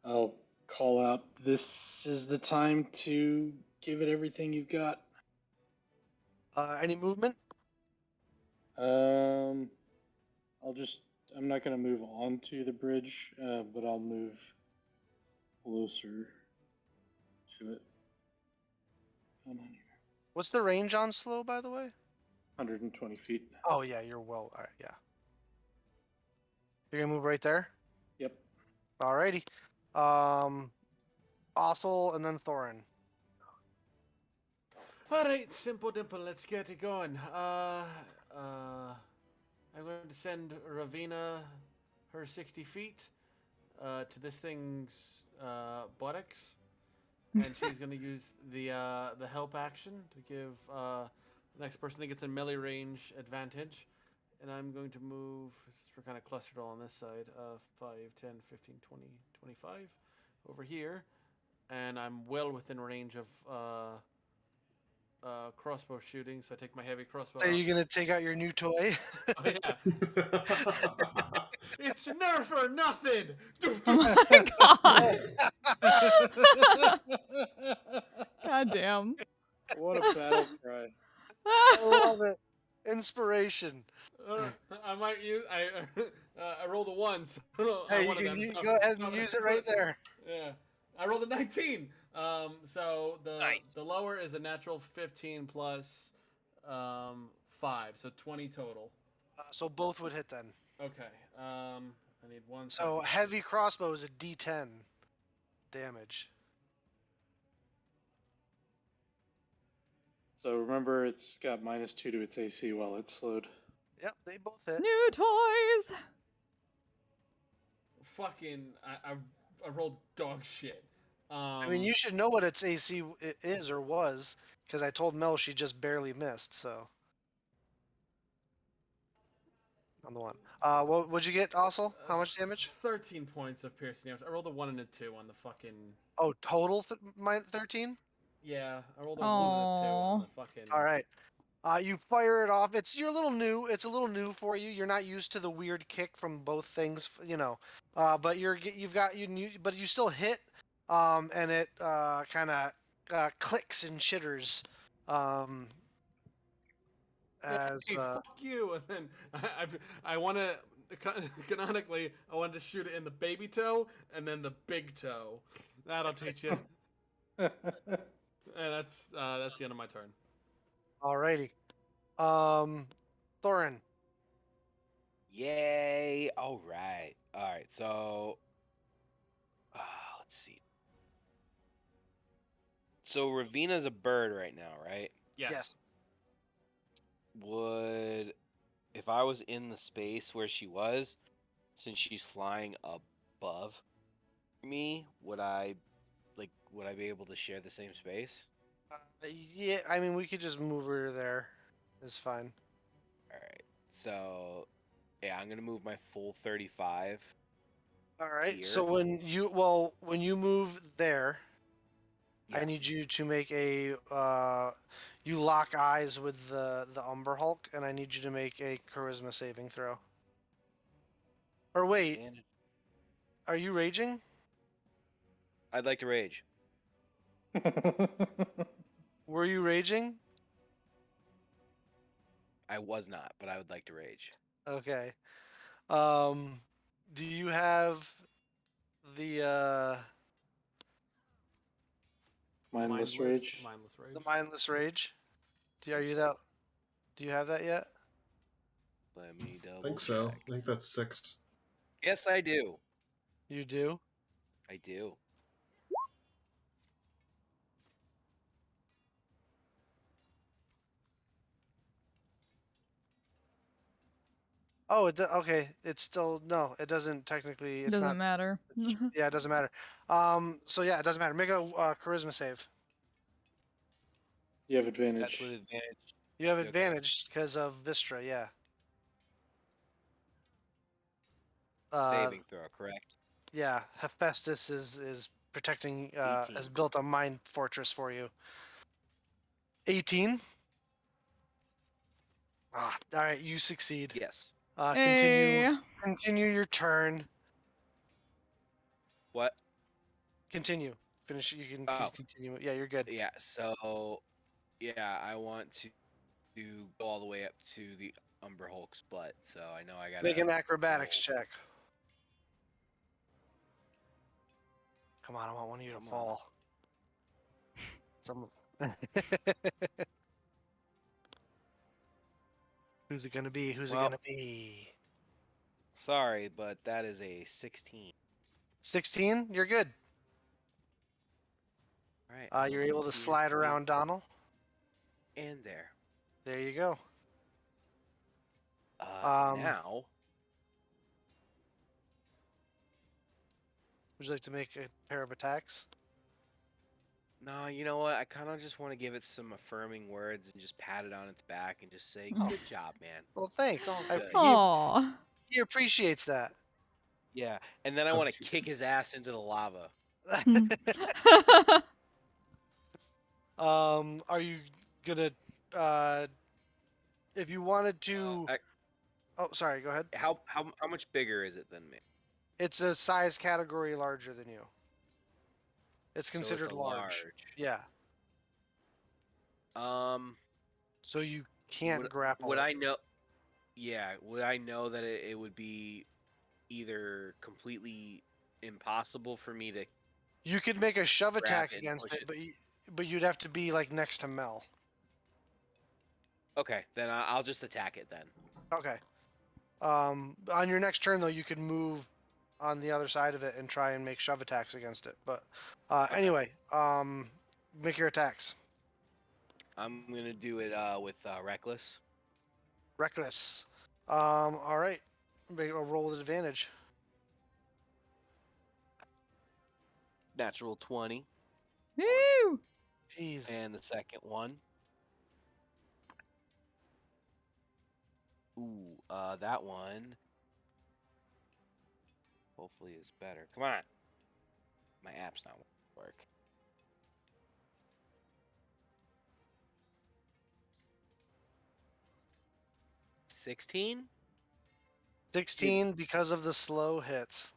I'll call out, this is the time to give it everything you've got. Any movement? I'm not going to move onto the bridge, but I'll move closer to it. Come on here. What's the range on slow, by the way? 120 feet. Oh, yeah, you're well. All right, yeah. You're going to move right there? Yep. Alrighty. Ossel and then Thorin. Alright, Simple Dimple, let's get it going. I'm going to send Ravina her 60 feet to this thing's buttocks. And she's going to use the help action to give the next person that gets a melee range advantage. And I'm going to move, since we're kind of clustered all on this side, 5, 10, 15, 20, 25 over here. And I'm well within range of crossbow shooting, so I take my heavy crossbow So are out. you going to take out your new toy? Oh, yeah. It's Nerf or nothing! Oh my god! God damn. What a battle cry. I love it. Inspiration. I might use. I rolled a 1. So Hey, one of them, you so go ahead I'm and gonna use it do right there. Yeah, I rolled a 19. So Nice. the lower is a natural 15 plus 5, so 20 total. So both would hit then. Okay. I need one. So second. heavy crossbow is a D10 damage. So remember, it's got -2 to its AC while it's slowed. Yep, they both hit. New toys. Fucking, I rolled dog shit. I mean, you should know what its AC is or was, because I told Mel she just barely missed. So on the one. What'd you get, Ossel? How much damage? 13 points of piercing damage. I rolled a 1 and a 2 on the fucking. Oh, total 13. Yeah, I rolled a 1 and a 2 on Aww. the fucking. All right. You fire it off. You're a little new. It's a little new for you. You're not used to the weird kick from both things, you know. But but you still hit. And it kind of clicks and shitters. As Hey, fuck you! And then I want to canonically I wanted to shoot it in the baby toe and then the big toe. That'll teach you. And that's the end of my turn. alrighty. Thorin. Yay! All right. So, let's see. So Ravina's a bird right now, right? Yes. Would, if I was in the space where she was, since she's flying above me, would I be able to share the same space? Yeah, I mean we could just move her there. It's fine. All right. So, yeah, I'm gonna move my full 35. All right. Here. So when you move there, I Yeah. need you to make a you lock eyes with the Umber Hulk, and I need you to make a charisma saving throw. Or wait, advantage. are you raging? I'd like to rage. Were you raging? I was not, but I would like to rage. Okay. Do you have the Mindless rage. Mindless rage. the mindless rage? Are you so. that? Do you have that yet? Let me double I think so. check. I think that's 6. Yes, I do. You do. I do. Oh, okay. It's still no. It doesn't technically. It's Doesn't not. matter. Yeah, it doesn't matter. So yeah, it doesn't matter. Make a charisma save. You have That's advantage. with advantage. You have Okay. advantage because of Vistra. Yeah. Saving throw, correct? Yeah. Hephaestus is protecting. 18. Has built a mind fortress for you. 18. Ah, all right. You succeed. Yes. Continue. Hey. Continue your turn. What? Continue. Finish. You can Oh. continue. Yeah, you're good. Yeah. So, yeah, I want to go all the way up to the Umber Hulk's butt. So I know I gotta Make an acrobatics roll. check. Come on, I want one of you to Come on. fall. Some. Who's it gonna be? Who's it Well- gonna be? Sorry, but that is a 16. 16. You're good. All right. You're able to slide around Donald. And there. There you go. Um, Now, Would you like to make a pair of attacks? no, you know what? I kind of just want to give it some affirming words and just pat it on its back and just say, Oh. "Good job, man." Well, thanks. all I, good. Aw. he appreciates that. Yeah, and then I How want to cute. kick his ass into the lava. Are you gonna? If you wanted to. Oh, sorry. Go ahead. How much bigger is it than me? It's a size category larger than you. It's So it's considered a large. Yeah. Um, So you can't would, grapple. would it. I know? Yeah, would I know that it would be either completely impossible for me to? You could make a shove grab attack it and against push it, it? but you'd have to be like next to Mel. Okay, then I'll just attack it then. Okay. On your next turn though, you could move on the other side of it and try and make shove attacks against it. But anyway, make your attacks. I'm gonna do it with reckless. Reckless. All right. Make a roll with advantage. Natural 20, Woo. Jeez. and the second one. Ooh, that one. Hopefully is better. Come on. My app's not work. $16? 16 because of the slow hits.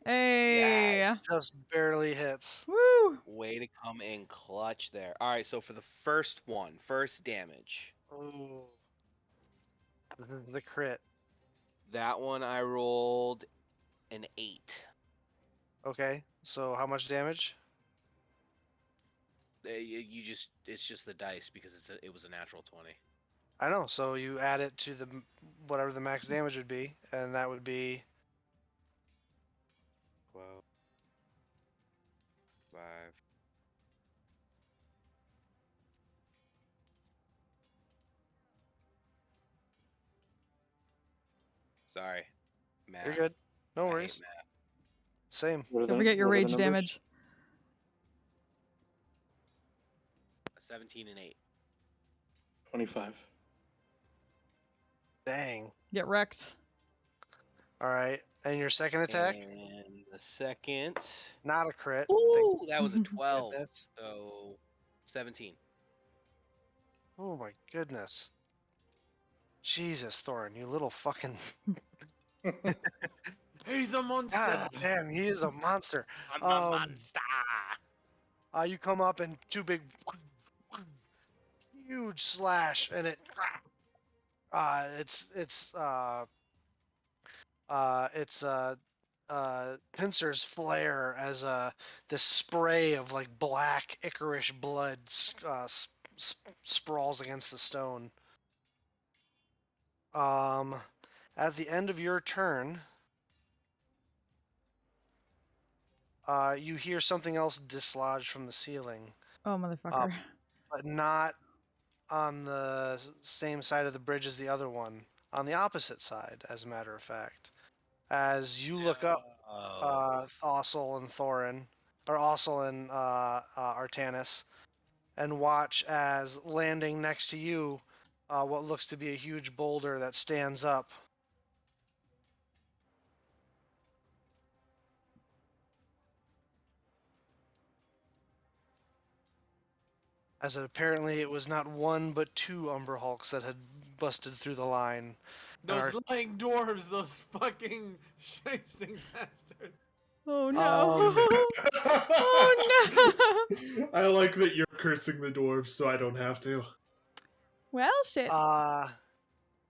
Hey. Yes. Just barely hits. Woo. Way to come in clutch there. All right, so for the first damage. Ooh. This is the crit. That one I rolled an 8. Okay. So how much damage? It's just the dice because it was a natural 20. I know. So you add it to the whatever the max damage would be, and that would be 12, 5. Sorry, math. you're good. No I hate worries. math. Same. What are Don't the- forget your what are the rage numbers? damage. 17 and 8. 25. Dang. Get wrecked. All right. And your second attack? And the second. Not a crit. Ooh, that was a Mhm. 12. Goodness. So 17. Oh my goodness. Jesus, Thorin, you little fucking. He's a monster. God damn, he is a monster. I'm a monster. You come up and two big, huge slash, and pincers flare as this spray of like black ichorish blood sprawls against the stone. At the end of your turn, you hear something else dislodge from the ceiling, Oh, motherfucker. but not on the same side of the bridge as the other one. On the opposite side, as a matter of fact. As you look up, Ossel and Thorin, or Ossel and Artanis, and watch as landing next to you, what looks to be a huge boulder that stands up. As apparently it was not one but two Umber Hulks that had busted through the line. Those lying dwarves, those fucking shasting bastards. Oh no. Oh no. I like that you're cursing the dwarves so I don't have to. Well, shit.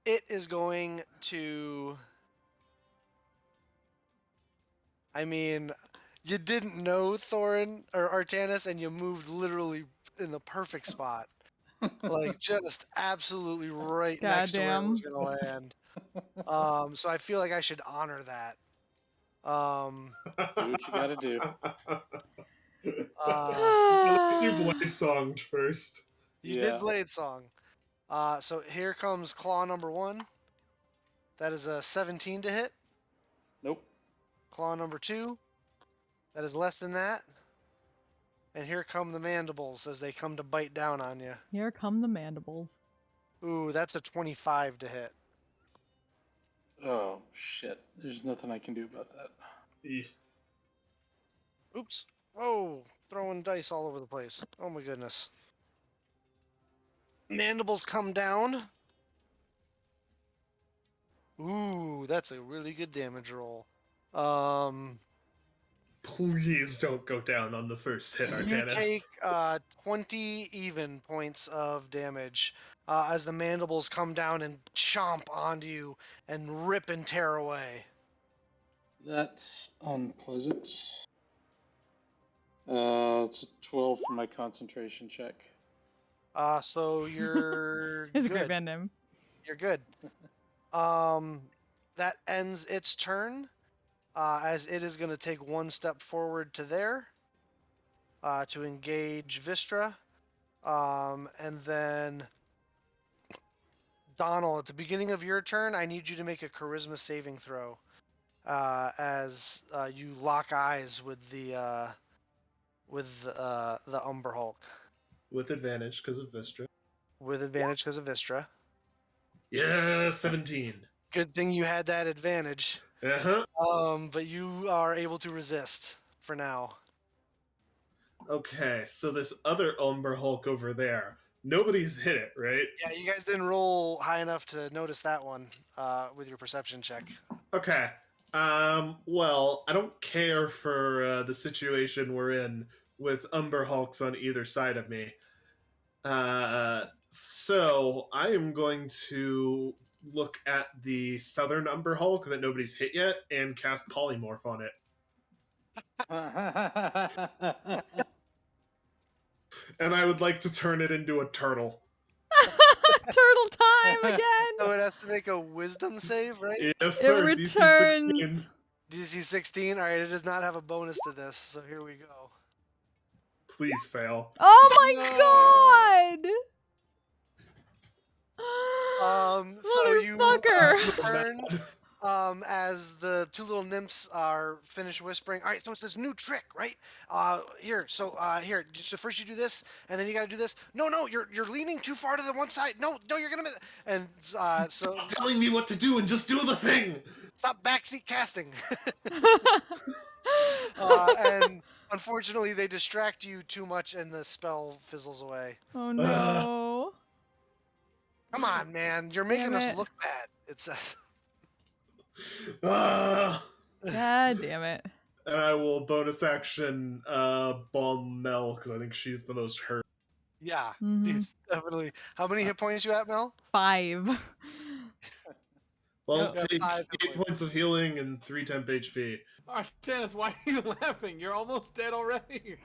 It is going to... I mean, you didn't know Thorin or Artanis, and you moved literally in the perfect spot. Like, just absolutely right next to where it was going to land. So I feel like I should honor that. Do what you gotta do. Unless you blade songed first. You did Blade Song. So here comes claw number 1. That is a 17 to hit. Nope. Claw number 2. That is less than that. And here come the mandibles as they come to bite down on you. Here come the mandibles. Ooh, that's a 25 to hit. Oh, shit. There's nothing I can do about that. Eesh. Oops. Whoa. Throwing dice all over the place. Oh my goodness. Mandibles come down. Ooh, that's a really good damage roll. Please don't go down on the first hit, You Artanis. take 20 even points of damage as the mandibles come down and chomp onto you and rip and tear away. That's unpleasant. It's a 12 for my concentration check. So you're It's a good. great band name. You're good. That ends its turn, as it is going to take one step forward to there to engage Vistra. And then, Donald, at the beginning of your turn, I need you to make a charisma saving throw as you lock eyes with the Umber Hulk. With advantage because of Vistra. With advantage because of Vistra. Yeah, 17. Good thing you had that advantage. Uh-huh. But you are able to resist for now. Okay, so this other Umber Hulk over there, nobody's hit it, right? Yeah, you guys didn't roll high enough to notice that one with your perception check. Okay. Well, I don't care for the situation we're in with Umber Hulks on either side of me. So I am going to look at the southern Umber Hulk that nobody's hit yet and cast Polymorph on it. And I would like to turn it into a turtle. Turtle time again. So it has to make a wisdom save, right? Yes, sir. It DC returns. 16. DC 16. All right, it does not have a bonus to this, so here we go. Please fail. Oh my god! So you Motherfucker. turn as the two little nymphs are finished whispering. All right, so it's this new trick, right? Here. So first you do this, and then you got to do this. No, you're leaning too far to the one side. No, you're gonna miss. And so Stop telling me what to do and just do the thing. stop backseat casting. And unfortunately, they distract you too much, and the spell fizzles away. Oh no. Come on, man, you're making Damn us it. look bad. It says. God damn it. And I will bonus action ball Mel because I think she's the most hurt. Yeah, Mhm. she's definitely. How many hit points you at, Mel? 5. Well, Yeah, take 5 hit 8 points of healing and 3 temp HP. Artanis, why are you laughing? You're almost dead already.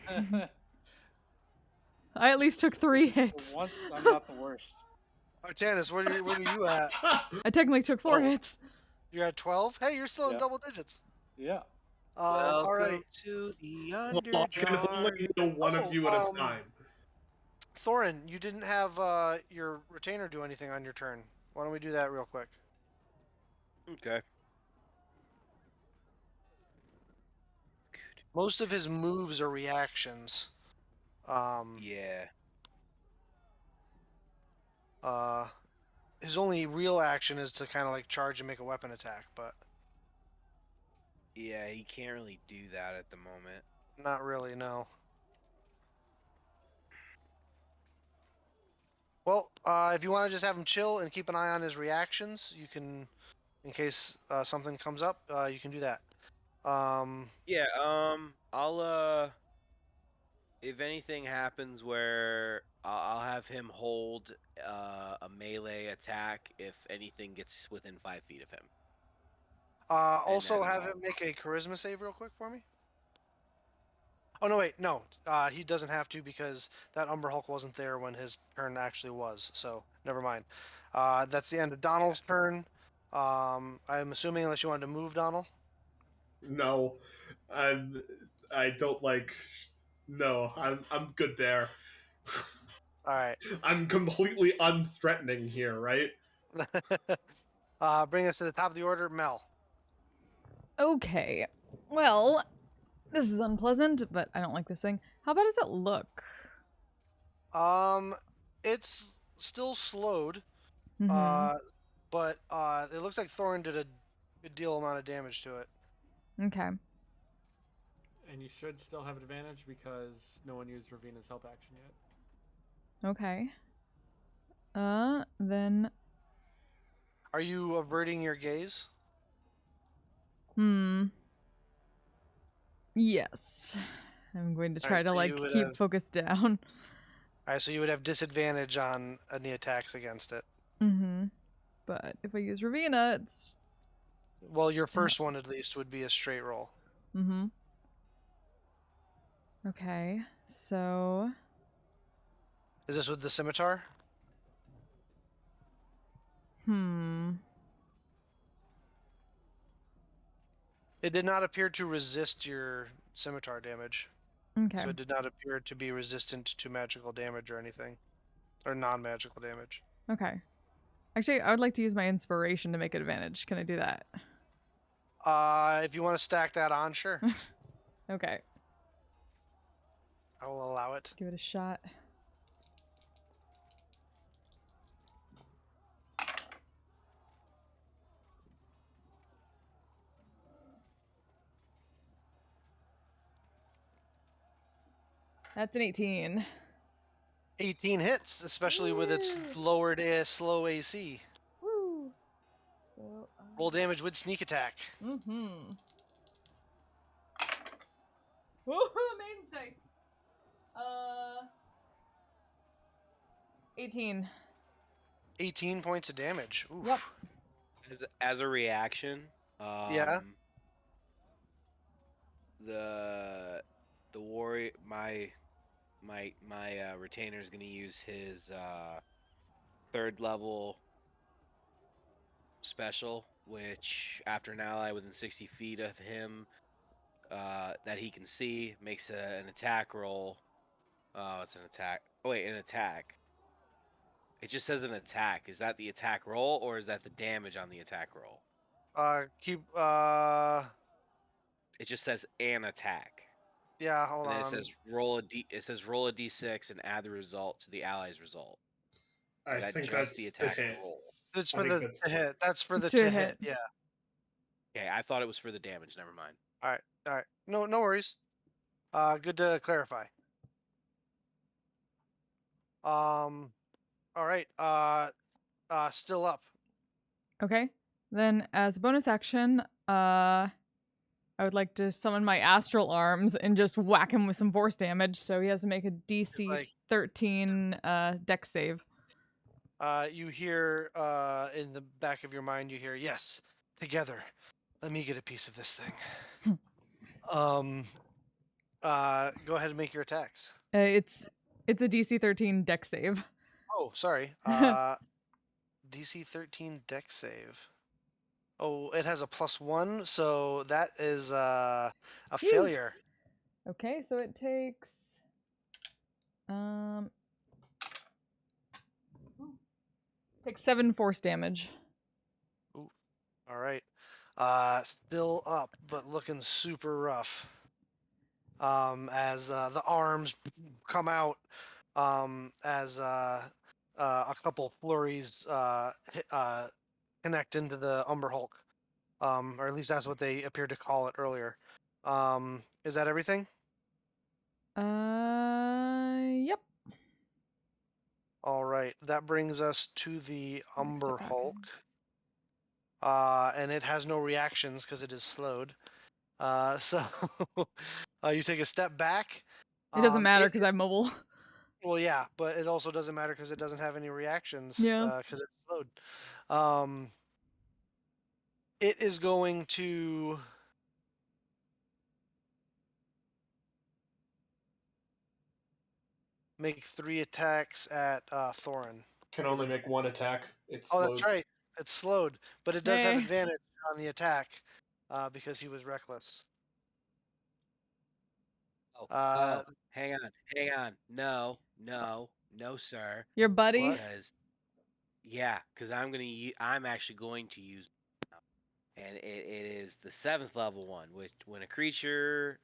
I at least took 3 hits. For once, I'm not the worst. Artanis, what are you at? I technically took 4 Oh. hits. You're at 12. Hey, you're still in Yeah. double digits. Yeah. All right, to the Well, I can only Underdark. heal one of you at a time. Thorin, you didn't have your retainer do anything on your turn. Why don't we do that real quick? Okay. Most of his moves are reactions. Yeah. His only real action is to kind of like charge and make a weapon attack, but Yeah, he can't really do that at the moment. not really, no. Well, if you want to just have him chill and keep an eye on his reactions, you can, in case something comes up, you can do that. Yeah, I'll if anything happens where I'll have him hold a melee attack if anything gets within 5 feet of him. Also, then, have him make a charisma save real quick for me. Oh no, wait, no, he doesn't have to because that Umber Hulk wasn't there when his turn actually was. So never mind. That's the end of Donald's turn. I'm assuming unless you wanted to move, Donald. No, I don't like. No, I'm good there. All right. I'm completely unthreatening here, right? Bring us to the top of the order, Mel. Okay. Well, this is unpleasant, but I don't like this thing. How bad does it look? It's still slowed, Mhm. but it looks like Thorin did a good deal amount of damage to it. Okay. And you should still have advantage because no one used Ravina's help action yet. Okay. Then Are you averting your gaze? yes. I'm going to try Alright, to so like you would keep have- focus down. All right, so you would have disadvantage on any attacks against it. But if I use Ravina, it's Well, your first one at least would be a straight roll. Okay. So Is this with the scimitar? It did not appear to resist your scimitar damage. Okay. So it did not appear to be resistant to magical damage or anything. Or non-magical damage. Okay. Actually, I would like to use my inspiration to make advantage. Can I do that? If you want to stack that on, sure. Okay. I will allow it. Give it a shot. That's an 18. 18 hits, especially with its lowered slow AC. Woo. So, Roll damage with sneak attack. Woohoo, main dice. 18. 18 points of damage. Oof. Yep. As a reaction, Yeah. The warrior, my retainer is going to use his 3rd level special, which after an ally within 60 feet of him that he can see makes an attack roll. Oh, it's an attack. Oh, wait, an attack. It just says an attack. Is that the attack roll or is that the damage on the attack roll? It just says an attack. Yeah, hold And then on. it says roll a d6 and add the result to the ally's result. I Is that think just that's the to attack hit. roll? It's I for think the that's to hit. That's for the To to hit. hit. Yeah. Okay, I thought it was for the damage. Never mind. All right. No worries. Good to clarify. All right. Still up. Okay. Then as a bonus action, I'm I would like to summon my astral arms and just whack him with some force damage. So he has to make a DC like- 13 dex save. You hear in the back of your mind, you hear, yes, together. Let me get a piece of this thing. Go ahead and make your attacks. It's a DC 13 dex save. Oh, sorry. DC 13 deck save. Oh, it has a +1, so that is a Phew. failure. Okay, so it takes takes 7 force damage. All right. Still up, but looking super rough. As the arms come out, as a couple flurries connect into the Umber Hulk, or at least that's what they appeared to call it earlier. Is that everything? Yep. All right, that brings us to the Mix it Umber back Hulk. And it has no reactions because it is slowed. So you take a step back. It doesn't matter because I'm mobile. Well, yeah, but it also doesn't matter because it doesn't have any reactions Yeah. because it's slowed. It is going to make 3 attacks at Thorin. Can only make one attack. It's Oh, slowed. that's right. It's slowed, but it does have Hey. advantage on the attack because he was reckless. Oh, hang on. No, sir. Your buddy? What? Because I'm actually going to use it now. And it is the 7th level one, which when a creature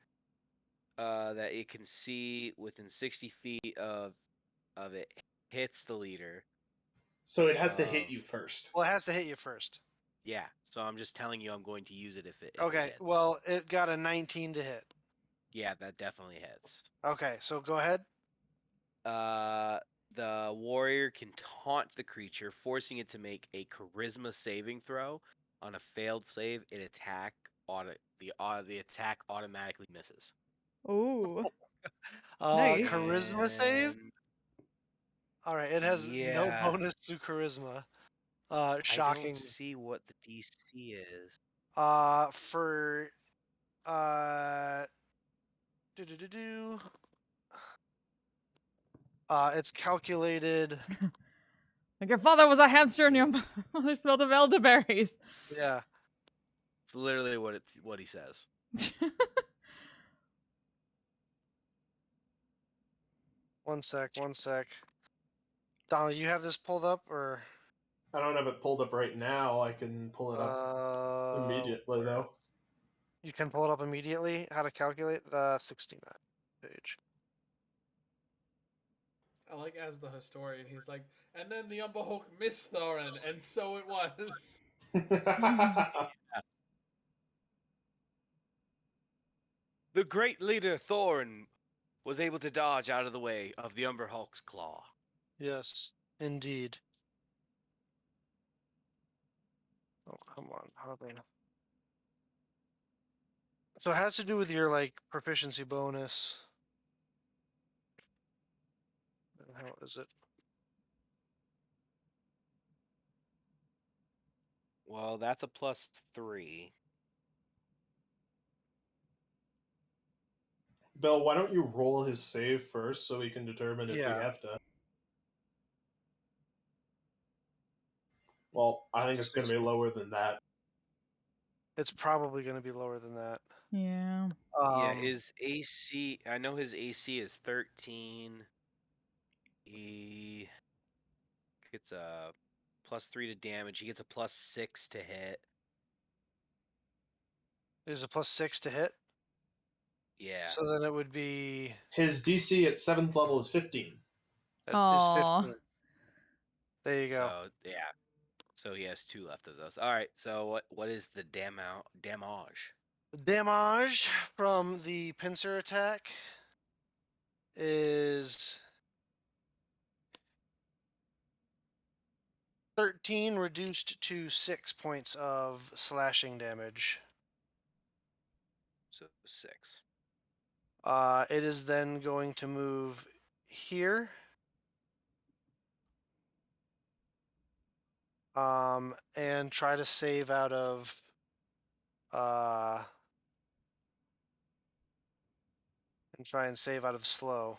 that it can see within 60 feet of it hits the leader. So it has to hit you first. Well, it has to hit you first. Yeah, so I'm just telling you I'm going to use it if it Okay, hits. well, it got a 19 to hit. Yeah, that definitely hits. Okay, so go ahead. The warrior can taunt the creature, forcing it to make a charisma saving throw. On a failed save, the attack automatically misses. Ooh. Nice. Charisma save? And All right, it has no yeah. bonus to charisma. I Shocking. don't see what the DC is. For do. It's calculated. Like your father was a hamster and your mother smelled of elderberries. Yeah. It's literally what he says. One sec. Donald, you have this pulled up or? I don't have it pulled up right now. I can pull it up immediately, though. You can pull it up immediately. How to calculate the 69 page. I like as the historian, he's like, and then the Umber Hulk missed Thorin, and so it was. The great leader Thorin was able to dodge out of the way of the Umber Hulk's claw. Yes, indeed. Oh, come on. How do they know? So it has to do with your like proficiency bonus. How is it? Well, that's a +3. Bill, why don't you roll his save first so we can determine if we Yeah. have to? Well, I think it's going to be lower than that. It's probably going to be lower than that. Yeah. Yeah, his AC. I know his AC is 13. He gets a +3 to damage. He gets a +6 to hit. Is a +6 to hit. Yeah. So then it would be. His DC at 7th level is 15. Is 15. There you go. So yeah. So he has 2 left of those. All right. So what is the damage? Damage from the pincer attack is 13 reduced to 6 points of slashing damage. So 6. It is then going to move here. And try to save out of and try and save out of slow.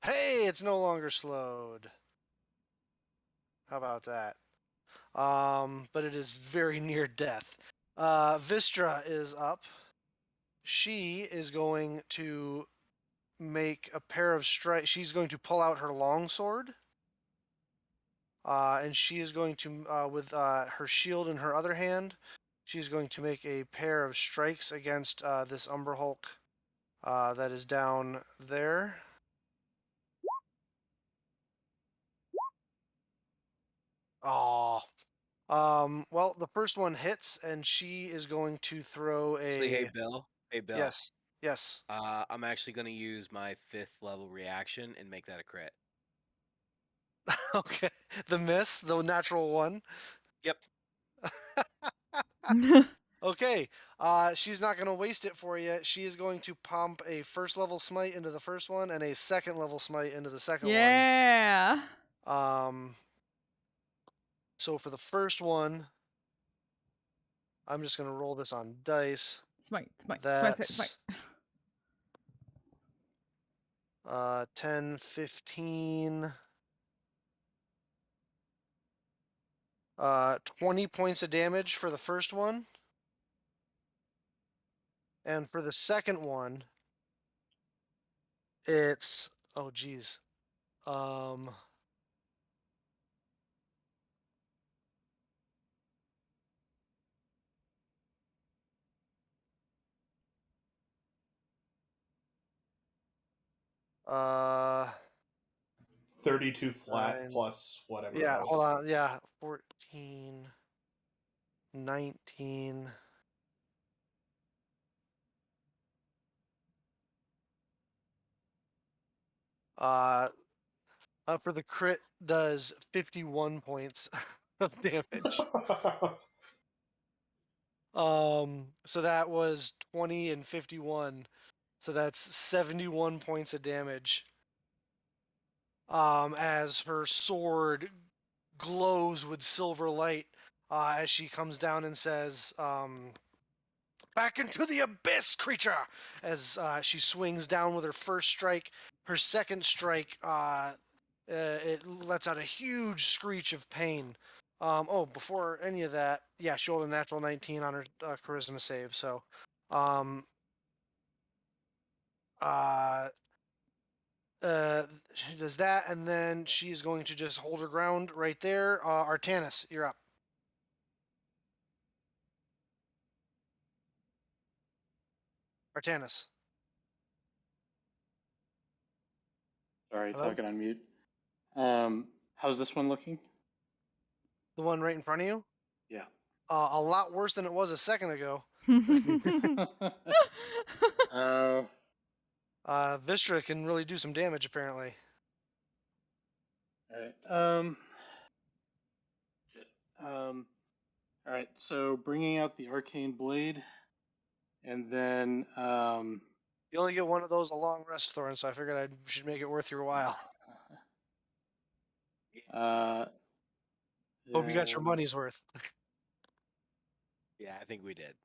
Hey, it's no longer slowed. How about that? But it is very near death. Vistra is up. She is going to make a pair of strikes. She's going to pull out her longsword. And she is going to, with her shield in her other hand, she's going to make a pair of strikes against this Umber Hulk that is down there. Oh. Well, the first one hits, and she is going to throw Actually, hey a. Bill. Hey Bill. Yes. Yes. I'm actually gonna use my 5th level reaction and make that a crit. Okay. The miss, the natural one. Yep. Okay. She's not going to waste it for you. She is going to pump a first level smite into the first one and a second level smite into the second Yeah. one. So for the first one, I'm just going to roll this on dice. Smite. That's 10, 15, 20 points of damage for the first one. And for the second one, it's, oh geez. Uh, 32 flat Nine. plus whatever yeah, else. hold on. Yeah, 14, 19. For the crit does 51 points of damage. So that was 20 and 51. So that's 71 points of damage. As her sword glows with silver light, as she comes down and says, "Back into the abyss, creature!" As she swings down with her first strike. Her second strike, it lets out a huge screech of pain. Before any of that, yeah, she rolled a natural 19 on her charisma save. So, she does that, and then she's going to just hold her ground right there. Artanis, you're up. Artanis. Sorry, Hello? talking on mute. How's this one looking? The one right in front of you? Yeah. A lot worse than it was a second ago. Vistra can really do some damage, apparently. All right. All right. So bringing out the arcane blade, and then You only get one of those a long rest, Thorin, so I figured I should make it worth your while. Hope you got your then- money's worth. Yeah, I think we did.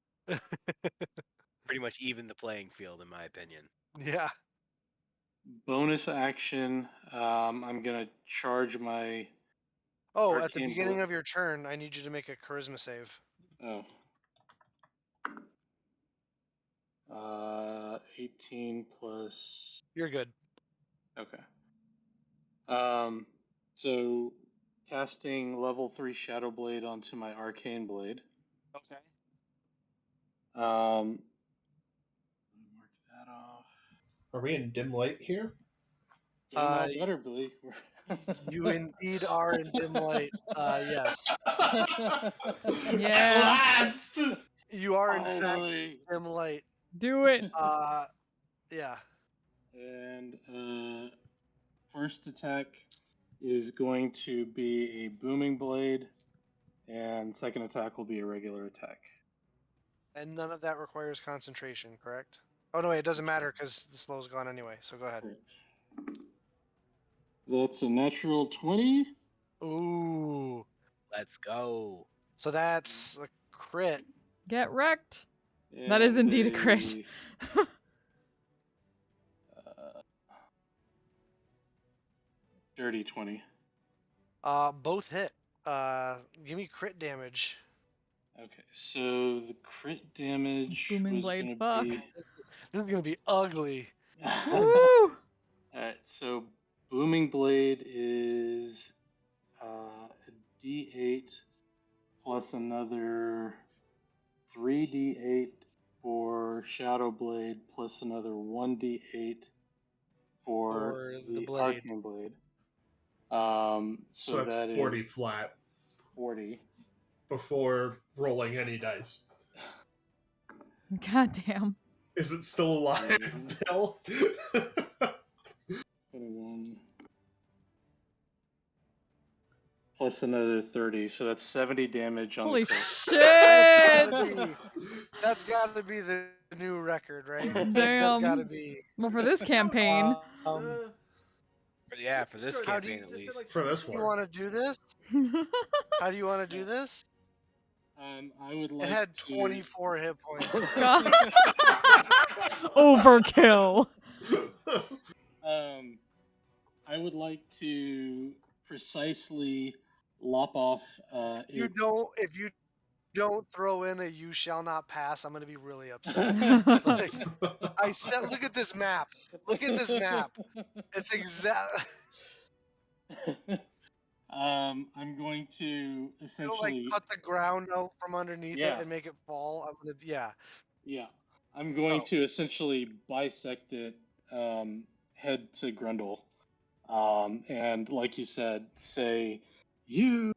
Pretty much even the playing field, in my opinion. Yeah. bonus action. I'm gonna charge my. Oh, at the Arcane beginning blo- of your turn, I need you to make a charisma save. Oh. 18 plus. You're good. Okay. So casting level 3 Shadow Blade onto my Arcane Blade. Okay. Mark that off. Are we in dim light here? Damn well better be. You indeed are in dim light. Yes. Yeah. At last! You are, in fact, Finally. dim light. Do it. Yeah. And first attack is going to be a Booming Blade, and second attack will be a regular attack. And none of that requires concentration, correct? Oh no, wait, it doesn't matter because the slow's gone anyway. So go ahead. That's a natural 20. Ooh. Let's go. So that's a crit. Get wrecked. That is indeed a crit. Dirty 20. Both hit. Give me crit damage. Okay, so the crit damage Booming was blade, gonna fuck. be. This is gonna be ugly. Woo! Alright, so Booming Blade is a D8 plus another 3d8 for Shadow Blade plus another 1d8 for For the the blade. Arcane Blade. So that's that 40 is flat 40. before rolling any dice. God damn. Is it still alive, Bill? 21. Plus another 30, so that's 70 damage on Holy the crit. shit! That's gotta be the new record, right? That's Damn. gotta be. Well, for this campaign. Yeah, for this Screw it. How do campaign you- at least. For this Do you one. want to do this? How do you want to do this? I would like It had to... 24 hit points. God. Overkill. I would like to precisely lop off You its... don't. If you don't throw in a "you shall not pass," I'm gonna be really upset. Like, I said, look at this map. Look at this map. It's exact. I'm going to You essentially... cut the ground out from underneath Yeah. it and make it fall. I'm gonna. Yeah. Yeah, I'm going Oh. to essentially bisect it head to Grundle. And like you said, say, "You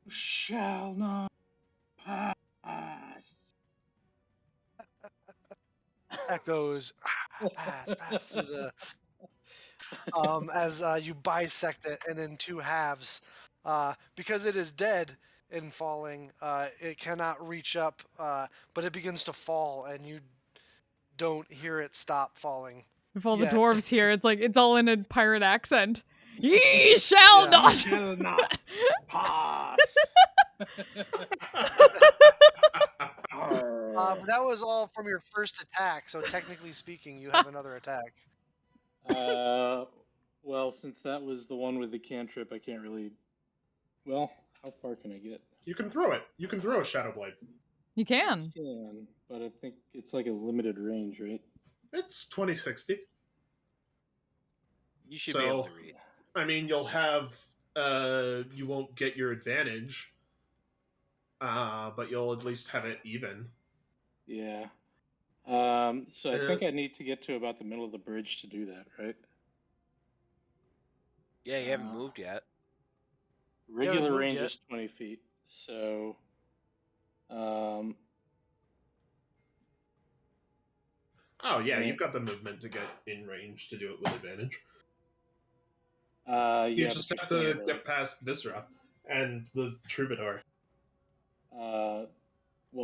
shall not pass." Echoes. Pass through the. As you bisect it and in two halves, because it is dead in falling, it cannot reach up, but it begins to fall, and you don't hear it stop falling. If all the Yet. dwarves here, it's like it's all in a pirate accent. Ye shall Yeah. not. Shall not pass. But that was all from your first attack, so technically speaking, you have another attack. Well, since that was the one with the cantrip, I can't really. Well, how far can I get? You can throw it. You can throw a Shadow Blade. You can. Can, but I think it's like a limited range, right? It's 2060. You should be able to read. I mean, you'll have... you won't get your advantage. But you'll at least have it even. Yeah. So I think I need to get to about the middle of the bridge to do that, right? Yeah, you haven't moved yet. Regular moved range yet. is 20 feet, so... Um, Oh, yeah, Yeah. you've got the movement to get in range to do it with advantage. yeah, You just but have you're to saying get past Viscera and the Troubadour. well,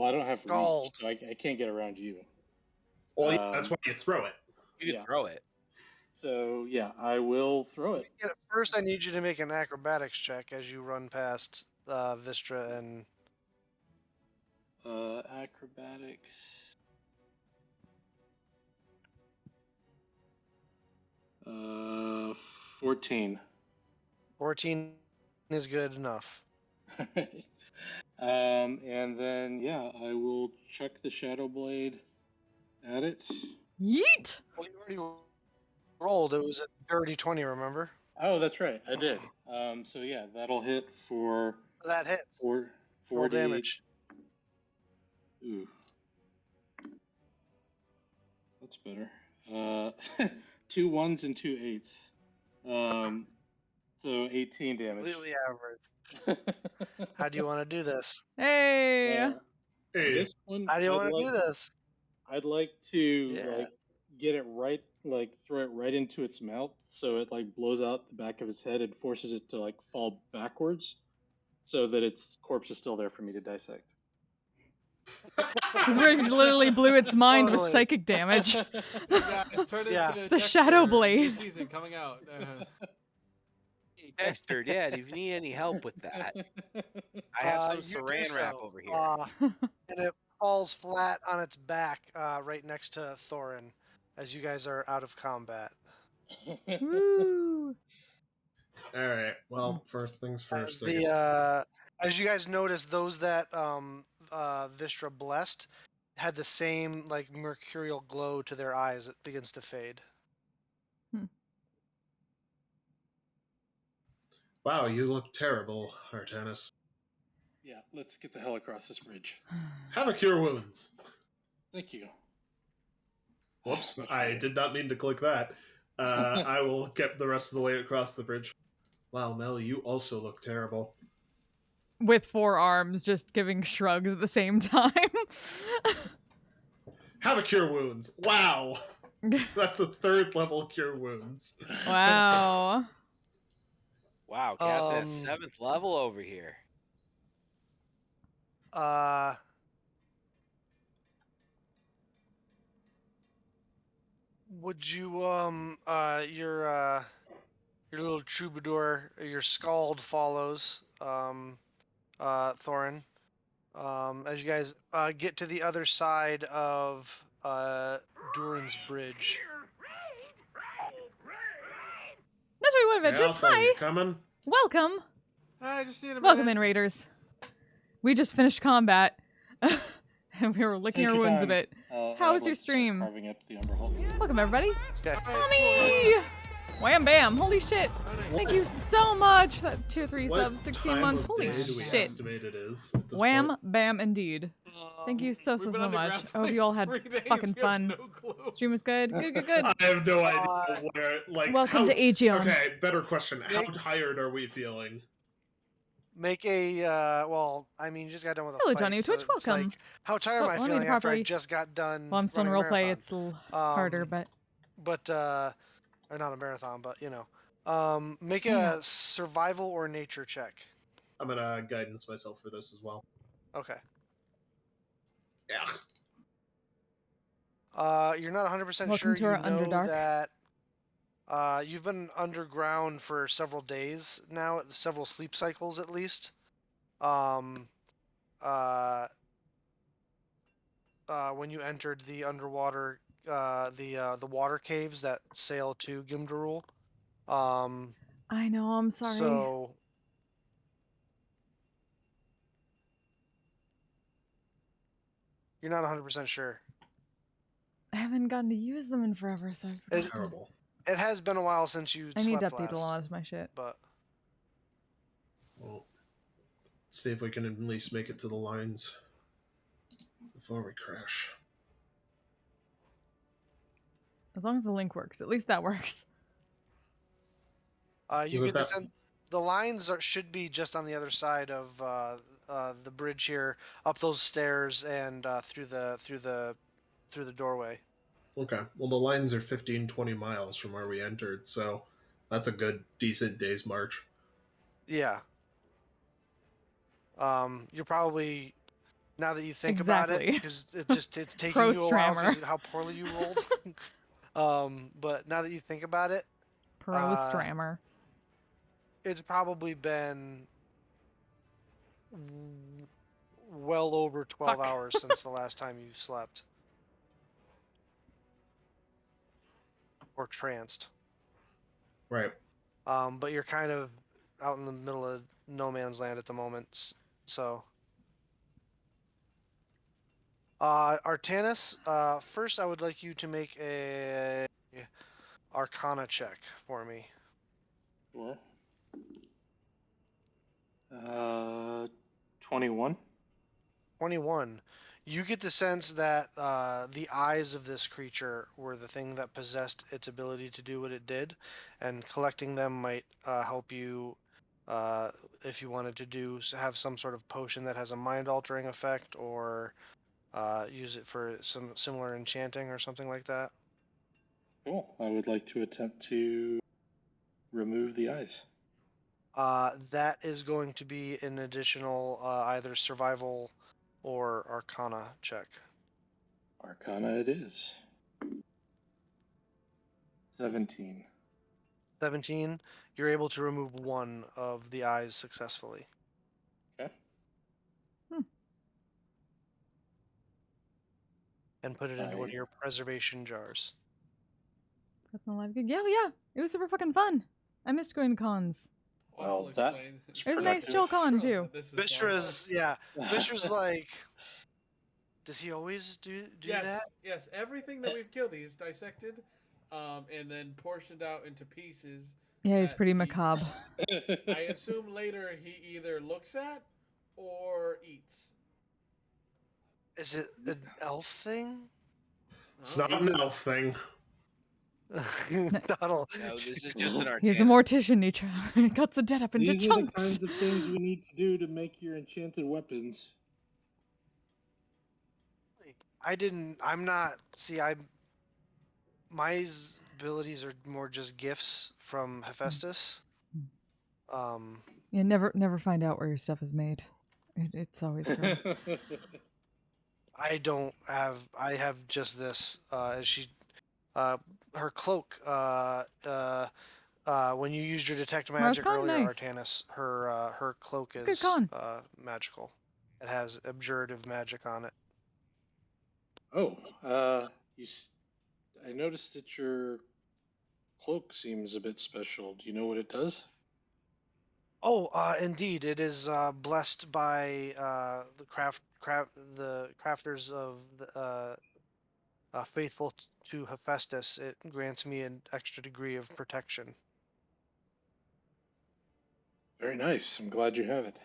I don't have Scald. reach, so I can't get around you. Well, yeah, that's why you throw it. You can Yeah. throw it. So, yeah, I will throw it. Yeah, first, I need you to make an acrobatics check as you run past Vistra and. Acrobatics. Uh, 14. 14 is good enough. And then, yeah, I will chuck the Shadow Blade at it. Yeet. Well, you already rolled. It was a dirty 20, remember? Oh, that's right, I did. So yeah, that'll hit for That hits. four Full damage. Ooh, that's better. 2 1s and 2 8s. So 18 damage. Completely average. How do you want to do this? Hey. Hey, This one, How do you I'd want to like- do this? I'd like to Yeah. get it right, throw it right into its mouth, so it blows out the back of its head and forces it to fall backwards, so that its corpse is still there for me to dissect. Because we literally blew its mind with Totally. psychic damage. Guys, turn Yeah. into The Shadow Dexter, Blade. New season coming out. Hey, Dexter, yeah, if you need any help with that, I have some You do saran wrap so, over here. and it falls flat on its back right next to Thorin as you guys are out of combat. Woo! All right. Well, first things first. As you guys notice, those that Vistra blessed had the same like mercurial glow to their eyes. It begins to fade. Wow, you look terrible, Artanis. Yeah, let's get the hell across this bridge. Have a cure wounds. Thank you. Whoops, Much I better. did not mean to click that. I will get the rest of the way across the bridge. Wow, Mel, you also look terrible. With 4 arms, just giving shrugs at the same time. Have a cure wounds. Wow. That's a 3rd level cure wounds. Wow. Wow, casting at 7th level over here. Would you your little troubadour, your scald follows Thorin. As you guys get to the other side of Durians Bridge. That's where we want to Hey, just Alpha, you hi. coming? Welcome. I just need a minute. Welcome in, Raiders. We just finished combat. And we were licking Take our your wounds a time. bit. How was your stream? Carving up the Umber Hulk. Welcome, everybody. Okay. Mommy! Wham bam. Holy shit. Thank you so much for that tier 3 What sub, 16 time months. of Holy day do we shit. estimate it is at this Wham point? bam indeed. Thank you so We've been much. underground for I hope you all had 3 days. fucking We have fun. no clue. Stream was good. Good. I have no idea where, like, Welcome how, to Aegion. Okay, better question. How Make- tired are we feeling? Make a well, I mean, you just got done with a Hello, fight. Johnny. so Twitch, it's welcome. like, how tired am I let me feeling after I properly- just got done? Well, I'm still in running a roleplay. marathon? It's a little harder, but But or not a marathon, but you know. Make a survival or nature check. I'm gonna guidance myself for this as well. Okay. Yeah. You're not 100% Welcome sure. to our You know Underdark. that you've been underground for several days now, several sleep cycles at least. When you entered the underwater, the water caves that sail to Gimdarul. I know. I'm sorry. So you're not 100% sure. I haven't gotten to use them in forever, so It, Terrible. it has been a while since you I need slept to update a last, lot of my shit. but Well, see if we can at least make it to the lines before we crash. As long as the link works. At least that works. you Is it get the that- sense the lines should be just on the other side of the bridge here, up those stairs and through the doorway. Okay. Well, the lines are 15, 20 miles from where we entered, so that's a good, decent day's march. Yeah. You're probably, now that you think about it, Exactly. because it's taking Pro you a while 'cause strammer. how poorly you rolled. But now that you think about it, Pro Strammer. it's probably been well over 12 Fuck. hours since the last time you've slept. Or tranced. Right. But you're kind of out in the middle of no man's land at the moment, so. Artanis, first I would like you to make a Arcana check for me. Sure. 21. 21. You get the sense that the eyes of this creature were the thing that possessed its ability to do what it did, and collecting them might help you if you wanted to have some sort of potion that has a mind-altering effect, or use it for some similar enchanting or something like that. Cool. I would like to attempt to remove the eyes. That is going to be an additional either survival or Arcana check. Arcana it is. 17. 17. You're able to remove one of the eyes successfully. Okay. And put it into one of your preservation jars. That's not live gig. Yeah, yeah. It was super fucking fun. I missed going to cons. Well, Also that- explain. It was a nice chill con too. Vishra's, yeah. Vishra's like, does he always do Yes, that? yes. Everything that we've killed, he's dissected, and then portioned out into pieces. Yeah, he's that pretty he- macabre. I assume later he either looks at or eats. Is it an elf thing? It's not an elf thing. Donald. No, this is just an He's a Artana. mortician. He cuts the dead up into These are the chunks. kinds of things we need to do to make your enchanted weapons. My abilities are more just gifts from Hephaestus. You never find out where your stuff is made. It's always gross. I have just this. Her cloak. When you used your detect magic kinda earlier, nice. Artanis, her cloak It's a good is con. magical. It has abjurative magic on it. Oh, I noticed that your cloak seems a bit special. Do you know what it does? Oh, indeed, it is blessed by the crafters of the faithful to Hephaestus. It grants me an extra degree of protection. Very nice. I'm glad you have it.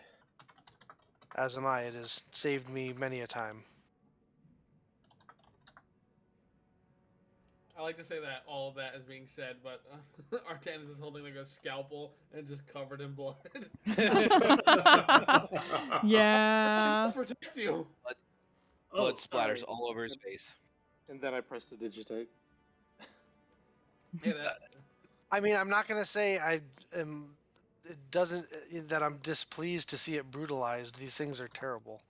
As am I. It has saved me many a time. I like to say that all of that is being said, but Artanis is holding like a scalpel and just covered in blood. Yeah. Let's protect you. Blood splatters sorry. all over his face. And then I pressed the digitate. Yeah, that. I mean, I'm not gonna say I am. It doesn't that I'm displeased to see it brutalized. These things are terrible.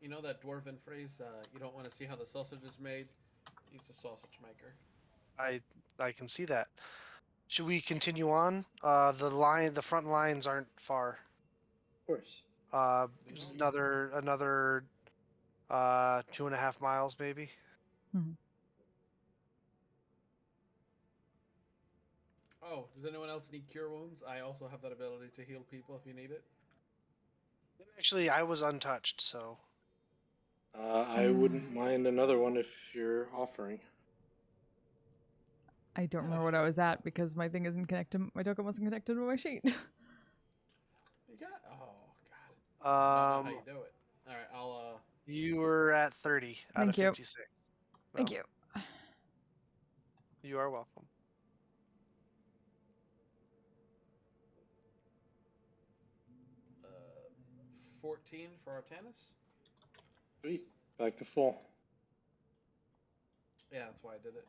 You know that dwarven phrase, you don't want to see how the sausage is made? He's the sausage maker. I can see that. Should we continue on? The front lines aren't far. Of course. Another 2.5 miles maybe. Oh, does anyone else need cure wounds? I also have that ability to heal people if you need it. Actually, I was untouched, so I wouldn't mind another one if you're offering. I don't remember what I was at because my thing isn't connected. My token wasn't connected to my sheet. You got? Oh god. I don't know how you do it. All right, I'll. You were at 30 out Thank of you. 56. Thank you. You are welcome. Uh, 14 for Artanis. Sweet. Back to full. Yeah, that's why I did it.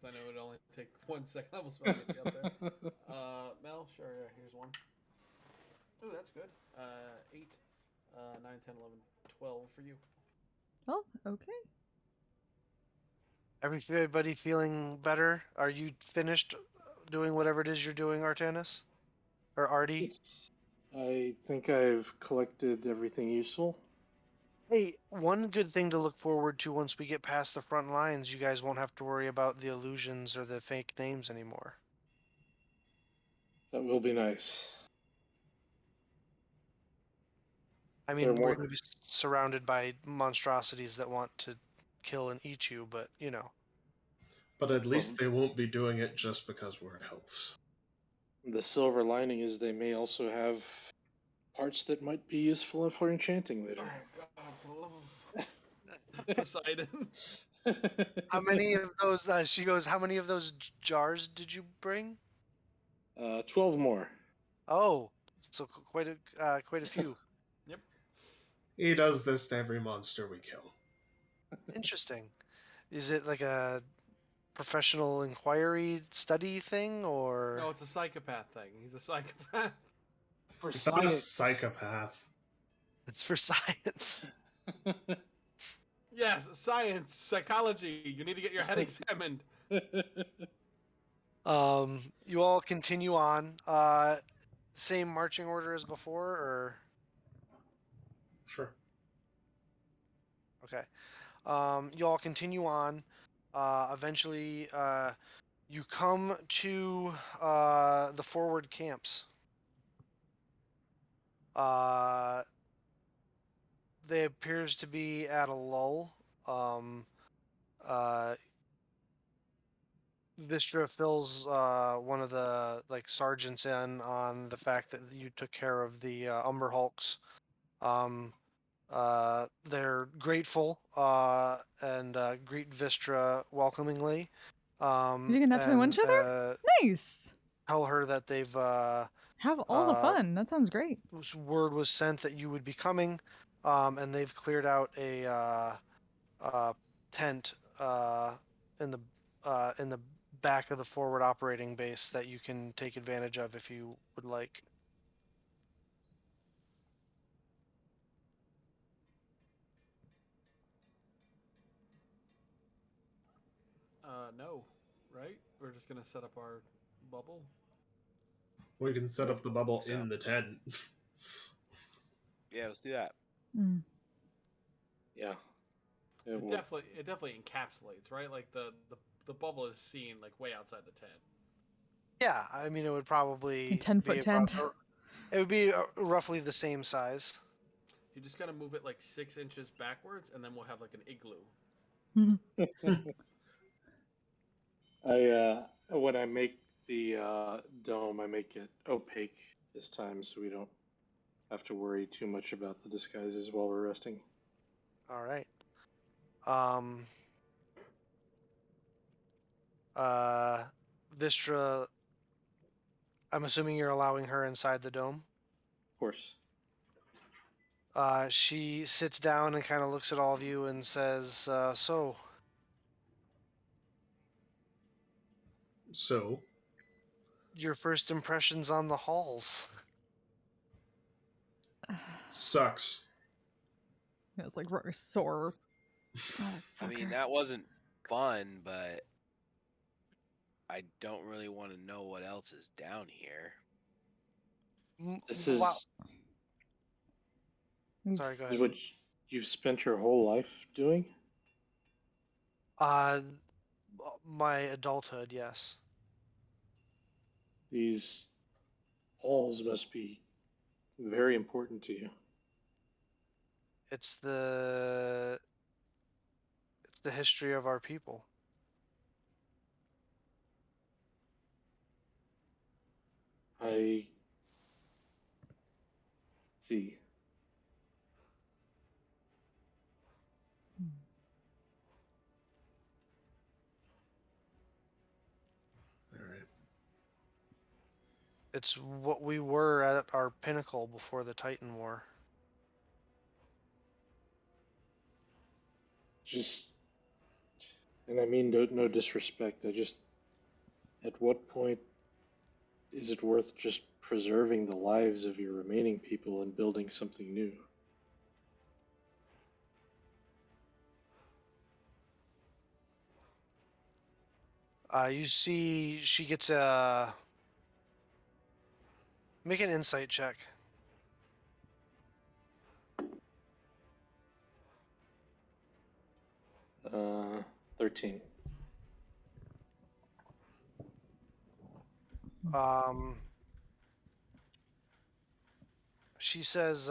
Because I know it would only take 1 second level spell to get you up there. Mel, sure, yeah, here's one. Ooh, that's good. 8, 9, 10, 11, 12 for you. Oh, okay. Everybody feeling better? Are you finished doing whatever it is you're doing, Artanis? Or Artie? Yes. I think I've collected everything useful. Hey, one good thing to look forward to once we get past the front lines, you guys won't have to worry about the illusions or the fake names anymore. That will be nice. I There mean, are we're more- going to be surrounded by monstrosities that want to kill and eat you, but, you know. But at least they won't be doing it just because we're elves. The silver lining is they may also have parts that might be useful for enchanting later. Oh, God, for the love of Poseidon. How many of those, she goes, how many of those jars did you bring? 12 more. Oh, so quite a few. He does this to every monster we kill. Interesting. Is it like a professional inquiry study thing, or? No, it's a psychopath thing. He's a psychopath. For He's not a science, psychopath. It's for science. Yes, science, psychology. You need to get your head examined. You all continue on. Same marching order as before, or Sure. okay. You all continue on. Eventually, you come to the forward camps. They appears to be at a lull. Uh, Vistra fills one of the sergeants in on the fact that you took care of the Umber Hulks. They're grateful and greet Vistra welcomingly. You can not 21 each other? uh, Nice. tell her that they've Have all the fun. That sounds great. word was sent that you would be coming, and they've cleared out a tent in the back of the forward operating base that you can take advantage of if you would like. No, right? We're just gonna set up our bubble. We can set up the bubble So- in the tent. Yeah, let's do that. Mm. Yeah. It It will. definitely encapsulates, right? Like the bubble is seen like way outside the tent. Yeah, I mean it would probably A 10-foot be tent. It would be roughly the same size. You just gotta move it like 6 inches backwards, and then we'll have like an igloo. When I make the dome, I make it opaque this time, so we don't have to worry too much about the disguises while we're resting. All right. Vistra, I'm assuming you're allowing her inside the dome. Of course. She sits down and kind of looks at all of you and says, so, So, your first impressions on the halls? sucks. It's like very sore. I mean, Motherfucker. that wasn't fun, but I don't really want to know what else is down here. This is, Wow. We've Sorry, go this ahead. is what you've spent your whole life doing? My adulthood, yes. These halls must be very important to you. It's the history of our people. I see. All right. It's what we were at our pinnacle before the Titan War. Just, and I mean no disrespect. At what point is it worth just preserving the lives of your remaining people and building something new? You see, she gets make an insight check. 13. She says,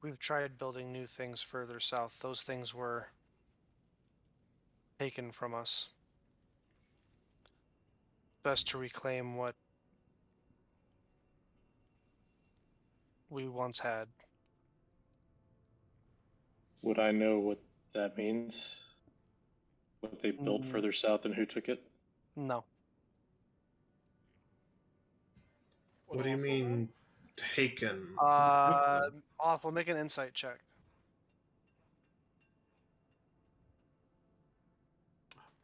we've tried building new things further south. Those things were taken from us. Best to reclaim what we once had. Would I know what that means? What they built Mm. further south and who took it? No. What do you Also, mean taken? Also make an insight check.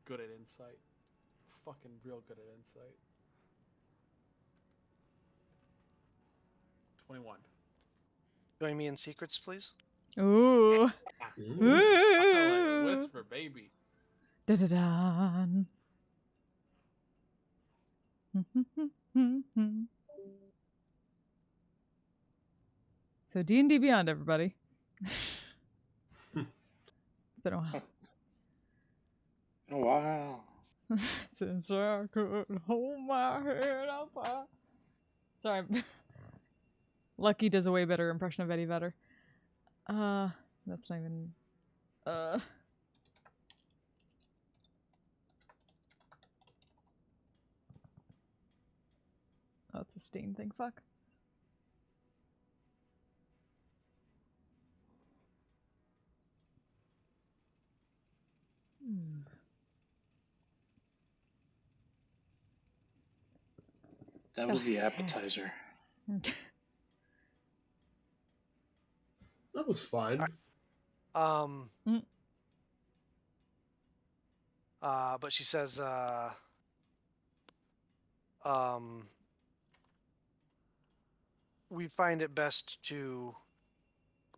good at insight. Fucking real good at insight. 21. Join me in secrets, please. Ooh. Ooh. Ooh. Whisper, baby. Da-da-dan. So D&D Beyond, everybody. It's been a while. Oh, wow. Since I could hold my head up high. Sorry. Lucky does a way better impression of Eddie Vedder. That's not even... Oh, it's a Steam thing. Fuck. That So- was the appetizer. That was fine. But she says, we find it best to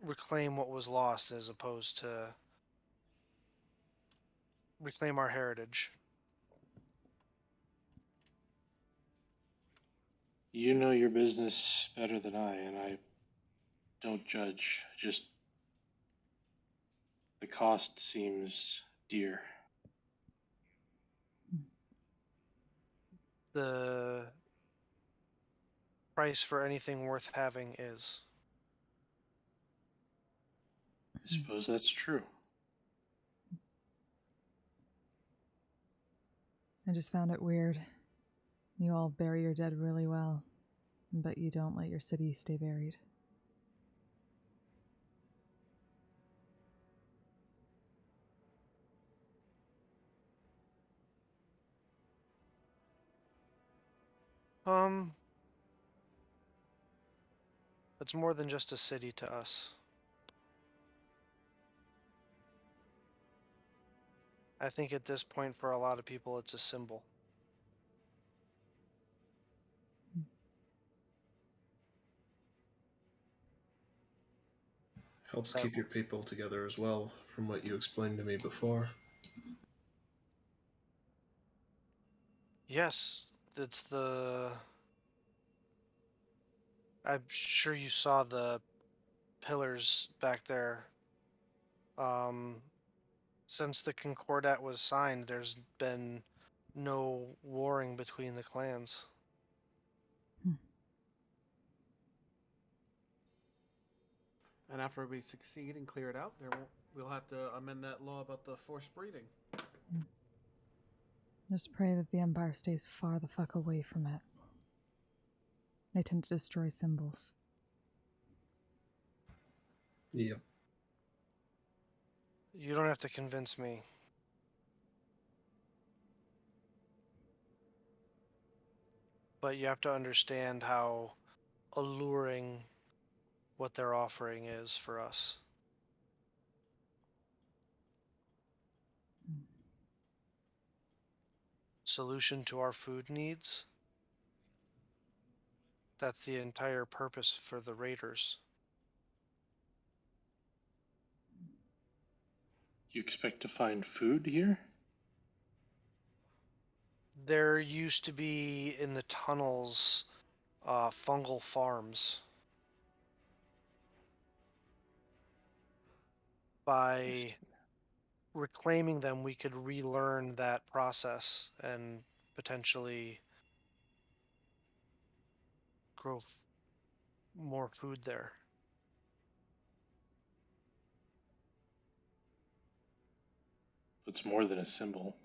reclaim what was lost as opposed to reclaim our heritage. You know your business better than I, and I don't judge. Just the cost seems dear. The price for anything worth having is. I suppose that's true. I just found it weird. You all bury your dead really well, but you don't let your city stay buried. It's more than just a city to us. I think at this point, for a lot of people, it's a symbol. Helps keep your people together as well, from what you explained to me before. Yes, it's the... I'm sure you saw the pillars back there. Since the Concordat was signed, there's been no warring between the clans. And after we succeed and clear it out, we'll have to amend that law about the forced breeding. Just pray that the Empire stays far the fuck away from it. They tend to destroy symbols. Yep. You don't have to convince me. But you have to understand how alluring what they're offering is for us. Solution to our food needs. That's the entire purpose for the raiders. You expect to find food here? There used to be in the tunnels fungal farms. By reclaiming them, we could relearn that process and potentially grow more food there. It's more than a symbol.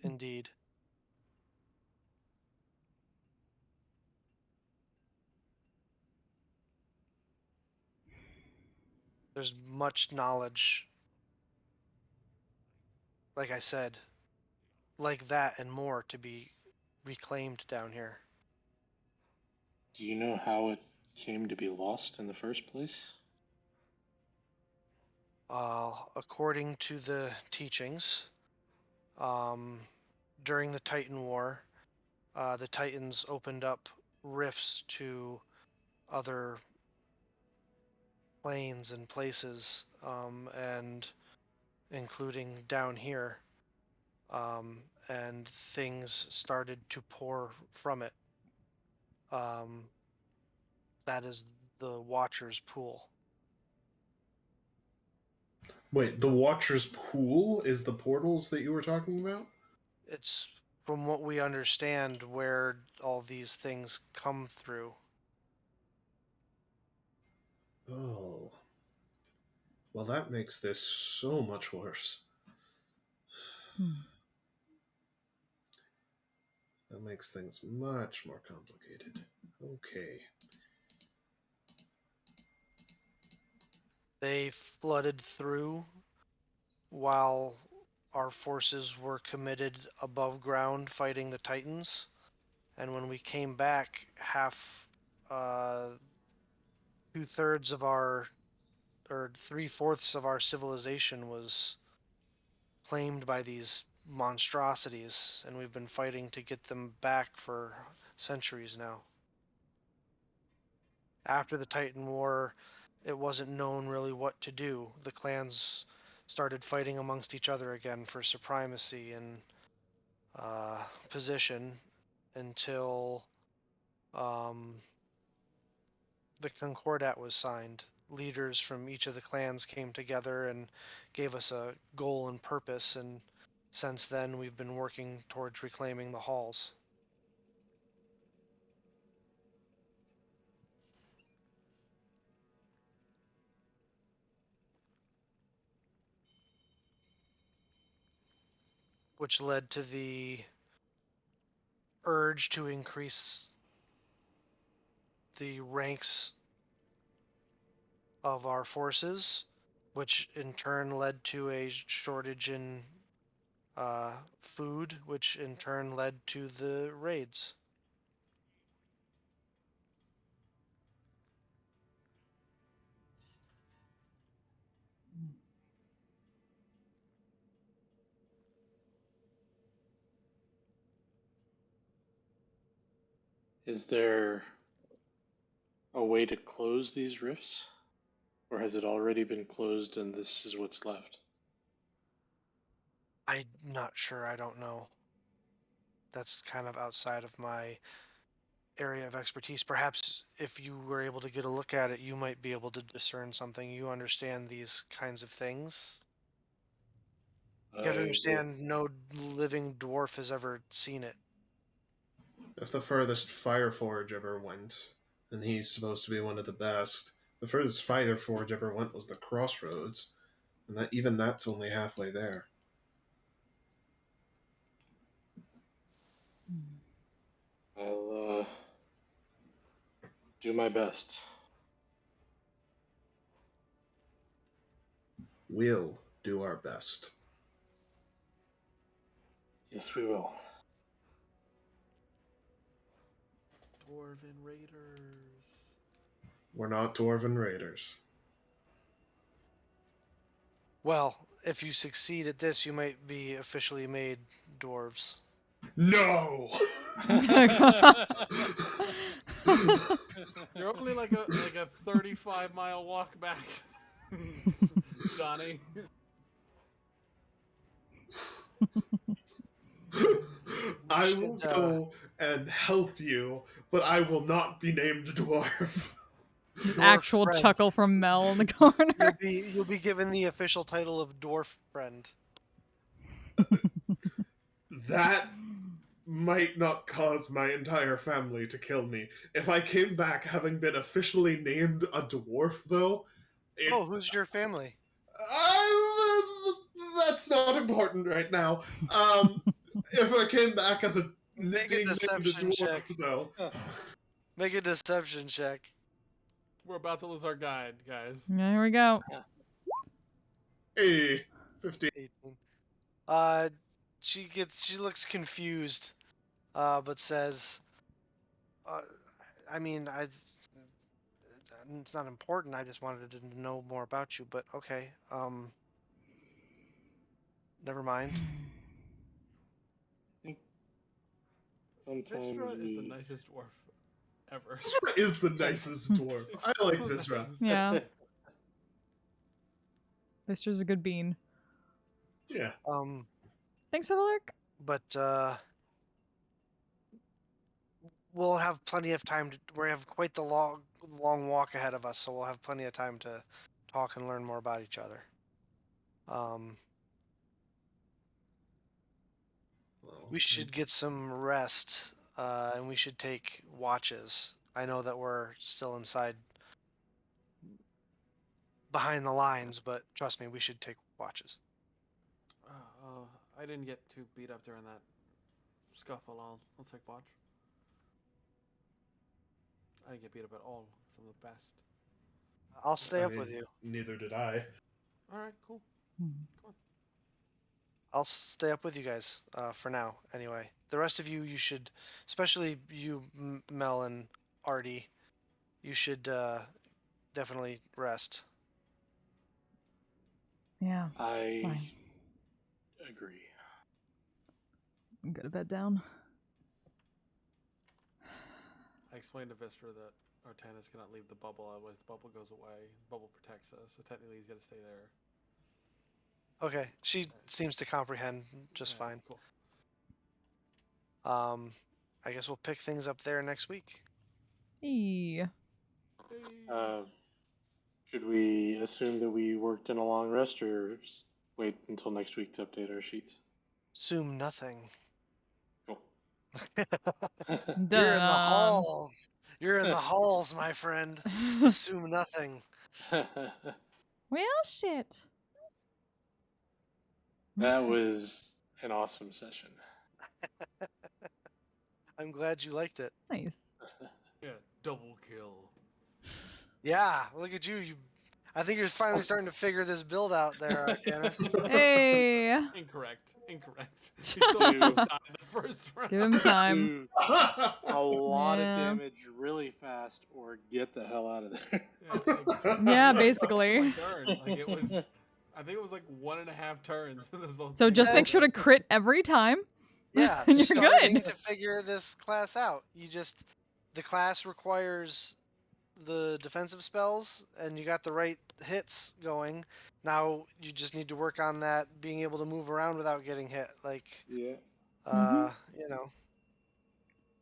Indeed. There's much knowledge, like I said, like that and more to be reclaimed down here. Do you know how it came to be lost in the first place? According to the teachings, during the Titan War, the Titans opened up rifts to other planes and places, and including down here. And things started to pour from it. Um, that is the Watcher's Pool. Wait, the Watcher's Pool is the portals that you were talking about? It's, from what we understand, where all these things come through. Oh. Well, that makes this so much worse. Hmm. That makes things much more complicated. Okay. They flooded through while our forces were committed above ground fighting the Titans. And when we came back, two-thirds of our, or three-fourths of our civilization was claimed by these monstrosities, and we've been fighting to get them back for centuries now. After the Titan War, it wasn't known really what to do. The clans started fighting amongst each other again for supremacy and position until the Concordat was signed. Leaders from each of the clans came together and gave us a goal and purpose, and since then we've been working towards reclaiming the halls. Which led to the urge to increase the ranks of our forces, which in turn led to a shortage in food, which in turn led to the raids. Is there a way to close these rifts? Or has it already been closed and this is what's left? I'm not sure, I don't know. That's kind of outside of my area of expertise. Perhaps if you were able to get a look at it, you might be able to discern something. You understand these kinds of things. You have to I will. understand no living dwarf has ever seen it. If the furthest Fireforge ever went, and he's supposed to be one of the best, the furthest Fireforge ever went was the Crossroads, and that even that's only halfway there. I'll do my best. We'll do our best. Yes, we will. Dwarven Raiders. We're not Dwarven Raiders. Well, if you succeed at this, you might be officially made dwarves. No! You're only like a 35-mile walk back, Johnny. I will go and help you, but I will not be named dwarf. Actual friend. chuckle from Mel in the corner. You'll be given the official title of dwarf friend. That might not cause my entire family to kill me. If I came back having been officially named a dwarf, though, Oh, who's your family? That's not important right now. If I came back as a Make a being named a deception dwarf, check. though. Make a deception check. We're about to lose our guide, guys. Yeah, here we go. Hey, 15. 18. She looks confused, but says, I mean, it's not important. I just wanted to know more about you, but okay. Never mind. Sometimes Vistra is the we... nicest dwarf. ever. Visra is the nicest dwarf. I like Visra. Yeah. Mister's a good bean. Yeah. Thanks for the lurk. But we'll have plenty of time. We have quite the long walk ahead of us, so we'll have plenty of time to talk and learn more about each other. We should get some rest, and we should take watches. I know that we're still inside behind the lines, but trust me, we should take watches. I didn't get too beat up during that scuffle. I'll take watch. I didn't get beat up at all. Some of the best. I'll stay up with you. Neither did I. All right, cool. I'll stay up with you guys for now, anyway. The rest of you should, especially you, Mel and Artie, you should definitely rest. Yeah. I Fine. agree. Go to bed down. I explained to Vistra that Artanis cannot leave the bubble, otherwise the bubble goes away. The bubble protects us, so technically he's got to stay there. Okay, she seems to comprehend just Yeah, fine. Cool. I guess we'll pick things up there next week. Hey. Should we assume that we worked in a long rest, or wait until next week to update our sheets? Assume nothing. Cool. You're in the halls. You're in the halls, my friend. Assume nothing. Well, shit. That was an awesome session. I'm glad you liked it. Nice. Yeah, double kill. Yeah, look at you. I think you're finally starting to figure this build out there, Artanis. Hey. Incorrect. He still almost died in the first round. Give him time. Do a lot Yeah. of damage really fast, or get the hell out of there. Yeah, basically. My turn. Like it was, I think it was like 1.5 turns. So just make sure to crit every time. Yeah, And you're starting good. to figure this class out. The class requires the defensive spells, and you got the right hits going. Now you just need to work on that, being able to move around without getting hit. Like, Yeah. you know.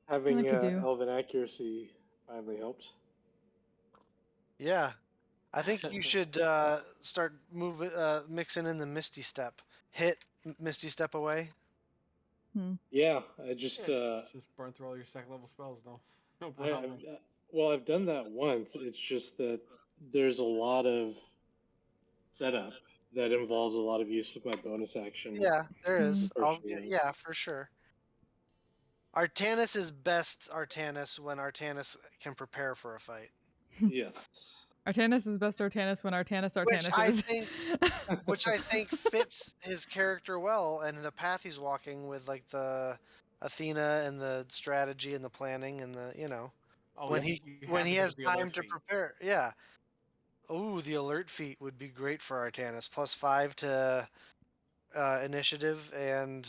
Having Like you do. elven accuracy finally helps. Yeah, I think you should start mixing in the Misty Step. Hit Misty Step away. Yeah, I just just burn through all your second level spells, though. No problem. I've done that once. It's just that there's a lot of setup that involves a lot of use of my bonus action. Yeah, there is. Unfortunately. Yeah, for sure. Artanis is best Artanis when Artanis can prepare for a fight. Yes. Artanis is best Artanis when Artanis Which I think fits his character well, and the path he's walking with, like the Athena and the strategy and the planning and the when he has time to prepare. Yeah. Ooh, the alert feat would be great for Artanis. +5 to initiative, and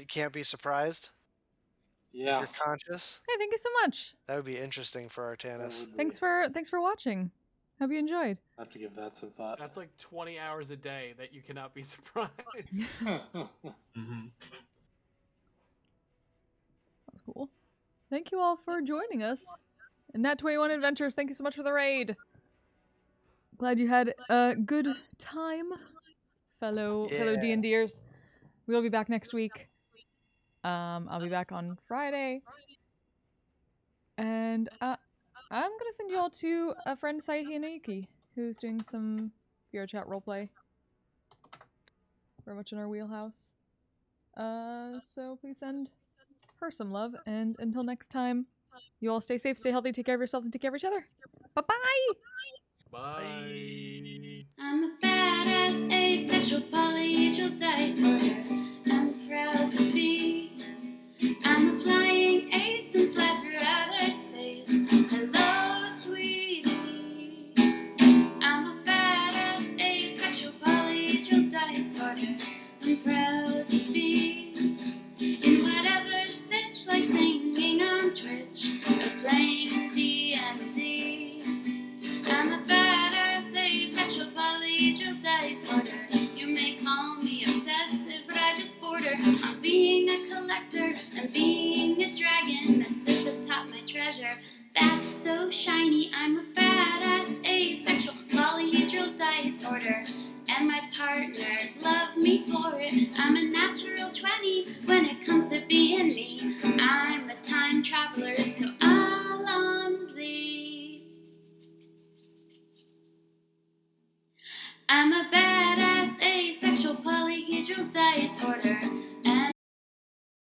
can't be surprised. Yeah. If you're conscious. Hey, thank you so much. That would be interesting for Artanis. Thanks for watching. Hope you enjoyed. I have to give that some thought. That's like 20 hours a day that you cannot be surprised. Mm-hmm. That's cool. Thank you all for joining us. And Nat 21 Adventures, thank you so much for the raid. Glad you had a good time, fellow D&Ders. We'll be back next week. I'll be back on Friday. And I'm gonna send you all to a friend, Saihi Naiki, who's doing some VR chat roleplay. Very much in our wheelhouse. So please send her some love, and until next time, you all stay safe, stay healthy, take care of yourselves, and take care of each other. Bye-bye! Bye. I'm a badass, asexual, polyhedral dice holder. I'm proud to be. I'm a flying ace and fly through outer space. Hello, sweetie. I'm a badass, asexual, polyhedral dice holder. I'm proud to be in whatever sitch, like singing on Twitch or playing treasure that's so shiny. I'm a badass asexual polyhedral dice order, and my partners love me for it. I'm a natural 20 when it comes to being me.